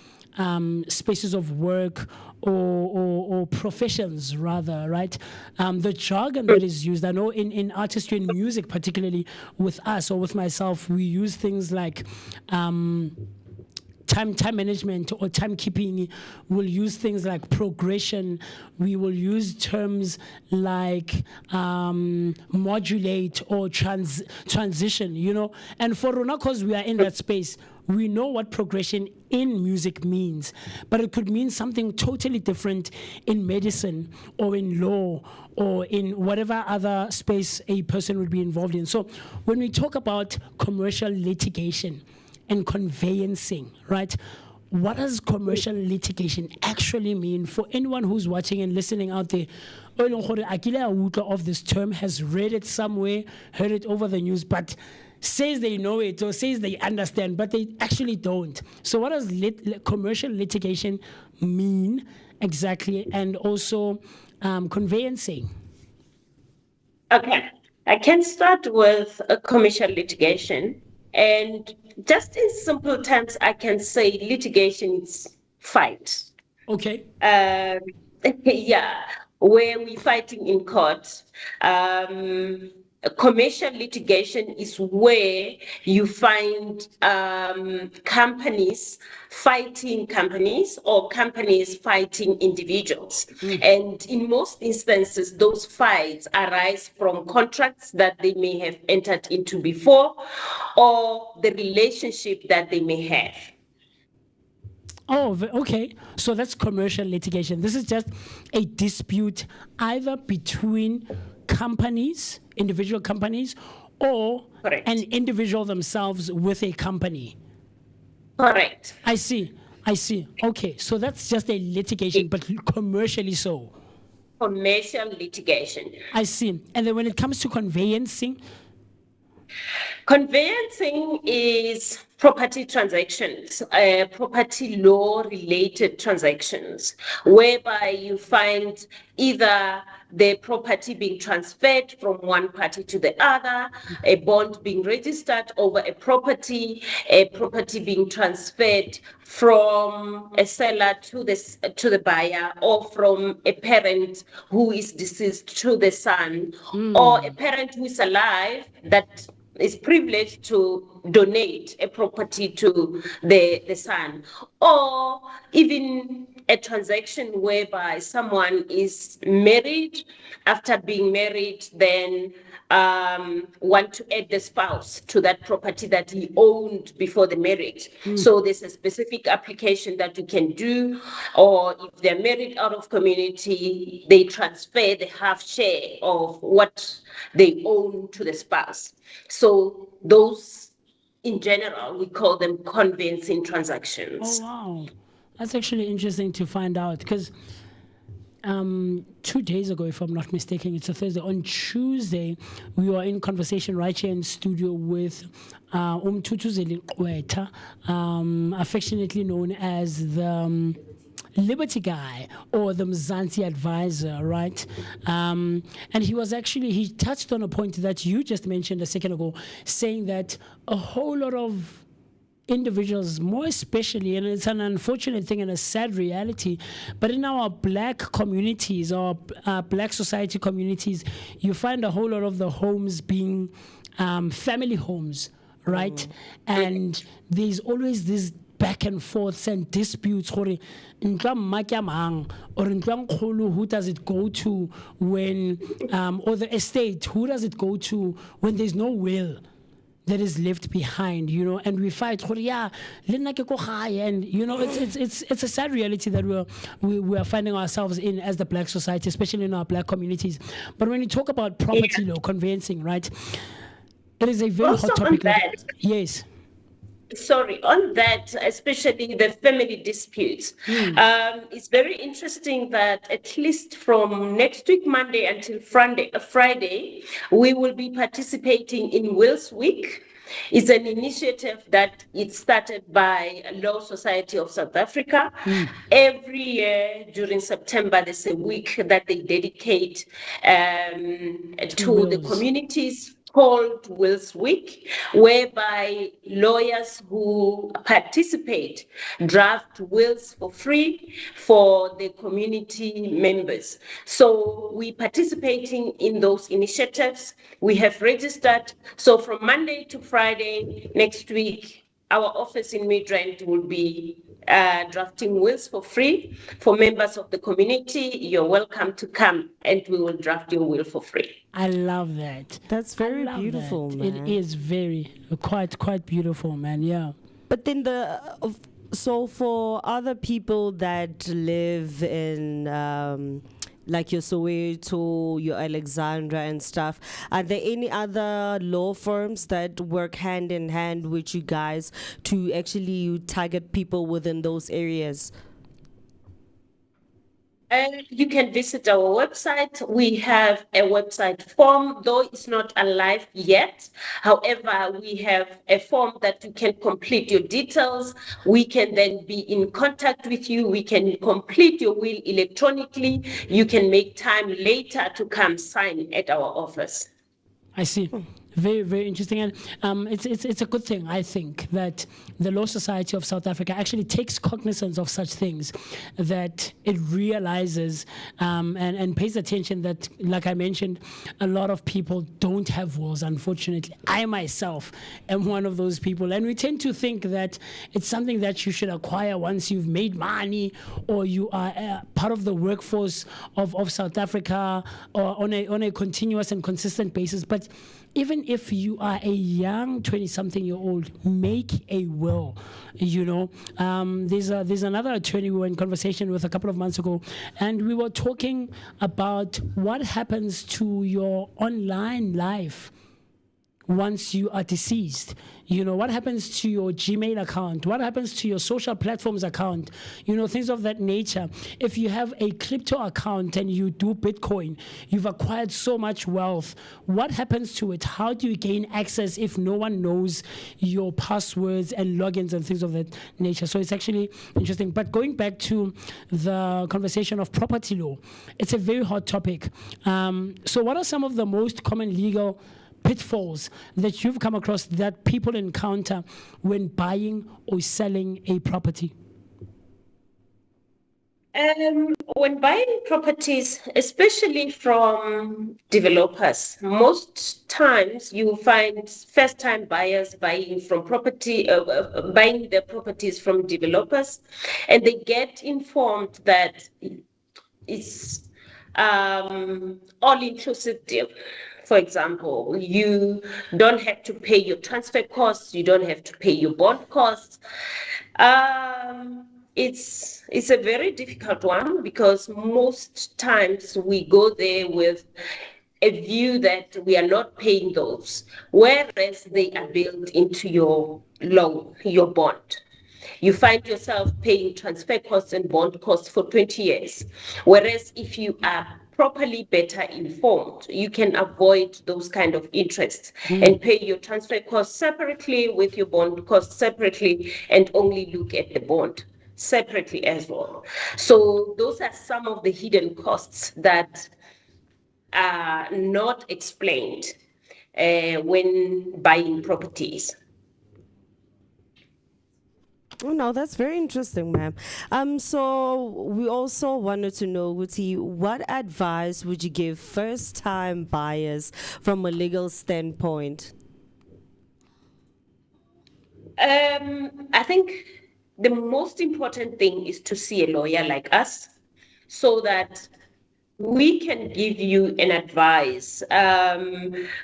spaces of work or professions, rather, right? The jargon that is used, I know in artistry and music, particularly with us or with myself, we use things like time management or timekeeping. We'll use things like progression. We will use terms like modulate or transition, you know. And for Rona, because we are in that space, we know what progression in music means, but it could mean something totally different in medicine or in law or in whatever other space a person would be involved in. So when we talk about commercial litigation, and conveyancing, right? What does commercial litigation actually mean for anyone who's watching and listening out there? Of this term, has read it somewhere, heard it over the news, but says they know it or says they understand, but they actually don't. So what does commercial litigation mean exactly? And also conveyancing. Okay, I can start with a commercial litigation. And just in simple terms, I can say litigation is fight. Okay. Yeah, where we're fighting in court. Commercial litigation is where you find companies fighting companies or companies fighting individuals. And in most instances, those fights arise from contracts that they may have entered into before or the relationship that they may have. Oh, okay. So that's commercial litigation. This is just a dispute either between companies, individual companies, or Correct. an individual themselves with a company. Correct. I see. Okay, so that's just a litigation, but commercially so. Commercial litigation. I see. And then when it comes to conveyancing, conveyancing is property transactions, property law related transactions, whereby you find either the property being transferred from one party to the other, a bond being registered over a property being transferred from a seller to the buyer, or from a parent who is deceased to the son, or a parent who is alive that is privileged to donate a property to the son, or even a transaction whereby someone is married, after being married, then want to add the spouse to that property that he owned before the marriage. So there's a specific application that you can do, or if they're married out of community, they transfer the half share of what they own to the spouse. So those, in general, we call them conveyancing transactions. oh wow, that's actually interesting to find out, because 2 days ago, if I'm not mistaken, it's a Thursday, on Tuesday, we were in conversation right here in studio with Tutuzeli Kweta, affectionately known as the Liberty guy, or the Mzansi advisor, right? And he touched on a point that you just mentioned a second ago, saying that a whole lot of individuals, more especially, and it's an unfortunate thing and a sad reality, but in our black communities, or black society communities, you find a whole lot of the homes being family homes, right? And there's always this back and forths and disputes, or who does it go to when, or the estate, who does it go to when there's no will that is left behind, and we fight, and it's a sad reality that we are finding ourselves in as the black society, especially in our black communities. But when you talk about property law, conveyancing, right, it is a very Also hot topic. on that, Yes. Sorry, on that, especially the family disputes, it's very interesting that at least from next week, Monday, until Friday, we will be participating in Wills Week. It's an initiative that it started by Law Society of South Africa. Every year during September, there's a week that they dedicate to the communities, called Wills Week, whereby lawyers who participate draft wills for free for the community members. So we're participating in those initiatives. We have registered. So from Monday to Friday next week, our office in Midrand will be drafting wills for free for members of the community. You're welcome to come, and we will draft your will for free. I love that. That's very beautiful, that. man. It is quite beautiful, man. Yeah. But then so for other people that live in like your Soweto, your Alexandra and stuff. Are there any other law firms that work hand in hand with you guys to actually target people within those areas? You can visit our website. We have a website form, though it's not alive yet. However, we have a form that you can complete your details. We can then be in contact with you. We can complete your will electronically. You can make time later to come sign at our office. I see. Very, very interesting. And it's a good thing, I think, that the Law Society of South Africa actually takes cognizance of such things, that it realizes and pays attention that, like I mentioned, a lot of people don't have wills, unfortunately. I myself am one of those people. And we tend to think that it's something that you should acquire once you've made money or you are part of the workforce of South Africa or on a continuous and consistent basis. But even if you are a young 20-something-year-old, make a will. You know, there's another attorney we were in conversation with a couple of months ago, and we were talking about what happens to your online life once you are deceased. You know, what happens to your Gmail account? What happens to your social platforms account? You know, things of that nature. If you have a crypto account and you do Bitcoin, you've acquired so much wealth. What happens to it? How do you gain access if no one knows your passwords and logins and things of that nature? So it's actually interesting. But going back to the conversation of property law, it's a very hot topic. So what are some of the most common legal pitfalls that you've come across that people encounter when buying or selling a property? When buying properties, especially from developers, most times you will find first-time buyers buying buying their properties from developers, and they get informed that it's all-inclusive deal. For example, you don't have to pay your transfer costs, you don't have to pay your bond costs. It's a very difficult one because most times we go there with a view that we are not paying those, whereas they are built into your loan, your bond. You find yourself paying transfer costs and bond costs for 20 years, whereas if you are properly better informed, you can avoid those kind of interests and pay your transfer costs separately with your bond costs separately and only look at the bond separately as well. So those are some of the hidden costs that are not explained when buying properties. Oh, no, that's very interesting, ma'am. So we also wanted to know, Guti, what advice would you give first-time buyers from a legal standpoint? I think the most important thing is to see a lawyer like us so that we can give you an advice.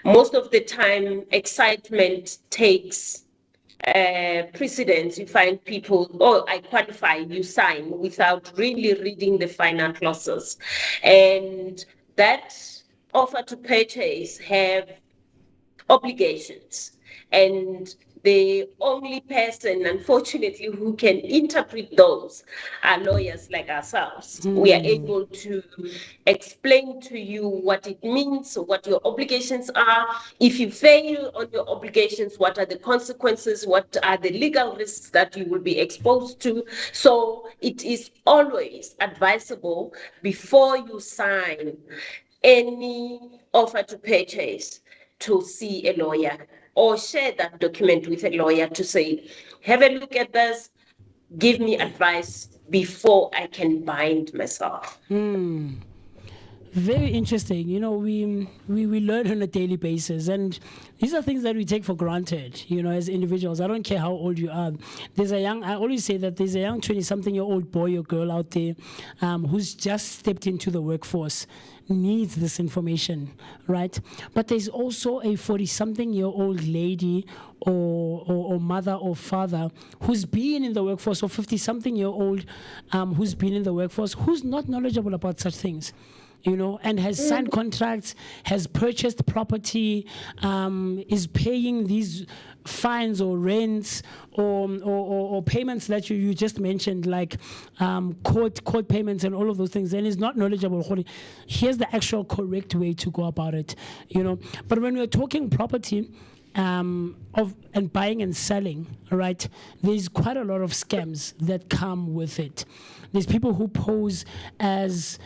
Most of the time, excitement takes precedence. You find people, oh, I qualify, you sign without really reading the final clauses. And that offer to purchase have obligations. And the only person, unfortunately, who can interpret those are lawyers like ourselves. We are able to explain to you what it means, what your obligations are. If you fail on your obligations, what are the consequences? What are the legal risks that you will be exposed to? So it is always advisable before you sign any offer to purchase to see a lawyer or share that document with a lawyer to say, have a look at this, give me advice before I can bind myself. Very interesting. You know, we learn on a daily basis, and these are things that we take for granted, you know, as individuals. I don't care how old you are. I always say that there's a young 20-something-year-old boy or girl out there who's just stepped into the workforce, needs this information, right? But there's also a 40-something-year-old lady or mother or father who's been in the workforce, or 50-something-year-old who's been in the workforce, who's not knowledgeable about such things. and has signed contracts, has purchased property, is paying these fines or rents or payments that you just mentioned, like court payments and all of those things, and is not knowledgeable. Here's the actual correct way to go about it, But when we're talking property, and buying and selling, right? There's quite a lot of scams that come with it. There's people who pose as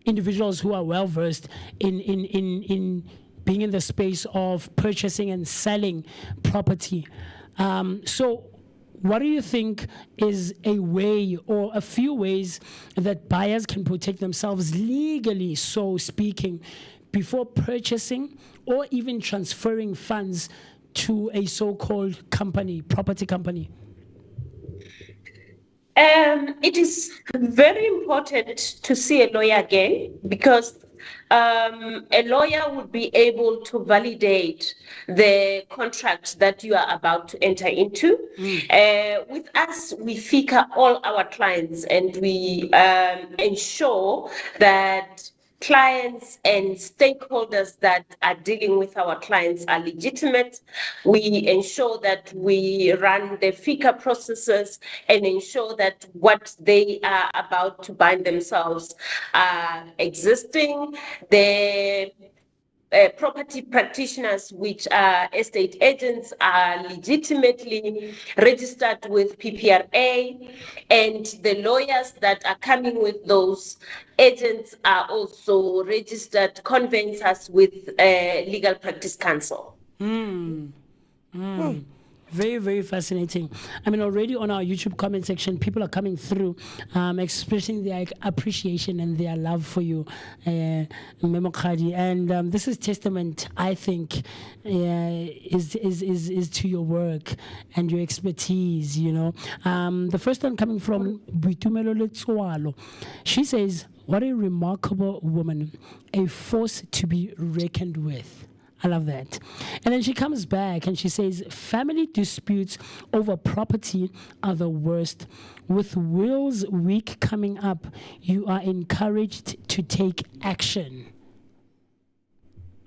individuals who are well versed in being in the space of purchasing and selling property. So what do you think is a way or a few ways that buyers can protect themselves legally, so speaking, before purchasing or even transferring funds to a so-called property company? It is very important to see a lawyer again, because a lawyer would be able to validate the contract that you are about to enter into. With us, we FICA all our clients, and we ensure that clients and stakeholders that are dealing with our clients are legitimate. We ensure that we run the FICA processes and ensure that what they are about to bind themselves are existing. The property practitioners, which are estate agents, are legitimately registered with PPRA, and the lawyers that are coming with those agents are also registered conveyancers with Legal Practice Council. Very, very fascinating. I mean, already on our YouTube comment section, people are coming through, expressing their appreciation and their love for you, Memo Khadi. And this is testament, I think, is to your work and your expertise, The first one coming from Buitumelo Letsoalo. She says, what a remarkable woman, a force to be reckoned with. I love that. And then she comes back and she says, family disputes over property are the worst. With Wills Week coming up, you are encouraged to take action.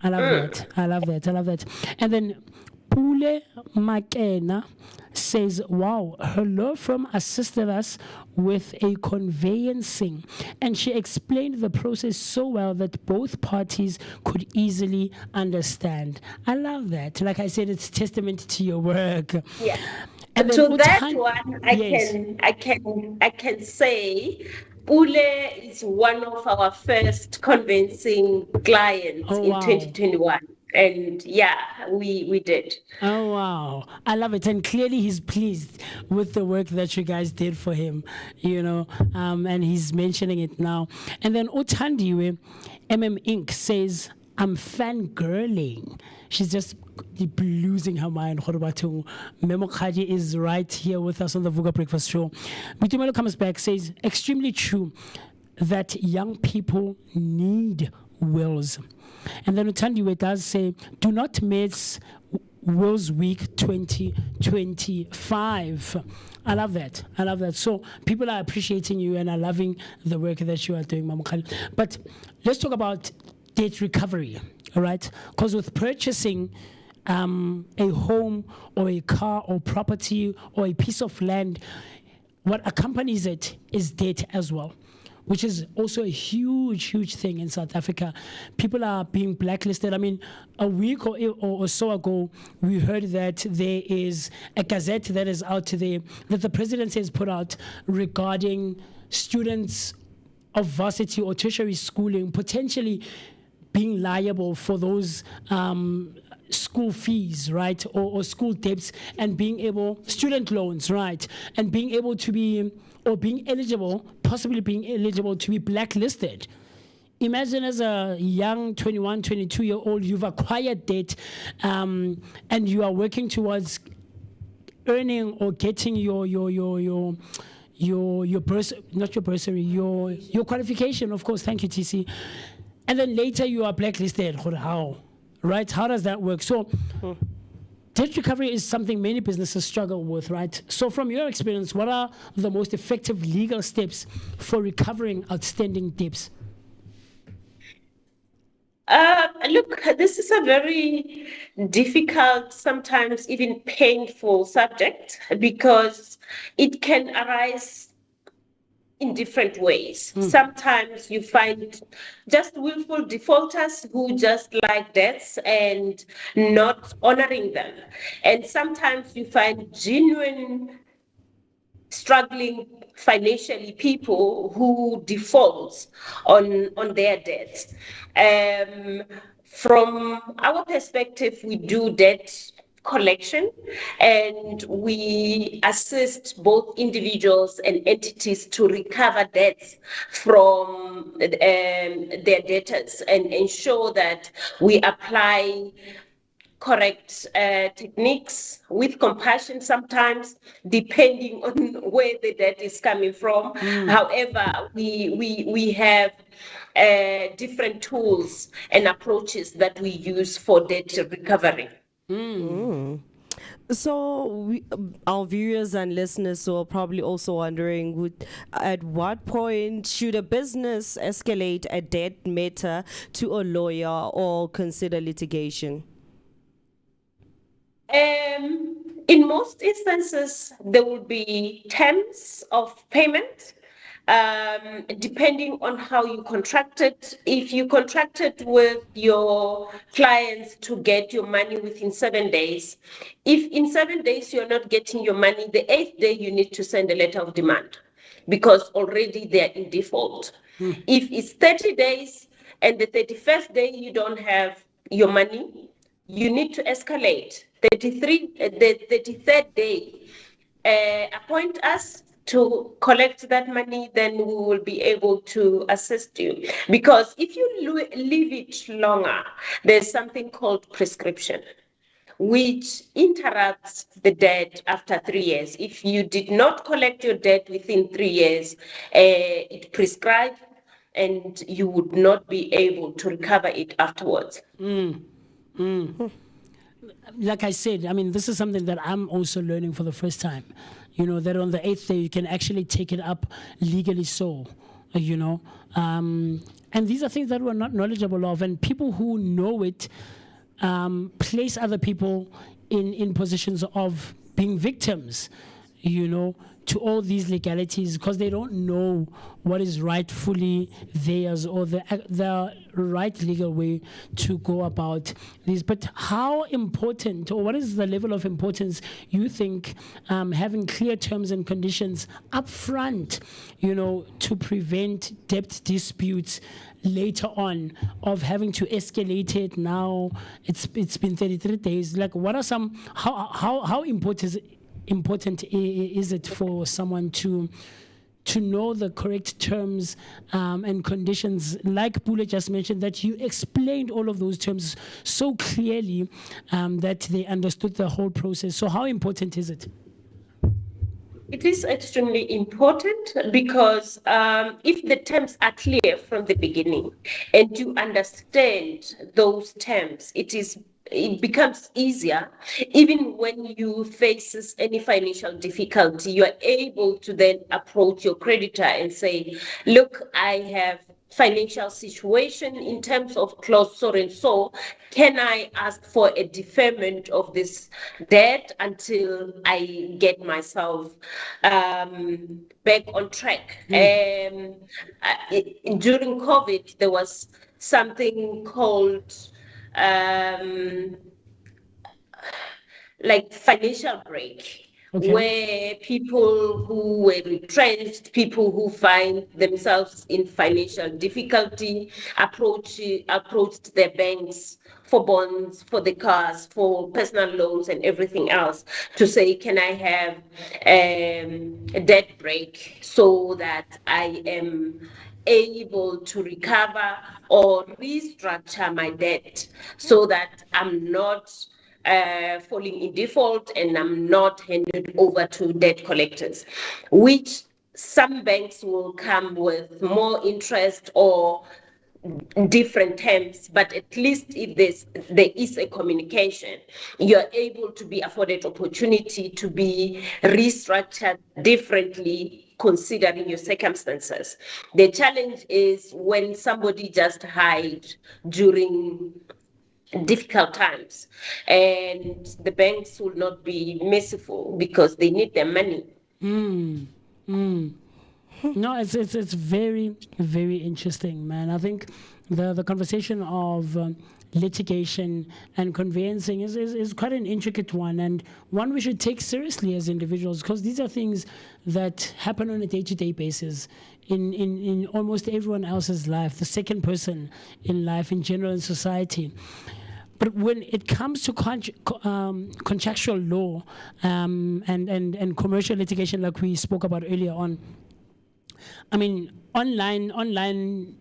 I love that. I love that. I love that. And then Pule Makena says, wow, her law firm assisted us with a conveyancing, and she explained the process so well that both parties could easily understand. I love that. Like I said, it's testament to your work. Yeah. And to then that one, I can say Pule is one of our first convincing clients in 2021. And yeah, we did. Oh, wow. I love it. And clearly he's pleased with the work that you guys did for him, and he's mentioning it now. And then Utandiwe, MM Inc. says, I'm fangirling. She's just losing her mind. Memo Khadi is right here with us on the Vooka Breakfast Show. Bitumelo comes back, says, extremely true that young people need wills. And then Utandiwe does say, do not miss Wills Week 2025. I love that. I love that. So people are appreciating you and are loving the work that you are doing, Mama Khadi. But let's talk about debt recovery, all right? Because with purchasing a home or a car or property or a piece of land, what accompanies it is debt as well, which is also a huge thing in South Africa. People are being blacklisted. I mean, a week or so ago, we heard that there is a gazette that is out today that the presidency has put out regarding students of varsity or tertiary schooling potentially being liable for those school fees, right, or school debts, and being able, student loans, right, and being able to be, or being eligible, possibly being eligible to be blacklisted. Imagine as a young 21, 22-year-old, you've acquired debt, and you are working towards earning or getting your qualification, of course. Thank you, TC. And then later you are blacklisted. How? Right? How does that work? So debt recovery is something many businesses struggle with, right? So from your experience, what are the most effective legal steps for recovering outstanding debts? Look, this is a very difficult, sometimes even painful subject because it can arise in different ways. Sometimes you find just willful defaulters who just like debts and not honoring them. And sometimes you find genuine struggling financially people who default on their debts. From our perspective, we do debt collection and we assist both individuals and entities to recover debts from their debtors and ensure that we apply correct techniques with compassion sometimes depending on where the debt is coming from. However, we have different tools and approaches that we use for debt recovery. So, our viewers and listeners are probably also wondering at what point should a business escalate a debt matter to a lawyer or consider litigation? In most instances, there will be terms of payment, depending on how you contracted. If you contracted with your clients to get your money within 7 days, if in 7 days you're not getting your money, the 8th day you need to send a letter of demand because already they're in default. If it's 30 days and the 31st day you don't have your money, you need to escalate. The 33rd day, appoint us to collect that money, then we will be able to assist you. Because if you leave it longer, there's something called prescription, which interrupts the debt after 3 years. If you did not collect your debt within 3 years, it prescribes and you would not be able to recover it afterwards. Like I said, I mean, this is something that I'm also learning for the first time. You know, that on the 8th day, you can actually take it up legally so, you know. And these are things that we're not knowledgeable of. And people who know it place other people in positions of being victims, you know, to all these legalities because they don't know what is rightfully theirs or the right legal way to go about these. But how important, or what is the level of importance you think having clear terms and conditions up front, you know, to prevent debt disputes later on of having to escalate it now? It's been 33 days. Like, what are some, how important is it for someone to know the correct terms and conditions, like Bule just mentioned, that you explained all of those terms so clearly that they understood the whole process. So how important is it? It is extremely important because if the terms are clear from the beginning and you understand those terms, it becomes easier. Even when you face any financial difficulty, you are able to then approach your creditor and say, look, I have financial situation in terms of clause so and so. Can I ask for a deferment of this debt until I get myself back on track? During COVID, there was something called like financial break, where people who were retrenched, people who find themselves in financial difficulty, approached their banks for bonds, for the cars, for personal loans and everything else to say, can I have a debt break so that I am able to recover or restructure my debt so that I'm not falling in default and I'm not handed over to debt collectors, which some banks will come with more interest or different terms, but at least if there is a communication, you're able to be afforded opportunity to be restructured differently considering your circumstances. The challenge is when somebody just hide during difficult times, and the banks will not be merciful because they need their money. No, it's very, very interesting, man. I think the conversation of litigation and conveyancing is quite an intricate one, and one we should take seriously as individuals, because these are things that happen on a day-to-day basis in almost everyone else's life, the second person in life, in general, in society. But when it comes to contractual law and commercial litigation, like we spoke about earlier on, I mean, online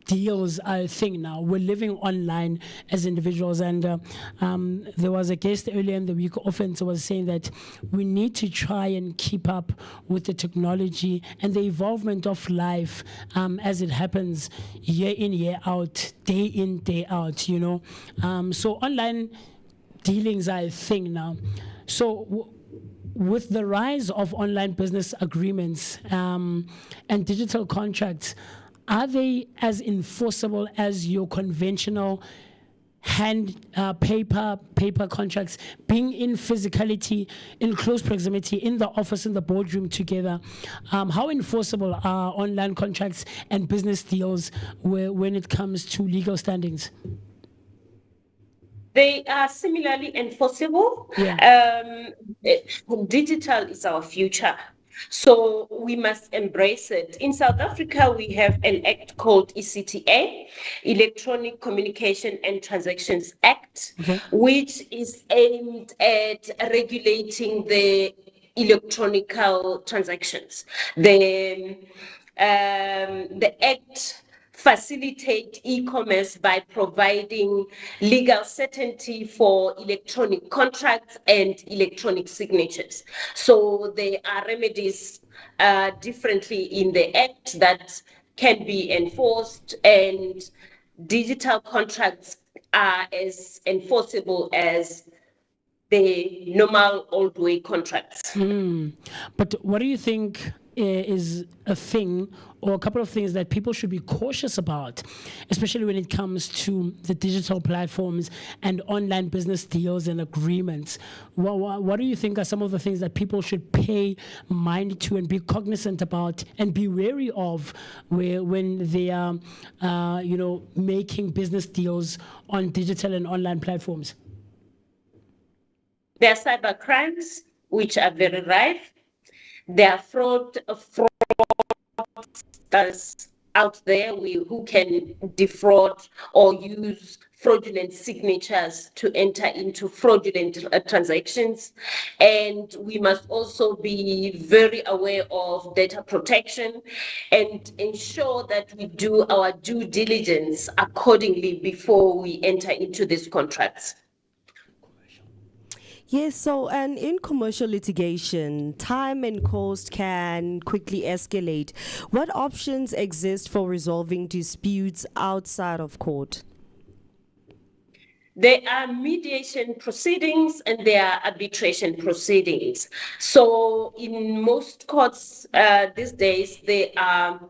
deals are a thing now. We're living online as individuals, and there was a guest earlier in the week, often was saying that we need to try and keep up with the technology and the evolvement of life as it happens year in, year out, day in, day out, you know. So online dealings are a thing now. So with the rise of online business agreements and digital contracts, are they as enforceable as your conventional paper contracts, being in physicality, in close proximity, in the office, in the boardroom together? How enforceable are online contracts and business deals when it comes to legal standings? They are similarly enforceable. Yeah. Digital is our future, so we must embrace it. In South Africa, we have an act called ECTA, Electronic Communication and Transactions Act, which is aimed at regulating the electronical transactions. The act facilitate e-commerce by providing legal certainty for electronic contracts and electronic signatures. So there are remedies differently in the act that can be enforced, and digital contracts are as enforceable as the normal old way contracts. But what do you think is a thing or a couple of things that people should be cautious about, especially when it comes to the digital platforms and online business deals and agreements? What do you think are some of the things that people should pay mind to and be cognizant about and be wary of when they are, making business deals on digital and online platforms? There are cyber crimes, which are very rife. There are fraudsters out there who can defraud or use fraudulent signatures to enter into fraudulent transactions. And we must also be very aware of data protection and ensure that we do our due diligence accordingly before we enter into these contracts. Yes, so and in commercial litigation, time and cost can quickly escalate. What options exist for resolving disputes outside of court? There are mediation proceedings and there are arbitration proceedings. So in most courts these days, there are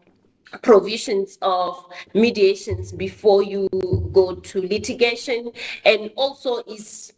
provisions of mediations before you go to litigation, and also is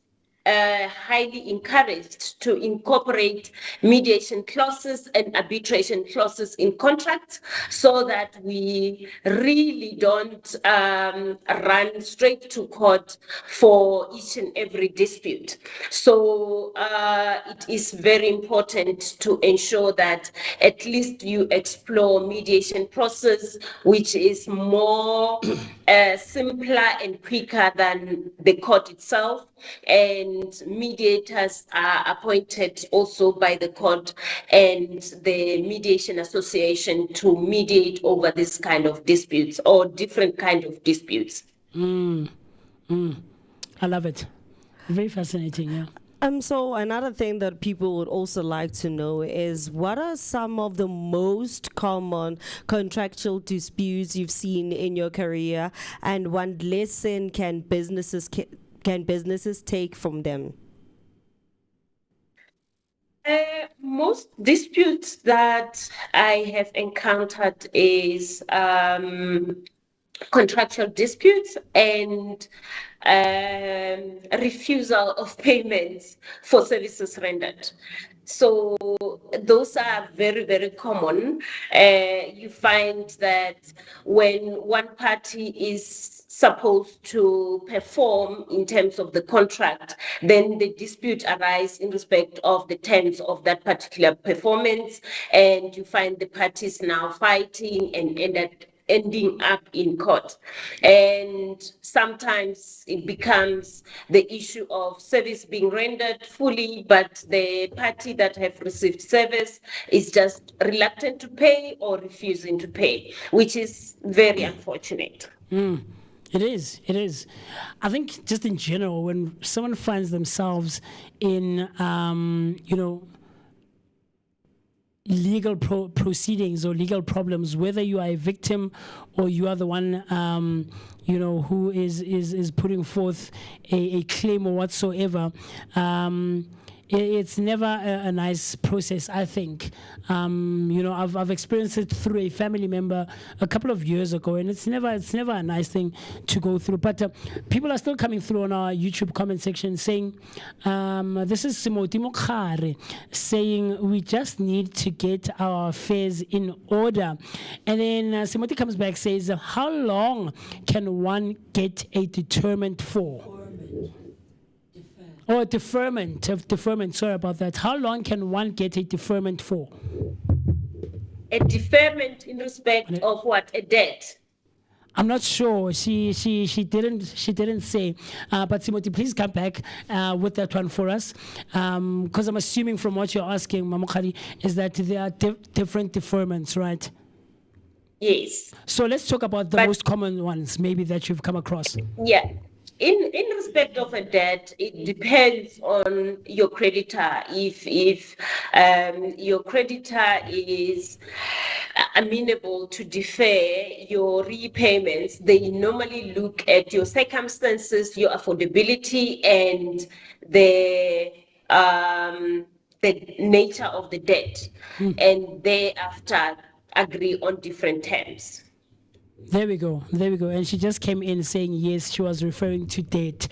highly encouraged to incorporate mediation clauses and arbitration clauses in contracts so that we really don't run straight to court for each and every dispute. So it is very important to ensure that at least you explore mediation process, which is more simpler and quicker than the court itself. And mediators are appointed also by the court and the mediation association to mediate over this kind of disputes or different kind of disputes. I love it. Very fascinating, yeah. So another thing that people would also like to know is what are some of the most common contractual disputes you've seen in your career, and what lesson can businesses take from them? most disputes that I have encountered is contractual disputes and refusal of payments for services rendered. So those are very, very common. You find that when one party is supposed to perform in terms of the contract, then the dispute arises in respect of the terms of that particular performance, and you find the parties now fighting and ending up in court. And sometimes it becomes the issue of service being rendered fully, but the party that have received service is just reluctant to pay or refusing to pay, which is very unfortunate. It is. It is. I think just in general, when someone finds themselves in, legal proceedings or legal problems, whether you are a victim or you are the one, who is putting forth a claim or whatsoever, it's never a nice process, I think. I've experienced it through a family member a couple of years ago, and it's never a nice thing to go through. But people are still coming through on our YouTube comment section saying, this is Simoti Mokhare saying we just need to get our affairs in order. And then Simoti comes back, says, how long can one get a deterrent for? Or deferment, sorry about that. How long can one get a deferment for? A deferment in respect of what? A debt? I'm not sure. She didn't say. But Timothy, please come back with that one for us. Because I'm assuming from what you're asking, Mamokari, is that there are different deferments, right? Yes. So let's talk about the most common ones, maybe that you've come across. Yeah. In respect of a debt, it depends on your creditor. If your creditor is amenable to defer your repayments, they normally look at your circumstances, your affordability, and the nature of the debt, and thereafter agree on different terms. There we go. And she just came in saying, yes, she was referring to date,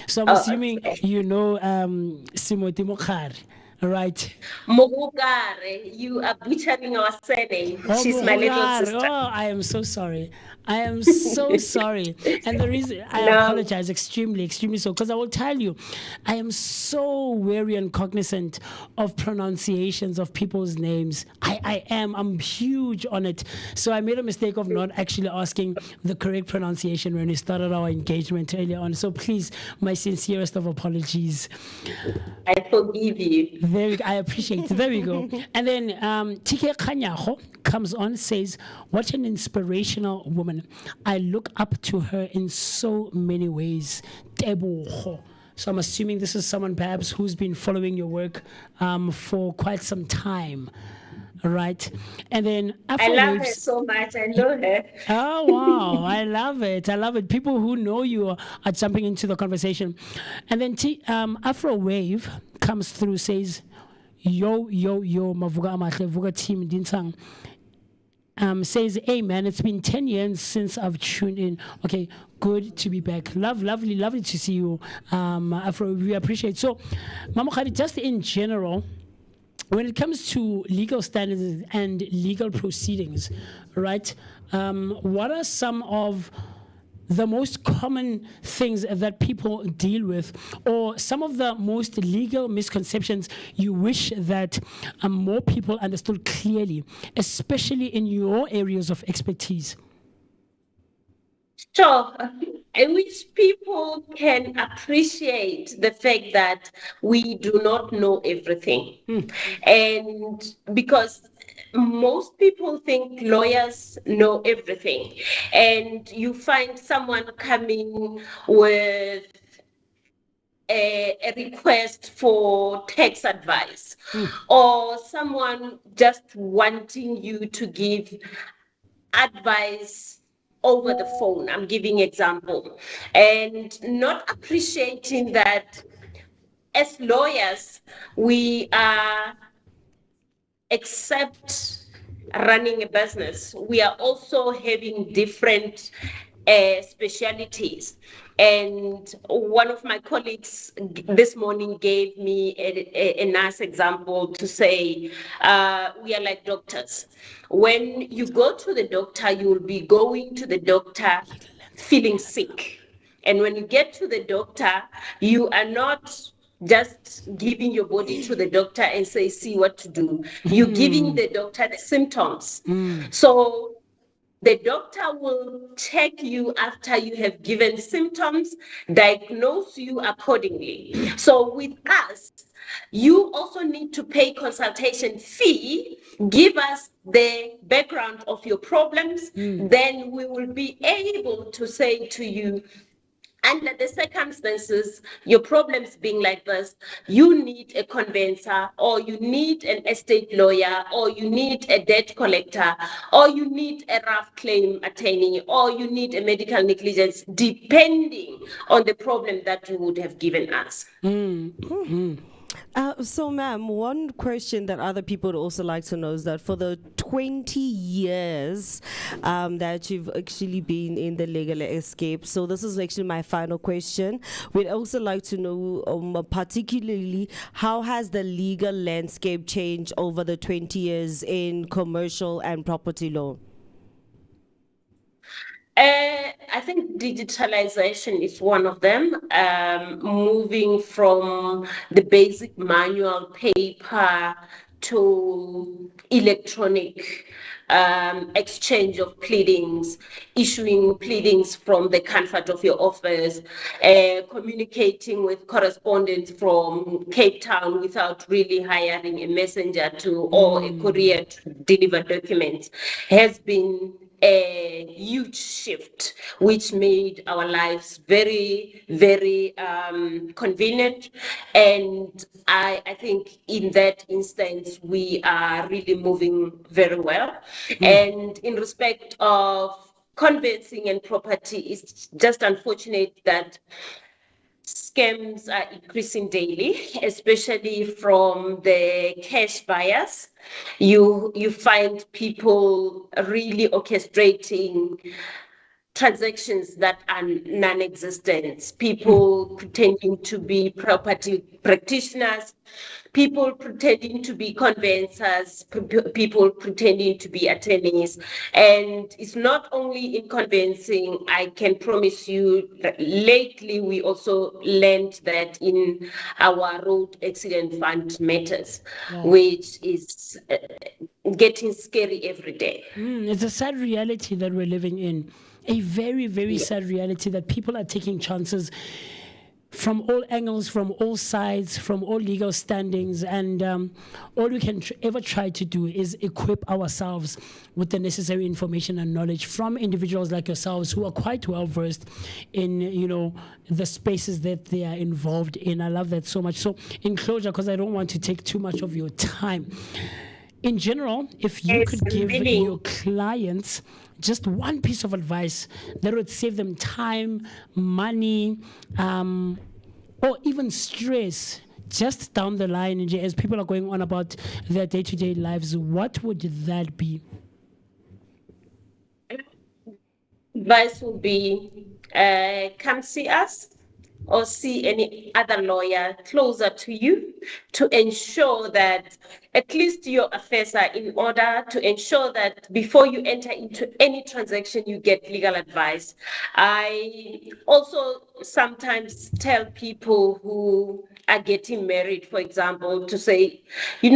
So I'm assuming, Simoti Mokhare, right? Mogokare, you are butchering our surname. She's my little sister. Oh, I am so sorry. And the reason I apologize extremely so, because I will tell you, I am so wary and cognizant of pronunciations of people's names. I'm huge on it. So I made a mistake of not actually asking the correct pronunciation when we started our engagement earlier on. So please, my sincerest of apologies. I forgive you. I appreciate it. There we go. And then TK Kanyaho comes on, says, what an inspirational woman. I look up to her in so many ways. Teboho. So I'm assuming this is someone perhaps who's been following your work for quite some time. Right. And then I love her so much. I know her. Oh, wow. I love it. People who know you are jumping into the conversation. And then Afro Wave comes through, says, yo, Mavuga Amahle, Vuga team, Dinsang. Says, hey man, it's been 10 years since I've tuned in. Okay, good to be back. Lovely to see you, Afro. We appreciate. So, Mama Khadi, just in general, when it comes to legal standards and legal proceedings, right? What are some of the most common things that people deal with, or some of the most legal misconceptions you wish that more people understood clearly, especially in your areas of expertise? Sure. I wish people can appreciate the fact that we do not know everything. And because most people think lawyers know everything, and you find someone coming with a request for tax advice, or someone just wanting you to give advice over the phone. I'm giving example, and not appreciating that as lawyers, we are except running a business, we are also having different specialities. And one of my colleagues this morning gave me a nice example to say, we are like doctors. When you go to the doctor, you will be going to the doctor feeling sick. And when you get to the doctor, you are not just giving your body to the doctor and say, see what to do. You're giving the doctor the symptoms. So the doctor will check you after you have given symptoms, diagnose you accordingly. So with us, you also need to pay consultation fee, give us the background of your problems, then we will be able to say to you, under the circumstances, your problems being like this, you need a conveyancer, or you need an estate lawyer, or you need a debt collector, or you need a rough claim attorney, or you need a medical negligence, depending on the problem that you would have given us. So, ma'am, one question that other people would also like to know is that for the 20 years that you've actually been in the legal escape, so this is actually my final question. We'd also like to know particularly how has the legal landscape changed over the 20 years in commercial and property law? I think digitalization is one of them, moving from the basic manual paper to electronic exchange of pleadings, issuing pleadings from the comfort of your office, communicating with correspondents from Cape Town without really hiring a messenger or a courier to deliver documents has been a huge shift, which made our lives very, very convenient. And I think in that instance, we are really moving very well. And in respect of conveyancing and property, it's just unfortunate that scams are increasing daily, especially from the cash buyers. You find people really orchestrating transactions that are non-existent, people pretending to be property practitioners, people pretending to be conveyancers, people pretending to be attorneys. And it's not only in conveyancing. I can promise you that lately we also learned that in our road accident fund matters, which is getting scary every day. It's a sad reality that we're living in. A very, very sad reality that people are taking chances from all angles, from all sides, from all legal standings. And all we can ever try to do is equip ourselves with the necessary information and knowledge from individuals like yourselves who are quite well versed in, the spaces that they are involved in. I love that so much. So in closure, because I don't want to take too much of your time, in general, if you could give your clients just one piece of advice that would save them time, money, or even stress just down the line as people are going on about their day-to-day lives, what would that be? Advice would be come see us or see any other lawyer closer to you to ensure that at least your affairs are in order, to ensure that before you enter into any transaction, you get legal advice. I also sometimes tell people who are getting married, for example, to say, you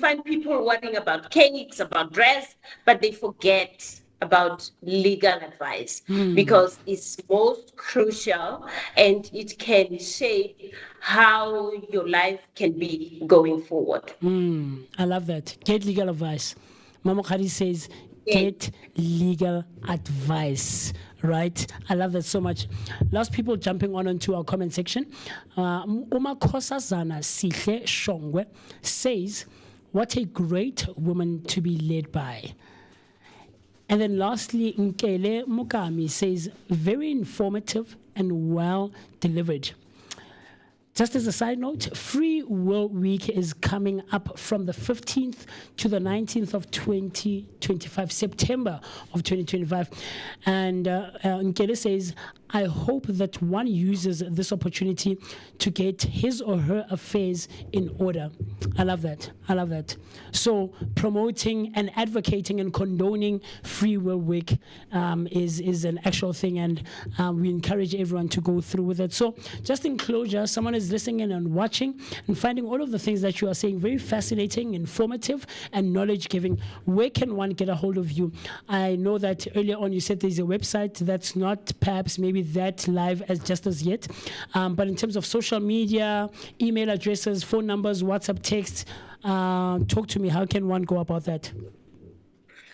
find people worrying about cakes, about dress, but they forget about legal advice because it's most crucial and it can shape how your life can be going forward. I love that. Get legal advice. Mama Khadi says, get legal advice. Right? I love that so much. Last people jumping onto our comment section. Uma Kosazana Sihle Shongwe says, what a great woman to be led by. And then lastly, Nkele Mukami says, very informative and well delivered. Just as a side note, Free Will Week is coming up from the 15th to the 19th of 2025, September of 2025. And Nkele says, I hope that one uses this opportunity to get his or her affairs in order. I love that. I love that. So promoting and advocating and condoning Free Will Week is an actual thing, and we encourage everyone to go through with it. So just in closure, someone is listening in and watching and finding all of the things that you are saying very fascinating, informative, and knowledge-giving. Where can one get a hold of you? I know that earlier on you said there's a website that's not perhaps maybe that live as just as yet, but in terms of social media, email addresses, phone numbers, WhatsApp texts, talk to me. How can one go about that?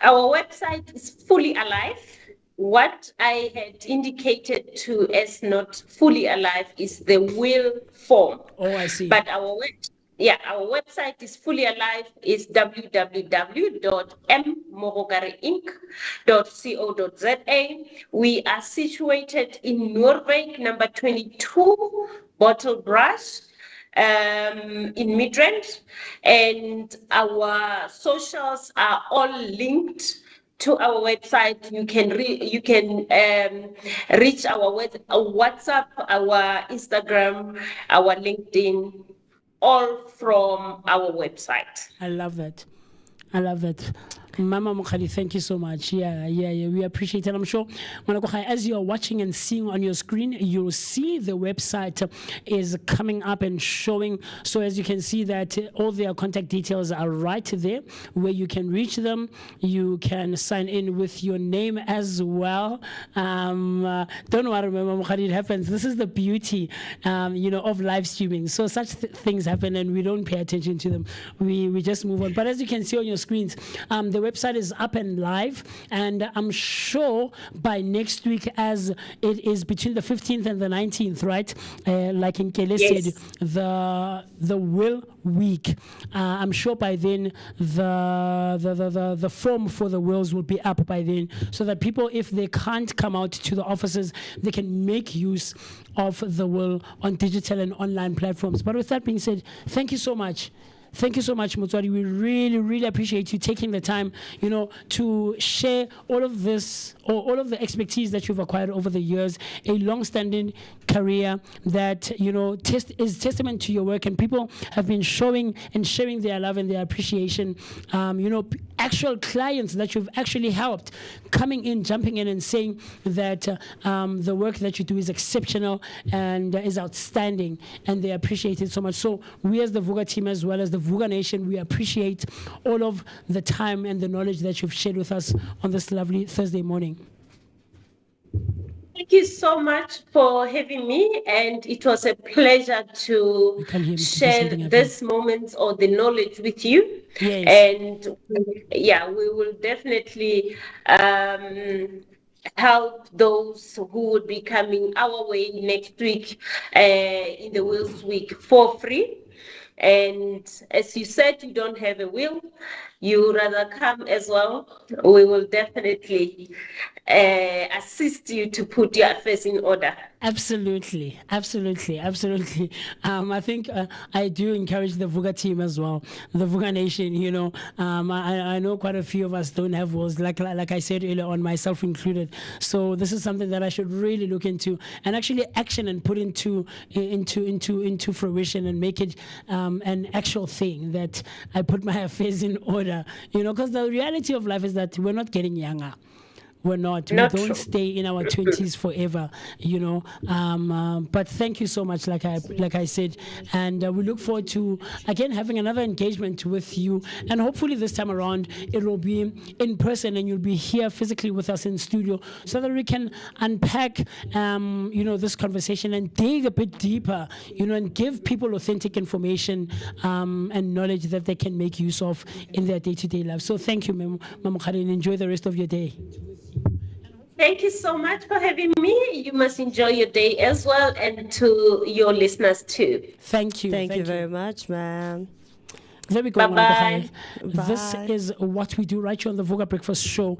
Our website is fully alive. What I had indicated to as not fully alive is the will form. Oh, I see. But our website is fully alive. Is www.mmorogareinc.co.za. We are situated in Noordwijk, number 22, Bottle Brush, in Midrand, and our socials are all linked to our website. You can reach our WhatsApp, our Instagram, our LinkedIn, all from our website. I love that. I love that. Mama Mukhadi, thank you so much. Yeah, we appreciate it. I'm sure as you are watching and seeing on your screen, you'll see the website is coming up and showing. So as you can see that all their contact details are right there where you can reach them. You can sign in with your name as well. Don't worry, Mama Mukhadi, it happens. This is the beauty, of live streaming. So such things happen and we don't pay attention to them. We just move on. But as you can see on your screens, the website is up and live, and I'm sure by next week, as it is between the 15th and the 19th, right? Like Nkele said, the Will Week. I'm sure by then the form for the wills will be up by then, so that people, if they can't come out to the offices, they can make use of the will on digital and online platforms. But with that being said, thank you so much. Thank you so much, Motswadi. We really, really appreciate you taking the time, to share all of this, or all of the expertise that you've acquired over the years, a long-standing career that, is testament to your work, and people have been showing and sharing their love and their appreciation. Actual clients that you've actually helped coming in, jumping in and saying that the work that you do is exceptional and is outstanding, and they appreciate it so much. So we as the Vooka team, as well as the Vooka Nation, we appreciate all of the time and the knowledge that you've shared with us on this lovely Thursday morning. Thank you so much for having me, and it was a pleasure to share this moment or the knowledge with you. Yes. And we will definitely help those who would be coming our way next week in the Wills Week for free. And as you said, you don't have a will, you rather come as well. We will definitely assist you to put your affairs in order. Absolutely. I think I do encourage the Vooka team as well, the Vooka Nation. I know quite a few of us don't have wills, like I said earlier on, myself included. So this is something that I should really look into and actually action and put into fruition and make it an actual thing, that I put my affairs in order. Because the reality of life is that we're not getting younger. We're not. We don't stay in our 20s forever, But thank you so much, like I said, and we look forward to again having another engagement with you, and hopefully this time around it will be in person, and you'll be here physically with us in studio, so that we can unpack, this conversation and dig a bit deeper, and give people authentic information and knowledge that they can make use of in their day-to-day life. So thank you, Mama Kharin. Enjoy the rest of your day. Thank you so much for having me. You must enjoy your day as well, and to your listeners too. Thank you. Thank you very much, ma'am. There we go. Bye-bye. This is what we do right here on the Vooka Breakfast Show.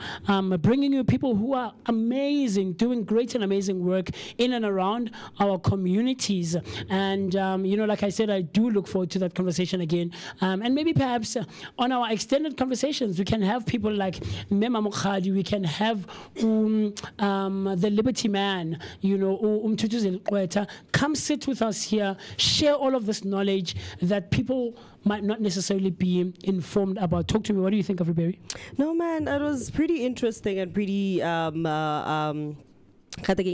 Bringing you people who are amazing, doing great and amazing work in and around our communities. And, like I said, I do look forward to that conversation again. And maybe perhaps on our extended conversations, we can have people like Mema Mukhadi, we can have the Liberty Man, Mtutu Zelkweta, come sit with us here, share all of this knowledge that people might not necessarily be informed about. Talk to me. What do you think, Afriberry? No, man, it was pretty interesting and pretty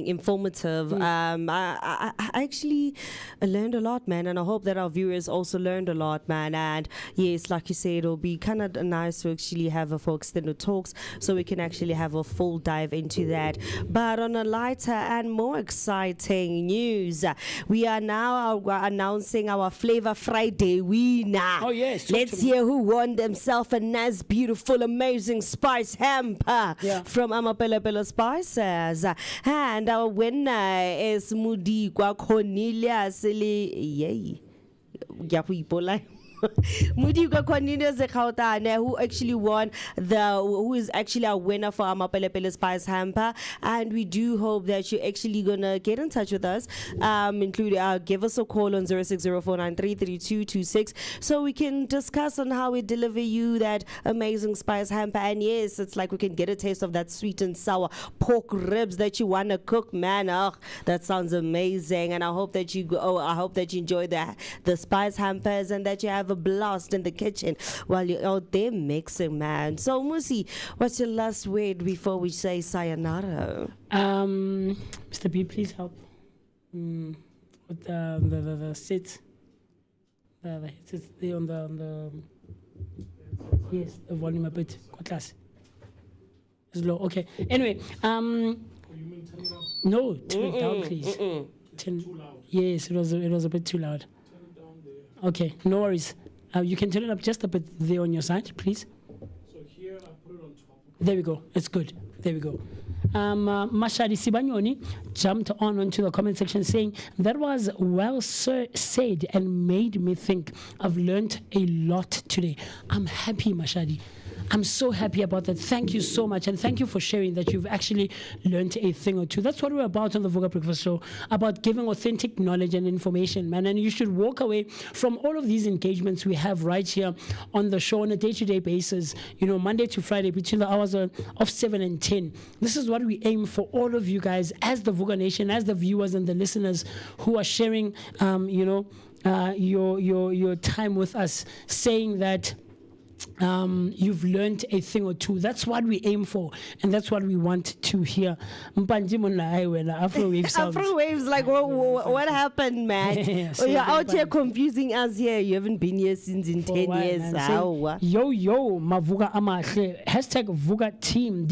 informative. I actually learned a lot, man, and I hope that our viewers also learned a lot, man. And yes, like you said, it'll be kind of nice to actually have a for extended talks so we can actually have a full dive into that. But on a lighter and more exciting news, we are now announcing our Flavor Friday winner. Oh yes, let's hear who won themselves a nice, beautiful, amazing spice hamper from Amapelepele Spices. And our winner is Mudikwa Cornelius Mudikwa Cornelius Zekautane, who actually won who is actually a winner for our Mapelepele Spice Hamper. And we do hope that you're actually gonna get in touch with us, including give us a call on 0604933226 so we can discuss on how we deliver you that amazing spice hamper. And yes, it's like we can get a taste of that sweet and sour pork ribs that you wanna cook, man. Oh, that sounds amazing. And I hope that you enjoy the spice hampers and that you have a blast in the kitchen while you're out there mixing, man. So Musi, what's your last word before we say sayonara? Mr. B, please help with the sit. The headsets there on the yes, the volume a bit class. It's low. Okay. Anyway, no, turn it down, please. Too loud. Yes, it was a bit too loud. Okay, no worries. You can turn it up just a bit there on your side, please. So here I put it on top. There we go. It's good. There we go. Mashadi Sibanyoni jumped onto the comment section saying, that was well said and made me think. I've learned a lot today. I'm happy, Mashadi. I'm so happy about that. Thank you so much. And thank you for sharing that you've actually learned a thing or two. That's what we're about on the Vooka Breakfast Show, about giving authentic knowledge and information, man. And you should walk away from all of these engagements we have right here on the show on a day-to-day basis, Monday to Friday between the hours of 7 and 10. This is what we aim for all of you guys as the Vooka Nation, as the viewers and the listeners who are sharing, your time with us, saying that you've learned a thing or two. That's what we aim for, and that's what we want to hear. Afro waves, like what happened, man? You're out here confusing us here. You haven't been here since in 10 years. Yo, Mavuka Amahle, #Vooka team.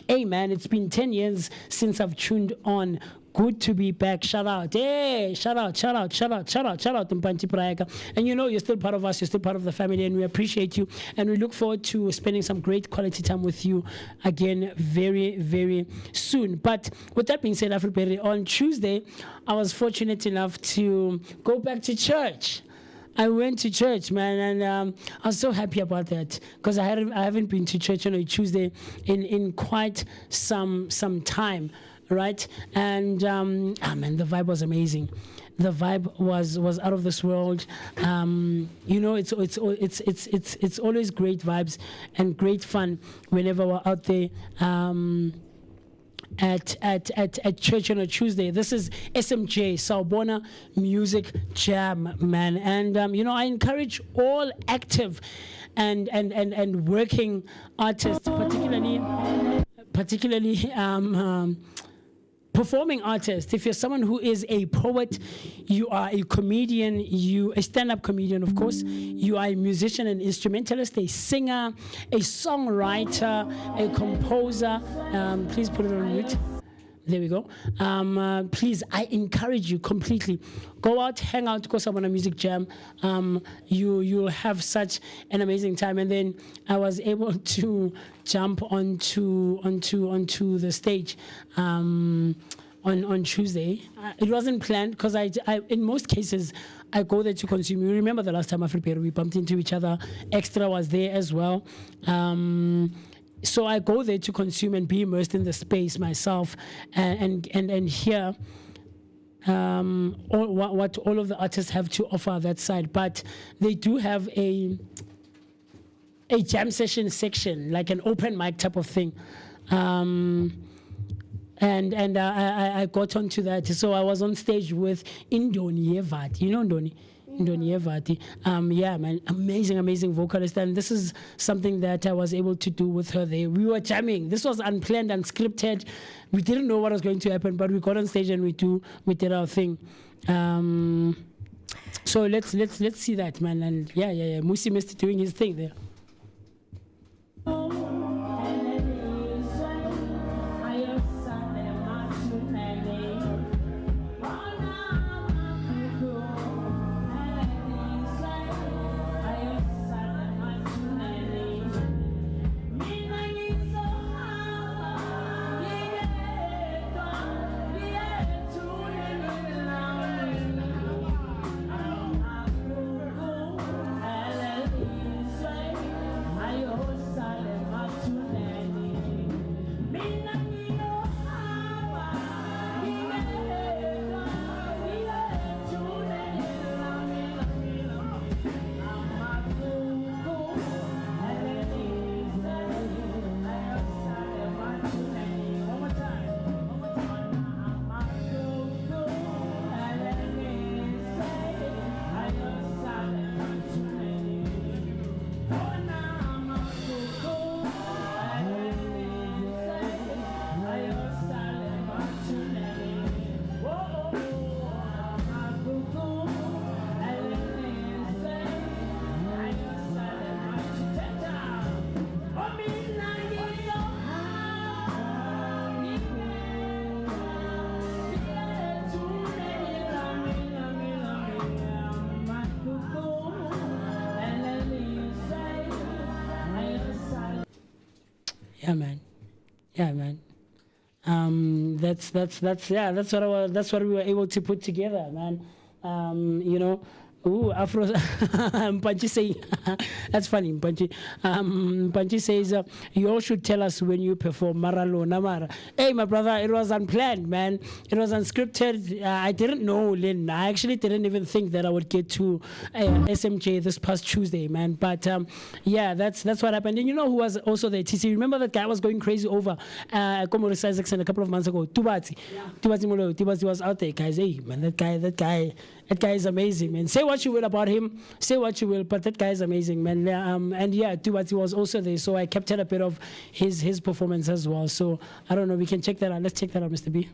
Hey man, it's been 10 years since I've tuned on. Good to be back. Shout out. Hey, shout out, Mpanti Praeka. And you're still part of us, you're still part of the family, and we appreciate you. And we look forward to spending some great quality time with you again very, very soon. But with that being said, Afriberry, on Tuesday, I was fortunate enough to go back to church. I went to church, man, and I was so happy about that because I haven't been to church on a Tuesday in quite some time. Right, and man, the vibe was amazing. The vibe was out of this world. It's always great vibes and great fun whenever we're out there at church on a Tuesday. This is SMJ Sawubona Music Jam, man, and I encourage all active and working artists, particularly performing artist. If you're someone who is a poet, you are a comedian, a stand-up comedian, of course, you are a musician, an instrumentalist, a singer, a songwriter, a composer. Please put it on mute. There we go. Please, I encourage you completely. Go out, hang out, go somewhere on a music jam. You'll have such an amazing time. And then I was able to jump onto the stage on Tuesday. It wasn't planned because I in most cases I go there to consume. You remember the last time we bumped into each other. Extra was there as well. So I go there to consume and be immersed in the space myself and hear what all of the artists have to offer that side. But they do have a jam session section, like an open mic type of thing. And I got onto that. So I was on stage with Indoni Evati. You know Indoni? Indoni Evati. Yeah, man, amazing vocalist. And this is something that I was able to do with her there. We were jamming. This was unplanned, unscripted. We didn't know what was going to happen, but we got on stage and we did our thing. So let's see that, man. And yeah. Musi Mr. doing his thing there. Yeah, man. That's what we were able to put together, man. You know. Ooh, Afro. Mpanchi say, that's funny, Mpanchi. Mpanchi says, you all should tell us when you perform Maralo Namara. Hey, my brother, it was unplanned, man. It was unscripted. I didn't know, Lynn. I actually didn't even think that I would get to SMJ this past Tuesday, man. But yeah, that's what happened. And you know who was also there? TC, remember that guy was going crazy over Komoro Isaacson a couple of months ago? Tubati. Yeah. Tubati was out there, guys. Hey, man, that guy is amazing, man. Say what you will about him, say what you will, but that guy is amazing, man. And yeah, Tubati was also there, so I captured a bit of his performance as well. So I don't know, we can check that out. Let's check that out, Mr. B.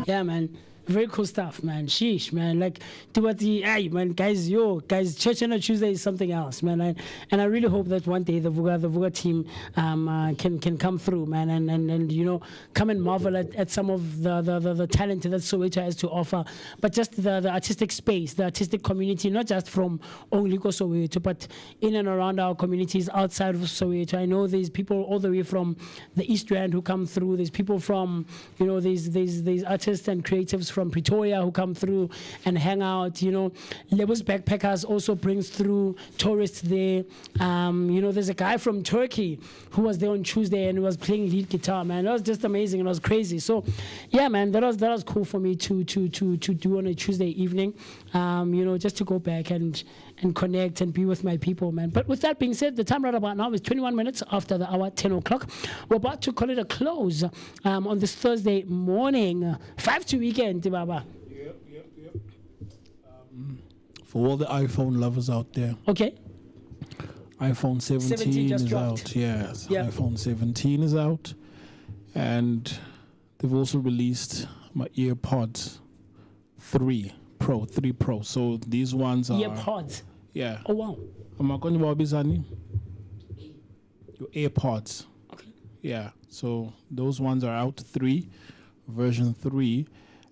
Yeah, man. Very cool stuff, man. Sheesh, man. Like, hey, man, guys, church on a Tuesday is something else, man. And I really hope that one day the Vooka team can come through, man, and you know, come and marvel at some of the talent that Soweto has to offer, but just the artistic space, the artistic community, not just from only Soweto, but in and around our communities outside of Soweto. I know there's people all the way from the East Rand who come through. There's people from, you know, there's artists and creatives from Pretoria who come through and hang out. You know, Lebos Backpackers also brings through tourists there. You know, there's a guy from Turkey who was there on Tuesday and was playing lead guitar, man. That was just amazing and it was crazy. So yeah, man, that was cool for me to do on a Tuesday evening. You know, just to go back and connect and be with my people, man. But with that being said, the time right about now is 21 minutes after the hour, 10 o'clock. We're about to call it a close on this Thursday morning. 5 to weekend, Baba. Yep. For all the iPhone lovers out there. Okay. iPhone 17 just is dropped. out. Yes, Yep. iPhone 17 is out. And they've also released my AirPods 3 Pro. So these ones are... AirPods. Yeah. Oh, wow. Your AirPods. Okay. Yeah. So those ones are out, version 3.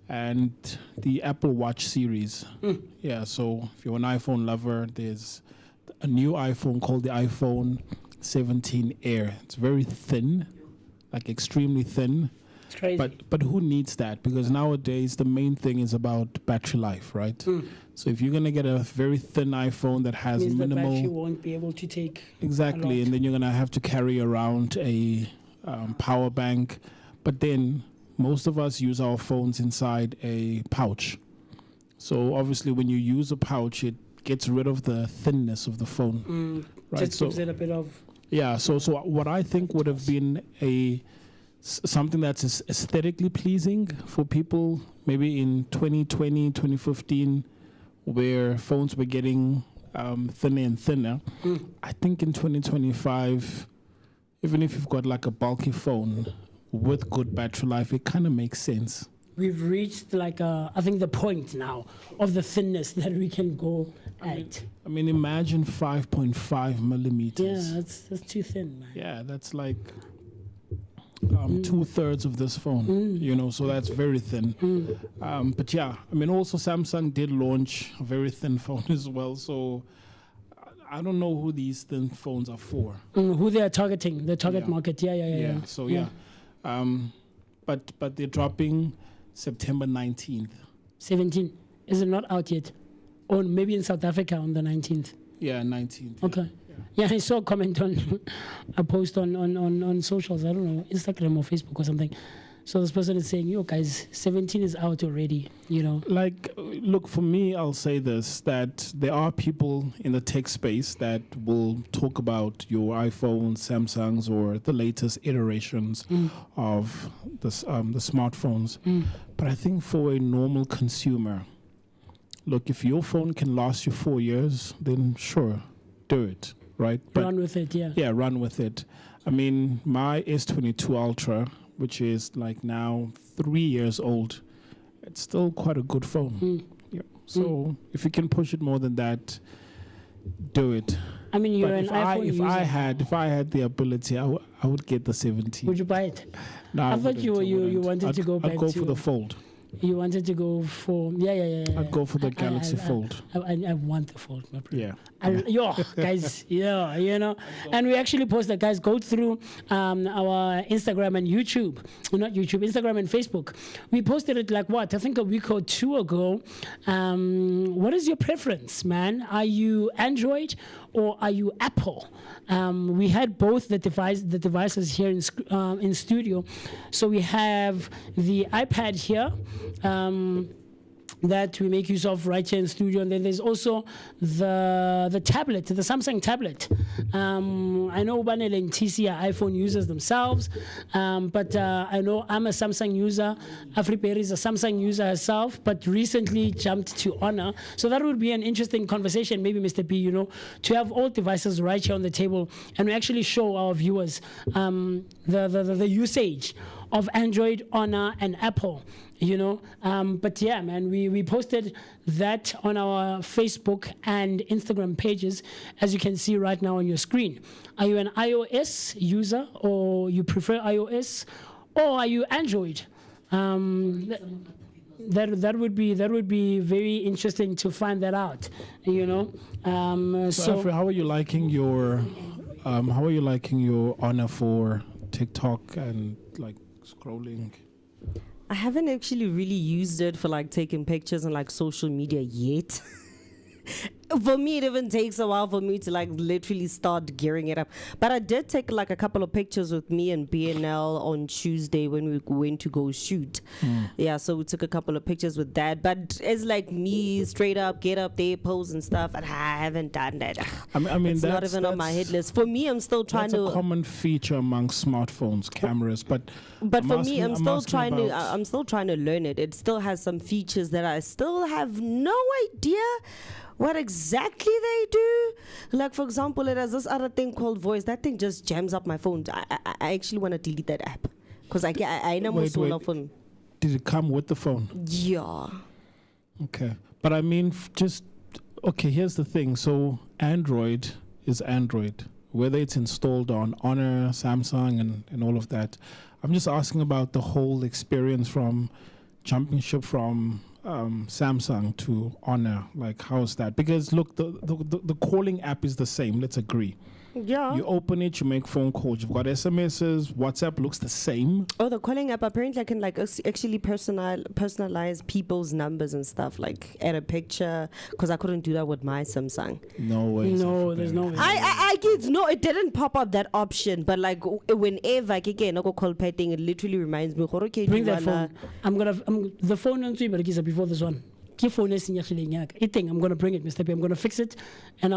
And the Apple Watch series. Yeah, so if you're an iPhone lover, there's a new iPhone called the iPhone 17 Air. It's very thin, like extremely thin. It's crazy. But who needs that? Because nowadays the main thing is about battery life, right? So if you're gonna get a very thin iPhone that has means minimal, the battery won't be able to take exactly, and then you're gonna have to carry around a power bank. But then most of us use our phones inside a pouch. So obviously when you use a pouch, it gets rid of the thinness of the phone. Right? Just gives it a bit of... Yeah, so what I think would have been something that's aesthetically pleasing for people maybe in 2020, 2015, where phones were getting thinner and thinner. I think in 2025, even if you've got like a bulky phone with good battery life, it kind of makes sense. We've reached like I think the point now of the thinness that we can go at. I mean, imagine 5.5 millimeters. Yeah, that's too thin, man. Yeah, that's like 2/3 of this phone, you know, so that's very thin. But yeah, I mean, also Samsung did launch a very thin phone as well, so I don't know who these thin phones are for. Who they are targeting, the target market. Yeah. So yeah. But they're dropping September 19th. 17. Is it not out yet? Or maybe in South Africa on the 19th. Yeah, 19th. Okay. Yeah, I saw a comment on a post on socials. I don't know, Instagram or Facebook or something. So this person is saying, yo, guys, 17 is out already, you know. Like, look, for me, I'll say this, that there are people in the tech space that will talk about your iPhones, Samsungs, or the latest iterations of the smartphones. But I think for a normal consumer, look, if your phone can last you 4 years, then sure, do it, right? But run with it, yeah. Yeah, run with it. I mean, my S22 Ultra, which is like now 3 years old, it's still quite a good phone. Yeah. So if you can push it more than that, do it. I mean, you're but an iPhone user. If I had the ability, I would get the 17. Would you buy it? No, I thought you wanted to go back I'd go to for the Fold. You wanted to go for I'd go for the Galaxy Fold. I want the Fold, my brother. Yeah. Yo, guys, yeah, you know. And we actually posted, guys, go through our Instagram and YouTube. Well, not YouTube, Instagram and Facebook. We posted it like what? I think a week or two ago. What is your preference, man? Are you Android or are you Apple? We had both the devices here in studio. So we have the iPad here. That we make use of right here in studio, and then there's also the tablet, the Samsung tablet. I know Banel and TC are iPhone users themselves, but I know I'm a Samsung user. Afriperi is a Samsung user herself, but recently jumped to Honor. So that would be an interesting conversation, maybe, Mr. B, you know, to have all devices right here on the table, and we actually show our viewers the usage of Android, Honor, and Apple. But yeah, man, we posted that on our Facebook and Instagram pages, as you can see right now on your screen. Are you an iOS user, or you prefer iOS, or are you Android? That would be very interesting to find that out. So Alfred, how are you liking your Honor for TikTok and like scrolling? I haven't actually really used it for like taking pictures on like social media yet. For me, it even takes a while for me to like literally start gearing it up. But I did take like a couple of pictures with me and BNL on Tuesday when we went to go shoot. Yeah, so we took a couple of pictures with that. But it's like me straight up, get up there, pose and stuff. And I haven't done that. I mean, it's not even on my hit list. For me, I'm still trying that's to. a common feature among smartphones, cameras. But for me, I'm still trying to learn it. It still has some features that I still have no idea what exactly they do. Like, for example, it has this other thing called voice. That thing just jams up my phone. I actually want to delete that app because I never saw my phone. Did it come with the phone? Yeah. Okay. But I mean, here's the thing. So Android is Android, whether it's installed on Honor, Samsung, and all of that. I'm just asking about the whole experience from jumping ship from Samsung to Honor. Like, how's that? Because look, the calling app is the same. Let's agree. Yeah. You open it, you make phone calls. You've got SMSs. WhatsApp looks the same. Oh, the calling app, apparently I can like actually personalize people's numbers and stuff, like add a picture, because I couldn't do that with my Samsung. No way. No, there's no way. I get no, it didn't pop up that option, but like whenever I get a call petting, it literally reminds me. Bring that phone. The phone on but before this one. Phone is I'm gonna bring it, Mr. P. I'm gonna fix it, and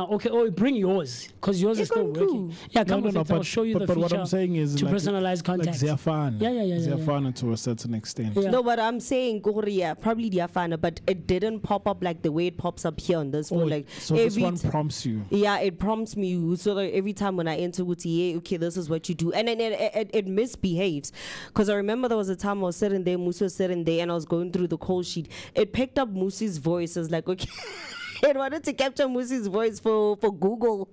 bring yours because yours is still working. Yeah, come with it. I'll show you the feature. But what I'm saying is to personalize contacts. Like Ziafana. Yeah. Ziafana to a certain extent. Yeah. No, but I'm saying probably Ziafana, but it didn't pop up like the way it pops up here on this phone. Like so this one prompts you. Yeah, it prompts me so that every time when I enter Wuti, okay, this is what you do, and then it misbehaves. Because I remember there was a time I was sitting there, Musa was sitting there, and I was going through the call sheet. It picked up Musi's voice. Is like, okay, it wanted to capture Musi's voice for Google.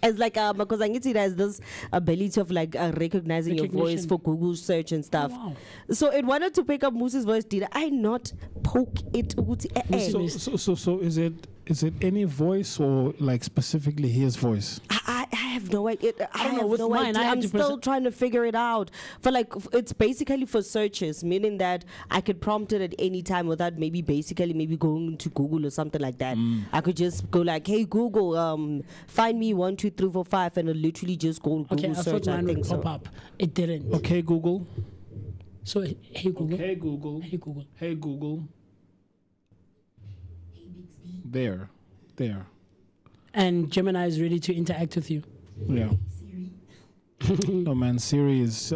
It's like because I it has this ability of like recognizing your voice for Google search and stuff. Oh, wow. So it wanted to pick up Musi's voice. Did I not poke it? So is it any voice or like specifically his voice? I have no idea. I don't know. With no mine, I'm still trying to figure it out. For like, it's basically for searches, meaning that I could prompt it at any time without maybe going to Google or something like that. I could just go like, hey Google, find me 1, 2, 3, 4, 5, and it'll literally just go Google search. I think so. Pop up. It didn't. Okay, Google. So hey Google. Okay, Google. Hey Google. Hey Google. There. And Gemini is ready to interact with you. Yeah. No, man, Siri is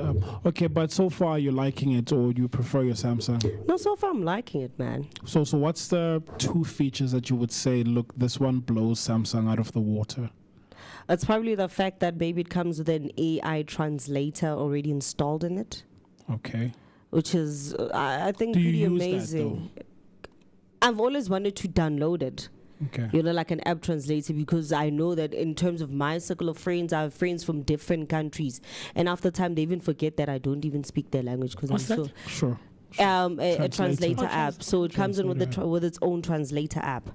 okay, but so far you're liking it, or you prefer your Samsung? No, so far I'm liking it, man. So what's the 2 features that you would say, look, this one blows Samsung out of the water? It's probably the fact that maybe it comes with an AI translator already installed in it. Okay. Which is, I think, pretty amazing. I've always wanted to download it. Okay. Like an app translator, because I know that in terms of my circle of friends, I have friends from different countries, and after time they even forget that I don't even speak their language because I'm so sure. A translator app. So it comes in with its own translator app.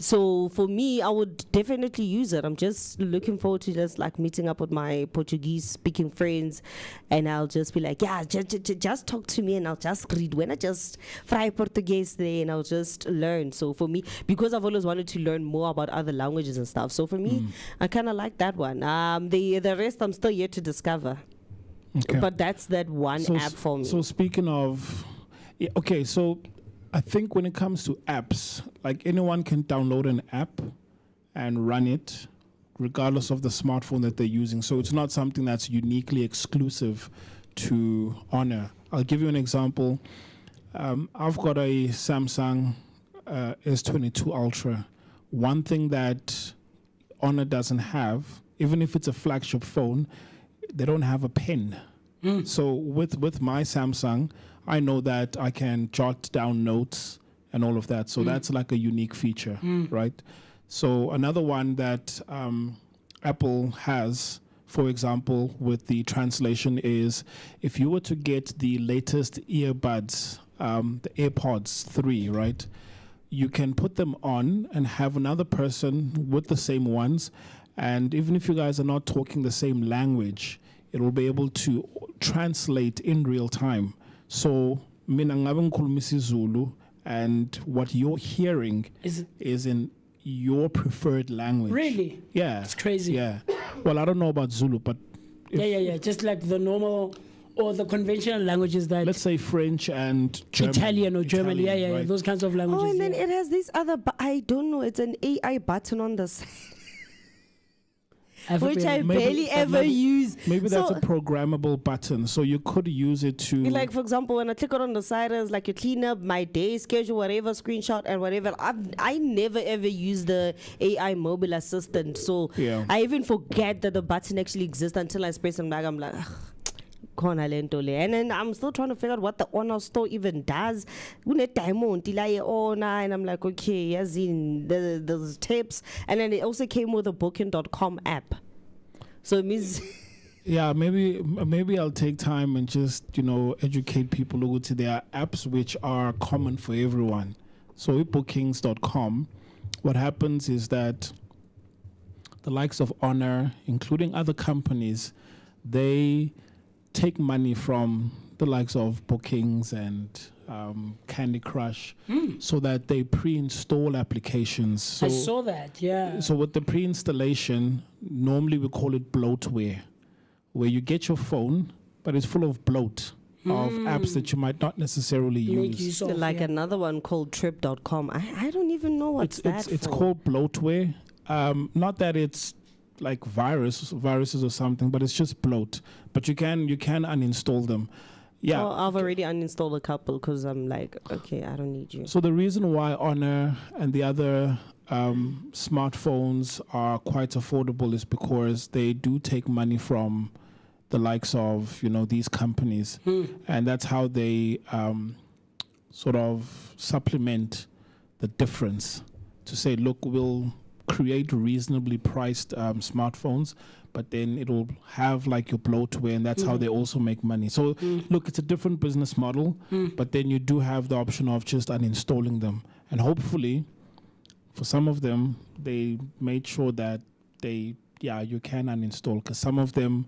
So for me, I would definitely use it. I'm just looking forward to just like meeting up with my Portuguese speaking friends, and I'll just be like, yeah, just talk to me, and I'll just read. When I just fry Portuguese there, and I'll just learn. So for me, because I've always wanted to learn more about other languages and stuff. So for me, I kind of like that one. The rest I'm still yet to discover. Okay. But that's that one app for me. So speaking of, so I think when it comes to apps, like anyone can download an app and run it regardless of the smartphone that they're using. So it's not something that's uniquely exclusive to Honor. I'll give you an example. I've got a Samsung S22 Ultra. One thing that Honor doesn't have, even if it's a flagship phone, they don't have a pen. So with my Samsung, I know that I can jot down notes and all of that. So that's like a unique feature, right? So another one that Apple has, for example, with the translation is if you were to get the latest earbuds, the AirPods 3, right? You can put them on and have another person with the same ones. And even if you guys are not talking the same language, it will be able to translate in real time. So, mina ngabe ngikhuluma isiZulu, and what you're hearing is in your preferred language. Really? Yeah. It's crazy. Yeah. Well, I don't know about Zulu, but Yeah. Just like the normal or the conventional languages that. let's say French and German. Italian or German. Yeah. right? Those kinds of languages. Oh, and then yeah. it has this other, I don't know, it's an AI button on the side, which I barely ever use. Maybe that's So- a programmable button, so you could use it to. Like, for example, when I click it on the side, it's like you clean up my day schedule, whatever, screenshot and whatever. I never ever use the AI mobile assistant. So Yeah. I even forget that the button actually exists until I press it back. I'm like, khona le nto le. And then I'm still trying to figure out what the Honor store even does. Diamond, and I'm like, okay, as in there's tips. And then it also came with a booking.com app. So it means Yeah, maybe I'll take time and just educate people who there are apps which are common for everyone. So with bookings.com, what happens is that the likes of Honor, including other companies, they take money from the likes of Bookings and Candy Crush, so that they pre-install applications. So, I saw that. Yeah. So with the pre-installation, normally we call it bloatware, where you get your phone, but it's full of bloat of apps that you might not necessarily Make use. use of, like yeah. another one called trip.com. I don't even know what's It's for. called bloatware. Not that it's like viruses or something, but it's just bloat. But you can uninstall them. Yeah. Oh, I've already uninstalled a couple because I'm like, okay, I don't need you. So the reason why Honor and the other smartphones are quite affordable is because they do take money from the likes of these companies, and that's how they sort of supplement the difference to say, look, we'll create reasonably priced smartphones, but then it'll have like your bloatware, and that's how they also make money. So look, it's a different business model, but then you do have the option of just uninstalling them, and hopefully for some of them they made sure that you can uninstall, because some of them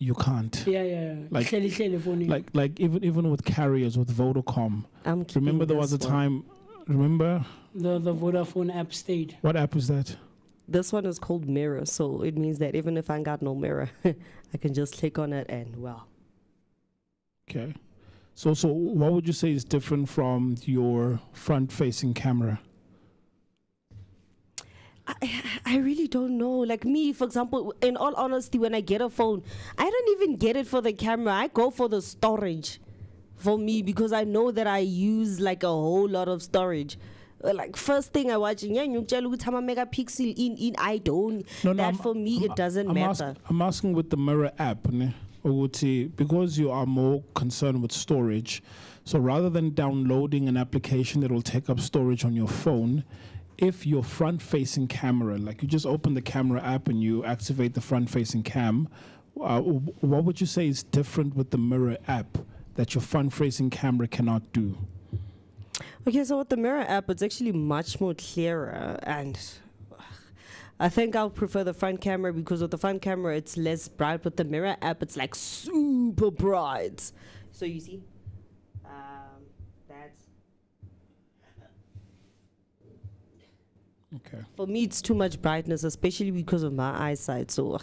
you can't. Yeah. Like even with carriers, with Vodacom. Remember there was a time. Remember the Vodafone app stayed. What app is that? This one is called Mirror, so it means that even if I got no mirror, I can just click on it and wow. Okay. So what would you say is different from your front-facing camera? I really don't know. Like me, for example, in all honesty, when I get a phone, I don't even get it for the camera. I go for the storage for me, because I know that I use like a whole lot of storage. Like first thing I watch, megapixel in I don't. For me, it doesn't matter. I'm asking with the Mirror app, ne, Uguti, because you are more concerned with storage. So rather than downloading an application that will take up storage on your phone, if your front-facing camera, like you just open the camera app and you activate the front-facing cam, what would you say is different with the Mirror app that your front-facing camera cannot do? Okay, so with the Mirror app, it's actually much more clearer, and I think I'll prefer the front camera, because with the front camera, it's less bright. With the Mirror app, it's like super bright. So you see, that's... Okay. For me, it's too much brightness, especially because of my eyesight. So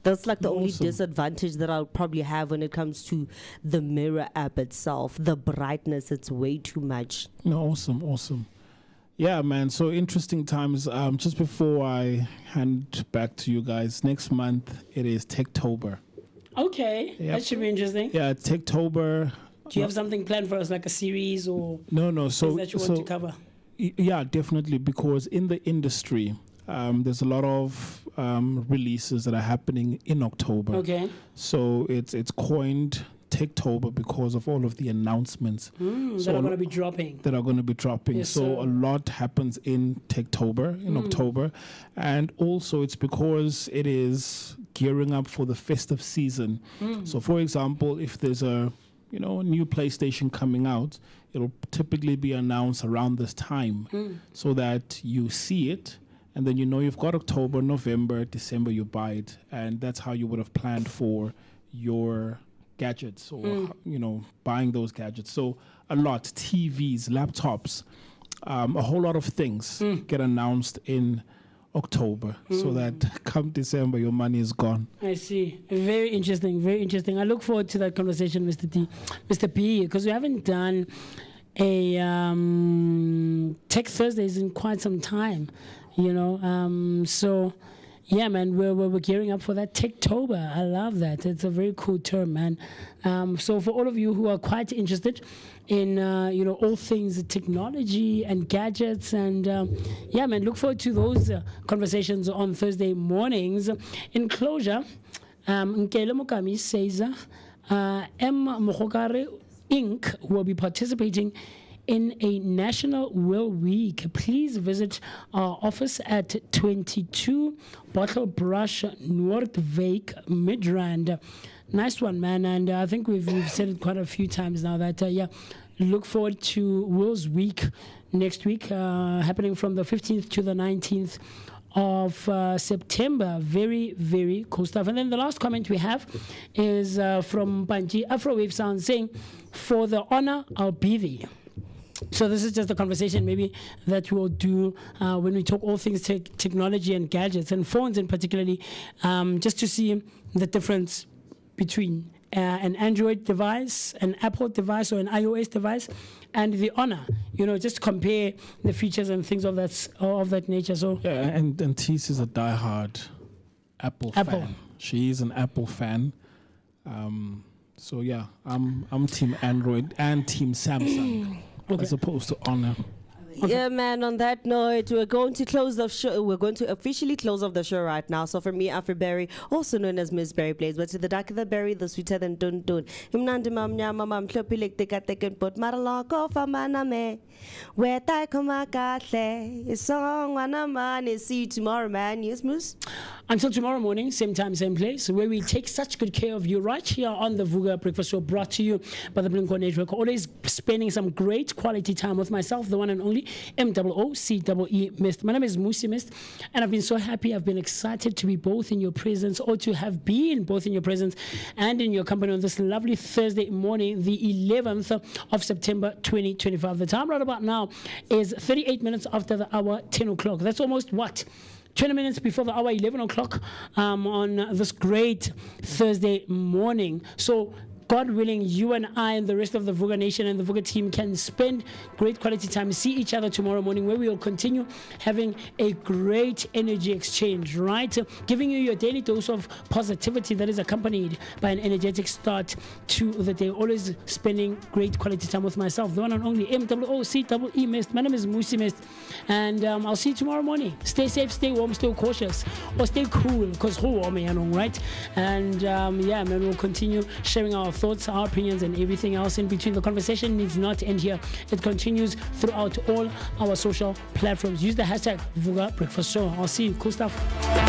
that's like the only disadvantage that I'll probably have when it comes to the Mirror app itself. The brightness, it's way too much. No, awesome. Yeah, man. So interesting times. Just before I hand back to you guys, next month it is Techtober. Okay, Yep. that should be interesting. Yeah, Techtober. Do you have something planned for us, like a series or No. So things that you want to cover? Yeah, definitely, because in the industry, there's a lot of releases that are happening in October. Okay. So it's coined Techtober because of all of the announcements that are going to be dropping. Yes, so sir. a lot happens in Techtober, in October. And also it's because it is gearing up for the festive season. So for example, if there's a new PlayStation coming out, it'll typically be announced around this time so that you see it. And then you've got October, November, December, you buy it. And that's how you would have planned for your gadgets or, buying those gadgets. So a lot, TVs, laptops, a whole lot of things get announced in October so that come December, your money is gone. I see. Very interesting, very interesting. I look forward to that conversation, Mr. P, because we haven't done a Tech Thursdays in quite some time, so yeah, man, we're gearing up for that Techtober. I love that. It's a very cool term, man. So for all of you who are quite interested in all things technology and gadgets, and yeah, man, look forward to those conversations on Thursday mornings. In closure, Nkele Mokami says M. Mohokare Inc. will be participating in a National Will Week. Please visit our office at 22 Bottle Brush, Noordwijk, Midrand. Nice one, man. And I think we've said it quite a few times now that, look forward to Will's Week next week, happening from the 15th to the 19th of September. Very, very cool stuff. And then the last comment we have is from Banji Afrowave Sound saying, for the honor, I'll be thee. So this is just a conversation maybe that we'll do when we talk all things technology and gadgets and phones in particularly, just to see the difference between an Android device, an Apple device, or an iOS device, and the Honor. Just compare the features and things of that nature. So yeah, and Tees is a diehard Apple fan. She is an Apple fan. So yeah, I'm Team Android and Team Samsung. As opposed to Honor. Okay. Yeah, man, on that note, we're going to close the show. We're going to officially close off the show right now. So for me, Afroberry, also known as Miss Berry Plays, but to the darker the berry, the sweeter than dun dun. Imnandi mamnya mamam klopilik tika teken pot maralako famaname. Where tai komakate. Song wanamani. See you tomorrow, man. Yes, Moose? Until tomorrow morning, same time, same place, where we take such good care of you right here on the Vooka Breakfast Show, brought to you by the Blink-1 Network. Always spending some great quality time with myself, the one and only MOOCEE Mist. My name is Musi Mist, and I've been so happy. I've been excited to be both in your presence, or to have been both in your presence and in your company on this lovely Thursday morning, the 11th of September 2025. The time right about now is 38 minutes after the hour 10 o'clock. That's almost what? 20 minutes before the hour 11 o'clock on this great Thursday morning. So God willing, you and I and the rest of the Vooka Nation and the Vooka team can spend great quality time, see each other tomorrow morning, where we will continue having a great energy exchange, right? Giving you your daily dose of positivity that is accompanied by an energetic start to the day. Always spending great quality time with myself, the one and only MOOCEE Mist. My name is Musi Mist, and I'll see you tomorrow morning. Stay safe, stay warm, stay cautious, or stay cool, because who warm, right? And yeah, man, we'll continue sharing our thoughts, our opinions, and everything else in between. The conversation needs not end here. It continues throughout all our social platforms. Use the hashtag Vooka Breakfast Show. I'll see you. Cool stuff.